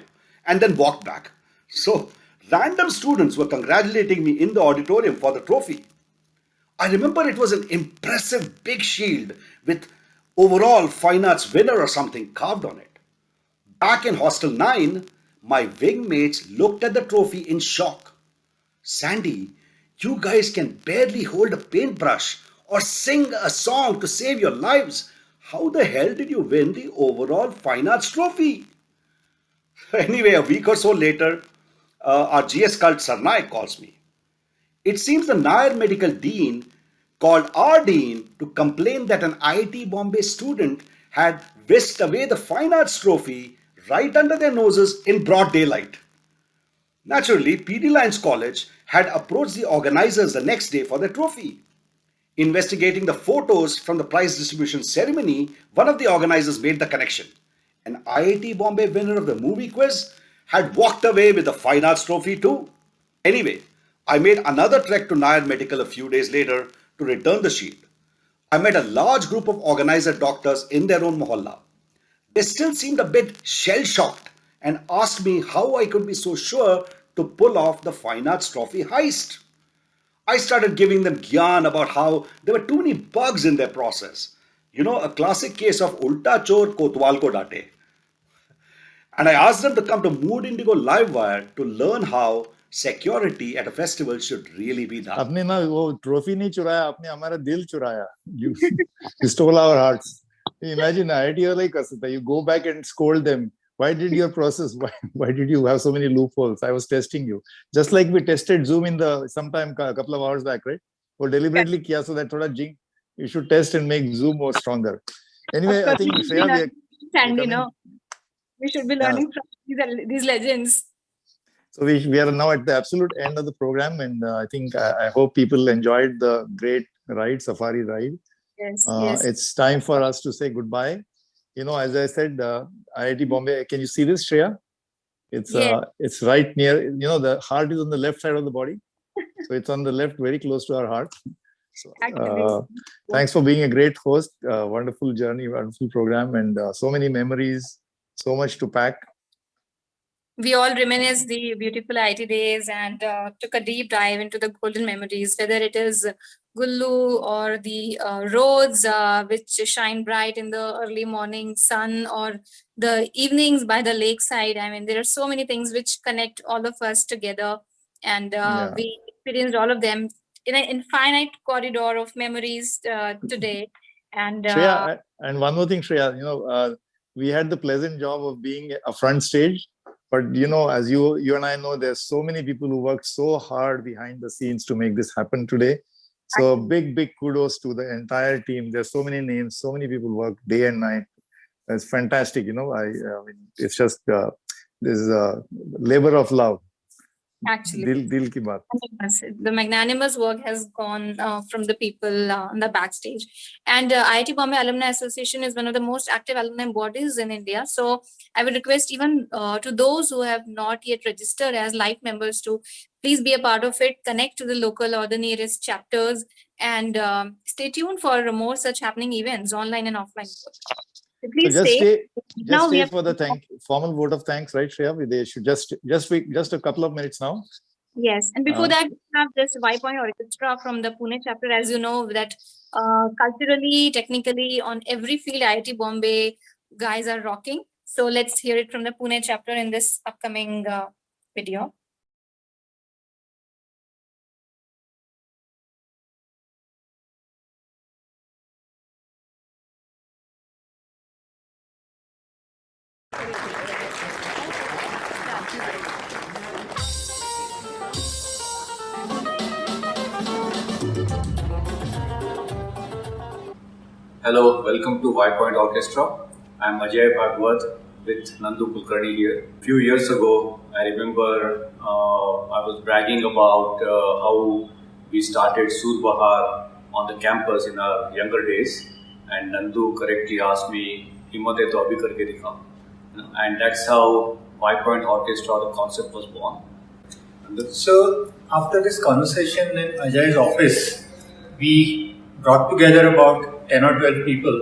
[SPEAKER 14] and then walked back. So random students were congratulating me in the auditorium for the trophy. I remember it was an impressive big shield with overall fine arts winner or something carved on it. Back in Hostel 9, my wing mates looked at the trophy in shock. Sandy, you guys can barely hold a paintbrush or sing a song to save your lives. How the hell did you win the overall fine arts trophy? Anyway, a week or so later, our GS cult Sarnaik calls me. It seems the Nair medical dean called our dean to complain that an IIT Bombay student had whisked away the fine arts trophy right under their noses in broad daylight. Naturally, PD Lions College had approached the organizers the next day for their trophy. Investigating the photos from the prize distribution ceremony, one of the organizers made the connection. An IIT Bombay winner of the movie quiz had walked away with the fine arts trophy too. Anyway, I made another trek to Nair Medical a few days later to return the shield. I met a large group of organizer doctors in their own mohalla. They still seemed a bit shell-shocked and asked me how I could be so sure to pull off the fine arts trophy heist. I started giving them gyan about how there were too many bugs in their process. You know, a classic case of ulta chor kotwal ko date. And I asked them to come to Mood Indigo Livewire to learn how security at a festival should really be done.
[SPEAKER 1] आपने ना वो trophy नहीं चुराया, आपने हमारा दिल चुराया. You stole our hearts. Imagine IIT like Asita, you go back and scold them. Why did your process? Why did you have so many loopholes? I was testing you, just like we tested Zoom in the sometime a couple of hours back, right? Or deliberately kiya so that thoda jing. You should test and make Zoom more stronger. Anyway, I think Shreya,
[SPEAKER 2] Sandy, no, we should be learning from these legends.
[SPEAKER 1] So we are now at the absolute end of the program, and I think I hope people enjoyed the great ride, safari ride.
[SPEAKER 2] Yes, yes.
[SPEAKER 1] It's time for us to say goodbye. You know, as I said, IIT Bombay. Can you see this, Shreya? It's right near. You know, the heart is on the left side of the body, so it's on the left, very close to our heart. So, thanks for being a great host. Wonderful journey, wonderful program, and so many memories. So much to pack.
[SPEAKER 2] We all reminisce the beautiful IT days and took a deep dive into the golden memories, whether it is Gullu or the roads which shine bright in the early morning sun, or the evenings by the lakeside. I mean, there are so many things which connect all of us together, and we experienced all of them in an infinite corridor of memories today. And
[SPEAKER 1] Shreya, and one more thing, Shreya, you know, we had the pleasant job of being a front stage. But, you know, as you and I know, there's so many people who worked so hard behind the scenes to make this happen today. So big kudos to the entire team. There's so many names, so many people worked day and night. It's fantastic. You know, I mean, it's just this is a labor of love.
[SPEAKER 2] Actually,
[SPEAKER 1] Dil ki baat.
[SPEAKER 2] The magnanimous work has gone from the people on the backstage. And IIT Bombay Alumni Association is one of the most active alumni bodies in India. So I would request even to those who have not yet registered as life members to please be a part of it, connect to the local or the nearest chapters, and stay tuned for more such happening events, online and offline. So please
[SPEAKER 1] stay for the formal vote of thanks, right, Shreya? They should just a couple of minutes now.
[SPEAKER 2] Yes, and before that, we have just Y-Point Orchestra from the Pune chapter. As you know, that culturally, technically, on every field, IIT Bombay guys are rocking. So let's hear it from the Pune chapter in this upcoming video.
[SPEAKER 10] Hello, welcome to Y-Point Orchestra. I'm Ajay Bhagwat with Nandu Kulkarni here. A few years ago, I remember I was bragging about how we started Sood Bahar on the campus in our younger days, and Nandu correctly asked me, "Himmat hai to abhi karke dikha." And that's how Y-Point Orchestra, the concept, was born.
[SPEAKER 15] So after this conversation in Ajay's office, we brought together about 10 or 12 people,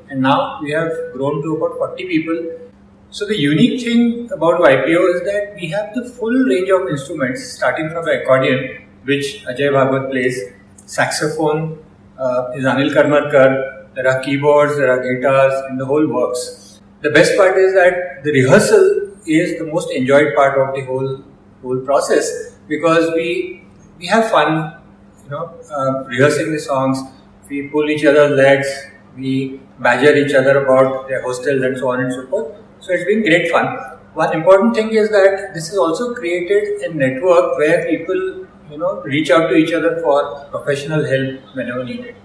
[SPEAKER 15] and now we have grown to about 40 people. So the unique thing about YPO is that we have the full range of instruments, starting from the accordion, which Ajay Bhagwat plays, saxophone is Anil Karmarkar, there are keyboards, there are guitars, and the whole works. The best part is that the rehearsal is the most enjoyed part of the whole process, because we have fun, rehearsing the songs. We pull each other's legs, we badger each other about their hostels and so on and so forth. So it's been great fun. One important thing is that this has also created a network where people, reach out to each other for professional help whenever needed.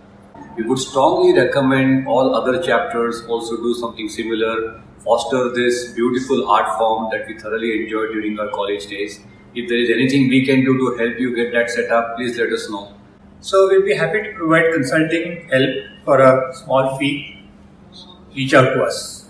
[SPEAKER 10] We would strongly recommend all other chapters also do something similar, foster this beautiful art form that we thoroughly enjoyed during our college days. If there is anything we can do to help you get that set up, please let us know.
[SPEAKER 15] So we'll be happy to provide consulting help for a small fee. Reach out to us.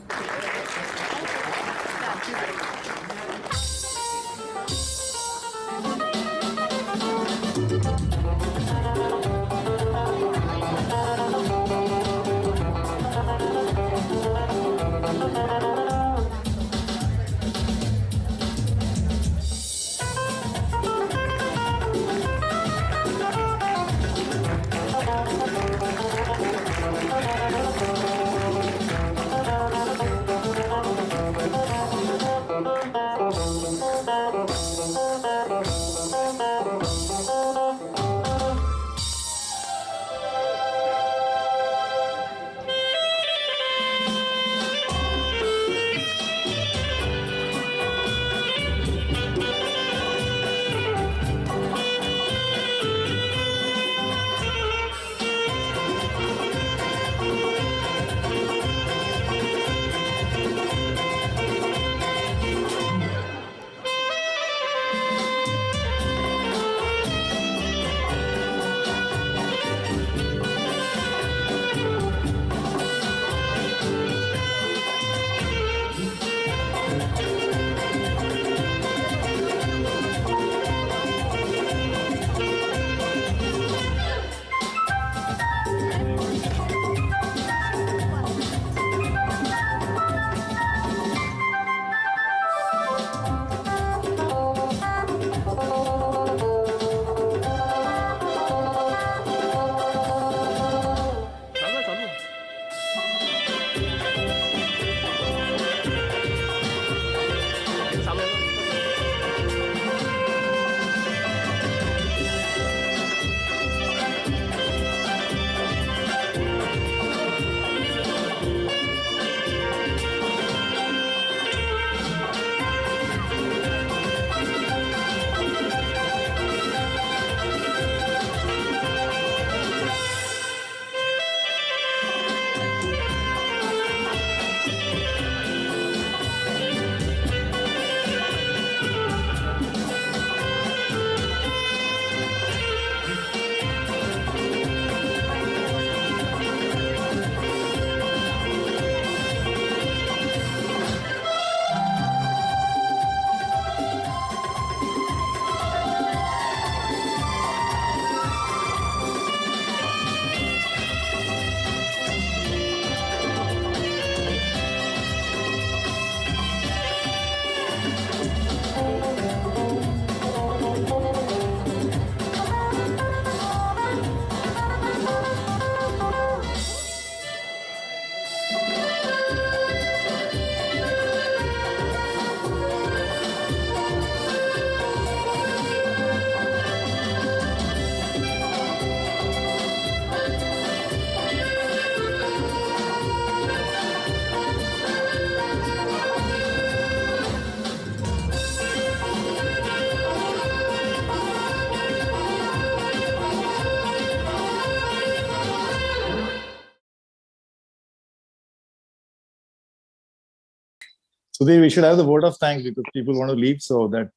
[SPEAKER 1] Sudhir, we should have the vote of thanks because people want to leave. So that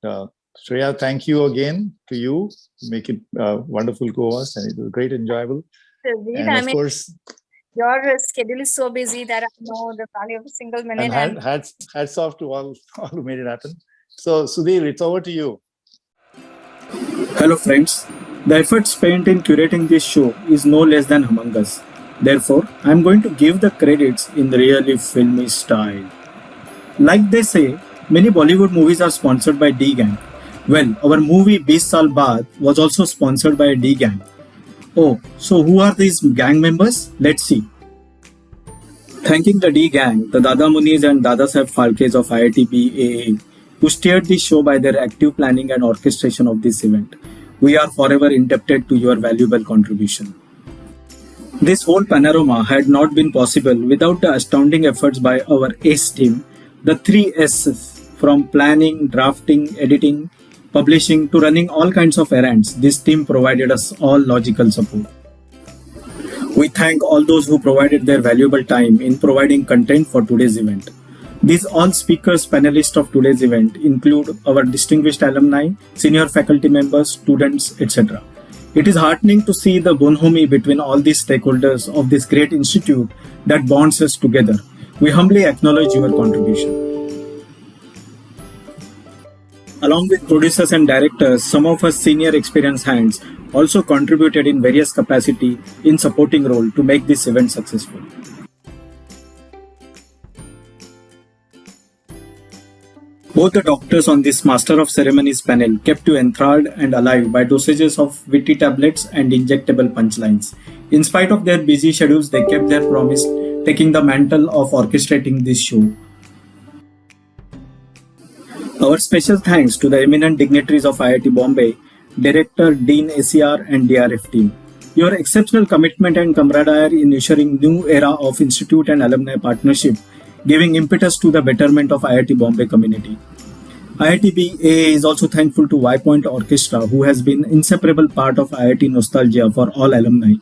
[SPEAKER 1] Shreya, thank you again to you. Make it wonderful co-host, and it was great, enjoyable. And of course,
[SPEAKER 2] your schedule is so busy that I know the value of a single minute.
[SPEAKER 1] And hats off to all who made it happen. So Sudhir, it's over to you.
[SPEAKER 16] Hello friends. The effort spent in curating this show is no less than humongous. Therefore, I am going to give the credits in really filmy style. Like they say, many Bollywood movies are sponsored by D-Gang. Well, our movie 20 Saal Baad was also sponsored by D-Gang. Oh, so who are these gang members? Let's see. Thanking the D-Gang, the Dada Munis and Dada Saheb Phalkes of IIT-BAA, who steered this show by their active planning and orchestration of this event. We are forever indebted to your valuable contribution. This whole panorama had not been possible without the astounding efforts by our ACE team, the 3 S's, from planning, drafting, editing, publishing to running all kinds of errands. This team provided us all logical support. We thank all those who provided their valuable time in providing content for today's event. These all speakers panelists of today's event include our distinguished alumni, senior faculty members, students, etc. It is heartening to see the bonhomie between all these stakeholders of this great institute that bonds us together. We humbly acknowledge your contribution. Along with producers and directors, some of us senior experienced hands also contributed in various capacity in supporting role to make this event successful. Both the doctors on this Master of Ceremonies panel kept you enthralled and alive by dosages of witty tablets and injectable punchlines. In spite of their busy schedules, they kept their promise, taking the mantle of orchestrating this show. Our special thanks to the eminent dignitaries of IIT Bombay, Director, Dean ACR and DRF team. Your exceptional commitment and camaraderie in ensuring new era of institute and alumni partnership, giving impetus to the betterment of IIT Bombay community. IIT-BAA is also thankful to Y Point Orchestra, who has been an inseparable part of IIT nostalgia for all alumni.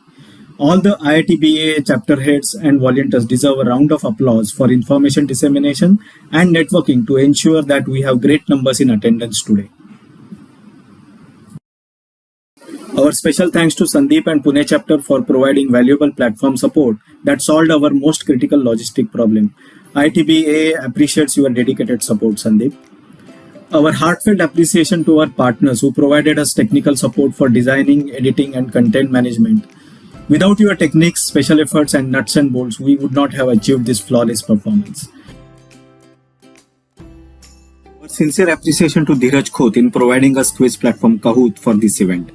[SPEAKER 16] All the IIT-BAA chapter heads and volunteers deserve a round of applause for information dissemination and networking to ensure that we have great numbers in attendance today. Our special thanks to Sandeep and Pune chapter for providing valuable platform support that solved our most critical logistic problem. IIT-BAA appreciates your dedicated support, Sandeep. Our heartfelt appreciation to our partners who provided us technical support for designing, editing and content management. Without your techniques, special efforts and nuts and bolts, we would not have achieved this flawless performance. Our sincere appreciation to Dheeraj Khote in providing us quiz platform Kahoot for this event.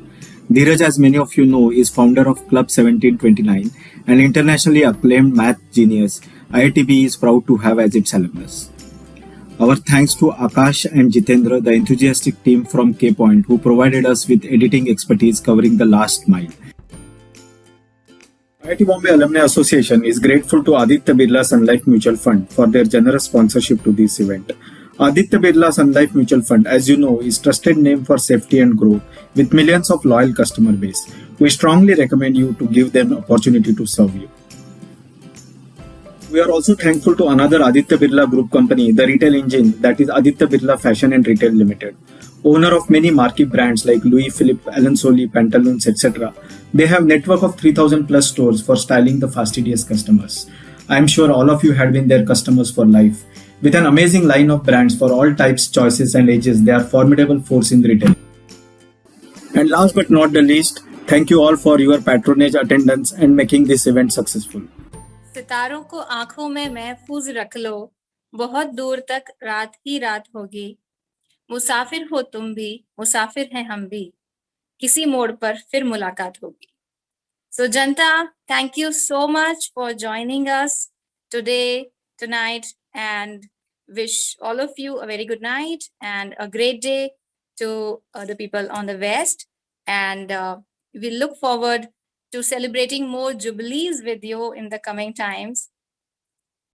[SPEAKER 16] Dheeraj, as many of you know, is founder of Club 1729, an internationally acclaimed math genius IITB is proud to have as its alumnus. Our thanks to Akash and Jitendra, the enthusiastic team from K Point, who provided us with editing expertise covering the last mile. IIT Bombay Alumni Association is grateful to Aditya Birla Sun Life Mutual Fund for their generous sponsorship to this event. Aditya Birla Sun Life Mutual Fund, as you know, is trusted name for safety and growth with millions of loyal customer base. We strongly recommend you to give them opportunity to serve you. We are also thankful to another Aditya Birla Group company, the retail engine, that is Aditya Birla Fashion and Retail Limited. Owner of many marquee brands like Louis Philippe, Alan Solly, Pantaloons, etc. They have network of 3,000 plus stores for styling the fastidious customers. I am sure all of you had been their customers for life. With an amazing line of brands for all types, choices and ages, they are formidable force in retail. And last but not the least, thank you all for your patronage, attendance and making this event successful.
[SPEAKER 2] सितारों को आंखों में महफूज रख लो, बहुत दूर तक रात ही रात होगी, मुसाफिर हो तुम भी, मुसाफिर हैं हम भी, किसी मोड़ पर फिर मुलाकात होगी. So Janta, thank you so much for joining us today, tonight, and wish all of you a very good night and a great day to the people on the West. And we look forward to celebrating more jubilees with you in the coming times.